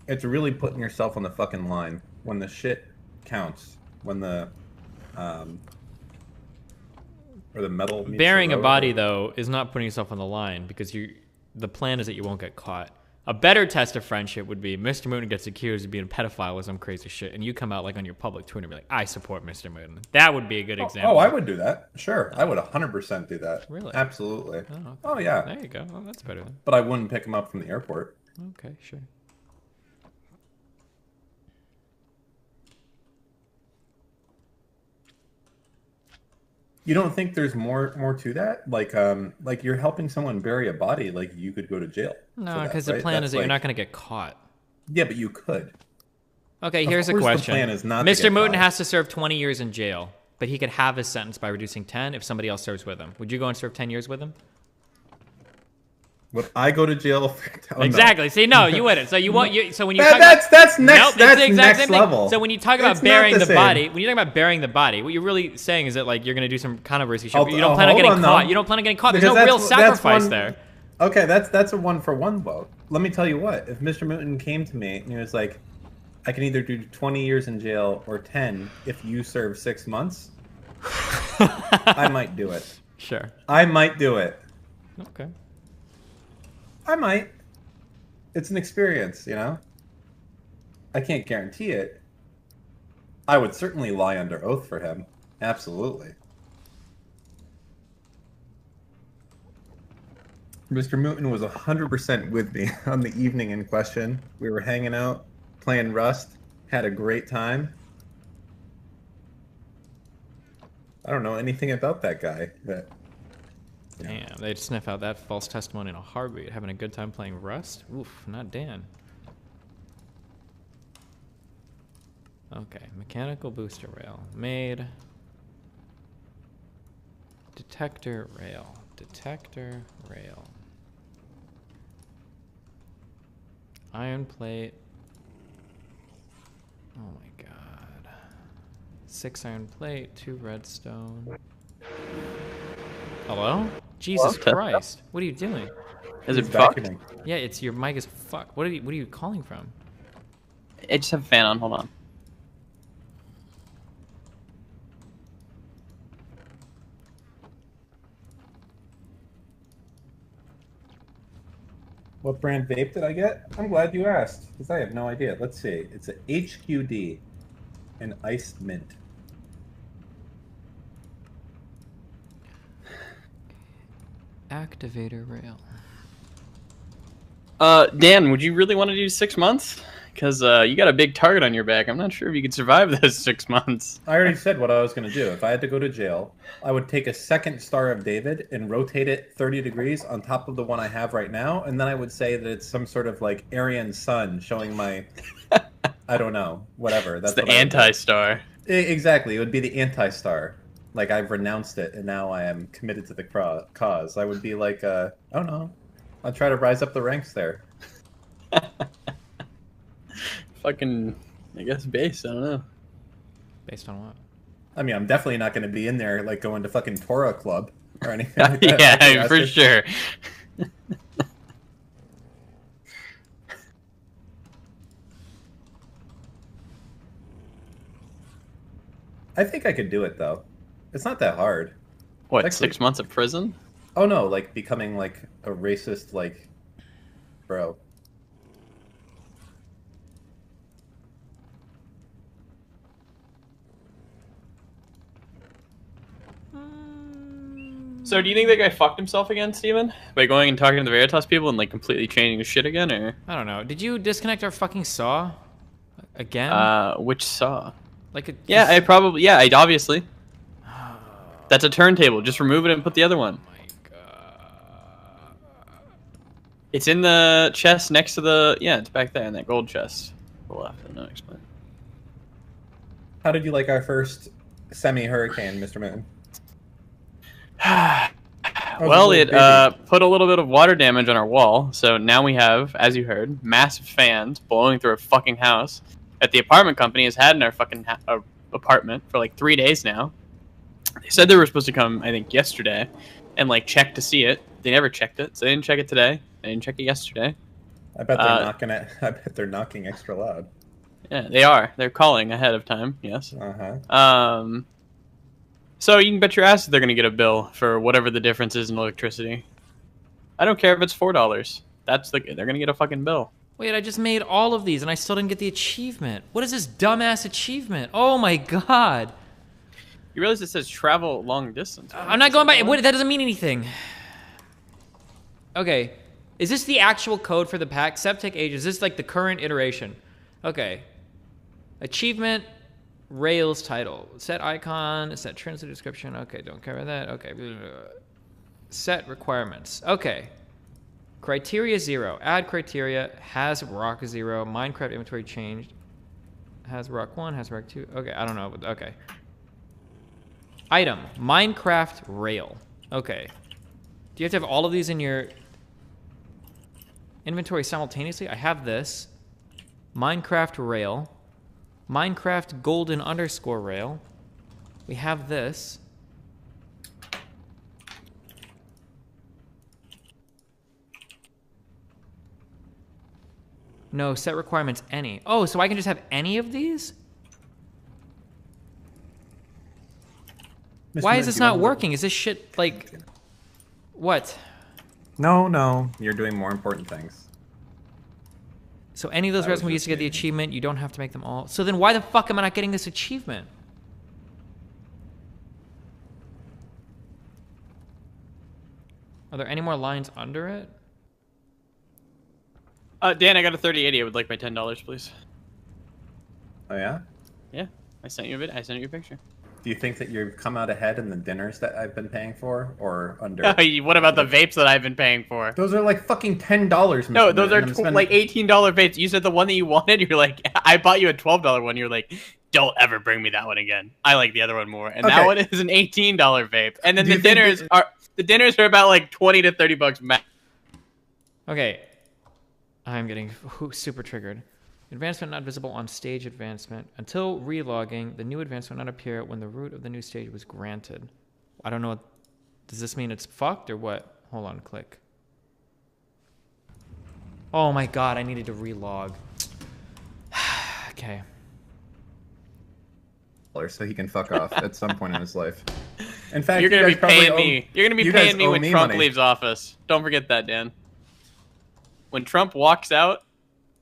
It's really putting yourself on the fucking line when the shit counts. When the or the metal. Burying a body though is not putting yourself on the line because the plan is that you won't get caught. A better test of friendship would be Mr. Moon gets accused of being a pedophile or some crazy shit, and you come out like on your public Twitter and be like, I support Mr. Moon. That would be a good example. Oh, I would do that. Sure. I would 100% do that. Really? Absolutely. Oh, okay. Oh, yeah. There you go. Well, that's better then. But I wouldn't pick him up from the airport. Okay, sure. You don't think there's more to that? Like you're helping someone bury a body, like you could go to jail. No, because the plan is that you're not going to get caught. Yeah, but you could. Okay, here's a question. The plan is not Mr. Mooten has to serve 20 years in jail, but he could have his sentence by reducing 10 if somebody else serves with him. Would you go and serve 10 years with him? Would I go to jail? For, exactly. No. See, no, you wouldn't. So you want you. So when you that's next level. So when you talk about burying the body, when you talk about burying the body, what you're really saying is that like you're going to do some controversy shit. But you don't plan on getting caught. You don't plan on getting caught. There's no real sacrifice there. Okay, that's a 1-for-1 vote. Let me tell you what. If Mr. Mooten came to me and he was like, I can either do 20 years in jail or 10 if you serve 6 months, I might do it. Sure. I might do it. Okay. I might. It's an experience, you know? I can't guarantee it. I would certainly lie under oath for him. Absolutely. Mr. Mooten was 100% with me on the evening in question. We were hanging out, playing Rust, had a great time. I don't know anything about that guy. Damn, they'd sniff out that false testimony in a heartbeat. Having a good time playing Rust? Oof, not Dan. Okay, mechanical booster rail. Made. Detector rail. Detector rail. Iron plate. Oh my god. 6 iron plate, 2 redstone. Hello? Jesus Christ. What are you doing? Is it fucked? Yeah, it's your mic is fucked. What are you calling from? I just have a fan on, hold on. What brand vape did I get? I'm glad you asked, because I have no idea. Let's see. It's a HQD, an iced mint. Activator rail. Dan, would you really want to do 6 months? Because you got a big target on your back. I'm not sure if you could survive those 6 months. I already said what I was going to do. If I had to go to jail, I would take a second Star of David and rotate it 30 degrees on top of the one I have right now, and then I would say that it's some sort of like Aryan sun showing my, I don't know, whatever. That's It's the anti-star. Exactly. It would be the anti-star. Like, I've renounced it, and now I am committed to the cause. I would be like, I don't know. I'll try to rise up the ranks there. Fucking, I guess, base. I don't know. Based on what? I mean, I'm definitely not going to be in there, like, going to fucking Torah Club or anything like that. Yeah, for sure. I think I could do it, though. It's not that hard. What, Actually, 6 months of prison? Oh, no, like, becoming, like, a racist, like, bro. So, do you think that guy fucked himself again, Steven? By going and talking to the Veritas people and, like, completely changing his shit again, or? I don't know. Did you disconnect our fucking saw? Again? Which saw? Like a... Yeah, I probably... Yeah, obviously. That's a turntable. Just remove it and put the other one. Oh my god. It's in the chest next to the... Yeah, it's back there in that gold chest. The left. No, explain. How did you like our first semi-hurricane, Mr. Moon? Well, it put a little bit of water damage on our wall, so now we have, as you heard, massive fans blowing through our fucking house that the apartment company has had in our fucking apartment for like 3 days now. They said they were supposed to come, I think, yesterday and like check to see it. They never checked it, so they didn't check it today. They didn't check it yesterday. I bet they're knocking it. I bet they're knocking extra loud. Yeah, they are. They're calling ahead of time. Yes. Uh-huh. So you can bet your ass that they're gonna get a bill for whatever the difference is in electricity. I don't care if it's $4. They're gonna get a fucking bill. Wait, I just made all of these and I still didn't get the achievement. What is this dumbass achievement? Oh my god. You realize it says travel long distance, right? I'm not going by... Wait, that doesn't mean anything. Okay. Is this the actual code for the pack? Septic Age, is this like the current iteration? Okay. Achievement, Rails title. Set icon, set transit description. Okay, don't care about that. Okay. Set requirements. Okay. Criteria 0. Add criteria. Has rock 0. Minecraft inventory changed. Has rock 1. Has rock 2. Okay, I don't know. But okay. Item. Minecraft rail. Okay. Do you have to have all of these in your inventory simultaneously? I have this. Minecraft rail. Minecraft golden underscore rail. We have this. No, set requirements any. Oh, so I can just have any of these? Why is this not working? Is this shit like... What? No. You're doing more important things. So any of those recipes to get the achievement, you don't have to make them all. So then why the fuck am I not getting this achievement? Are there any more lines under it? Dan, I got a 3080. I would like my $10, please. Oh yeah? Yeah, I sent you a picture. Do you think that you've come out ahead in the dinners that I've been paying for, or under? What about the vapes that I've been paying for? Those are like fucking $10. No, those are like $18 vapes. You said the one that you wanted. You're like, I bought you a $12 one. You're like, don't ever bring me that one again. I like the other one more. And that one is an $18 vape. And then the dinners are about like $20 to $30 max. Okay, I'm getting super triggered. Advancement not visible on stage advancement. Until relogging, the new advancement not appear when the root of the new stage was granted. I don't know. Does this mean it's fucked or what? Hold on, click. Oh my god, I needed to relog. Okay. So he can fuck off at some point in his life. In fact, you're gonna be paying me. You're gonna be paying me when Trump money. leaves office. Don't forget that, Dan. When Trump walks out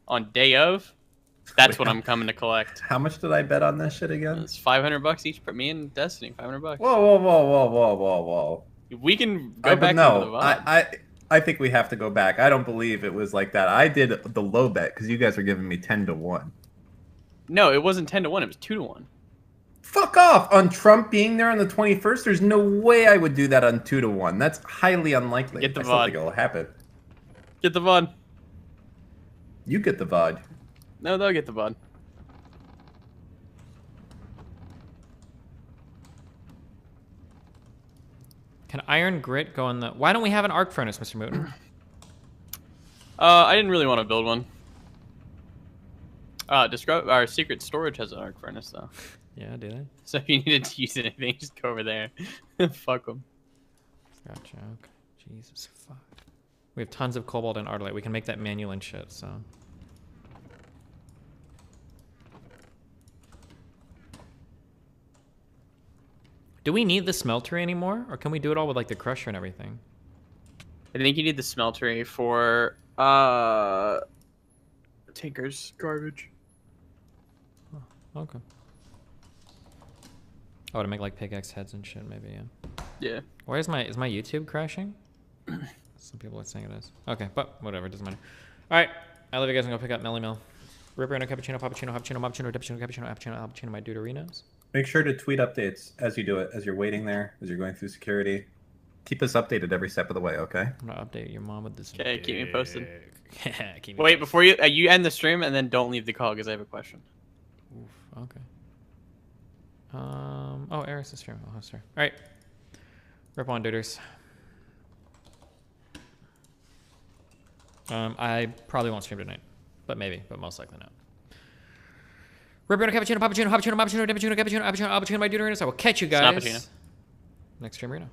on day of, that's what I'm coming to collect. How much did I bet on this shit again? It's $500 each. Me and Destiny, $500. Whoa. We can go back into the VOD. I think we have to go back. I don't believe it was like that. I did the low bet because you guys are giving me 10-1. No, it wasn't 10-1. It was 2-1. Fuck off! On Trump being there on the 21st, there's no way I would do that on 2-1. That's highly unlikely. Get the I still VOD. think it'll happen. Get the VOD. You get the VOD. No, they'll get the VOD. Can iron grit go in the... Why don't we have an arc furnace, Mr. Mooten? I didn't really want to build one. Our secret storage has an arc furnace, though. Yeah, do they? So if you needed to use anything, just go over there. Fuck them. Gotcha. Okay. Jesus, fuck. We have tons of cobalt and ardite. We can make that manual and shit, so... Do we need the smeltery anymore? Or can we do it all with, like, the crusher and everything? I think you need the smeltery for, Tinker's garbage. Oh, okay. Oh, to make, like, pickaxe heads and shit, maybe, yeah. Yeah. Why is my YouTube crashing? Some people are saying it is. Okay, but whatever, doesn't matter. Alright, I love you guys. I'm gonna pick up Melly Mill. Ripper and a cappuccino, cappuccino, cappuccino, my Deuterinos. Make sure to tweet updates as you do it, as you're waiting there, as you're going through security. Keep us updated every step of the way, okay? I'm gonna update your mom with this. Okay, keep me posted. Keep me Wait, before you end the stream and then don't leave the call because I have a question. Oof, okay. Oh, Eric's the stream. Oh, sorry. All right. Rip on, duders. I probably won't stream tonight, but maybe, but most likely not. Rip on a cappuccino, cappuccino, cappuccino, cappuccino, cappuccino, cappuccino, cappuccino, my Deuterinos. I will catch you guys. Snappuccino. Next stream, Reno.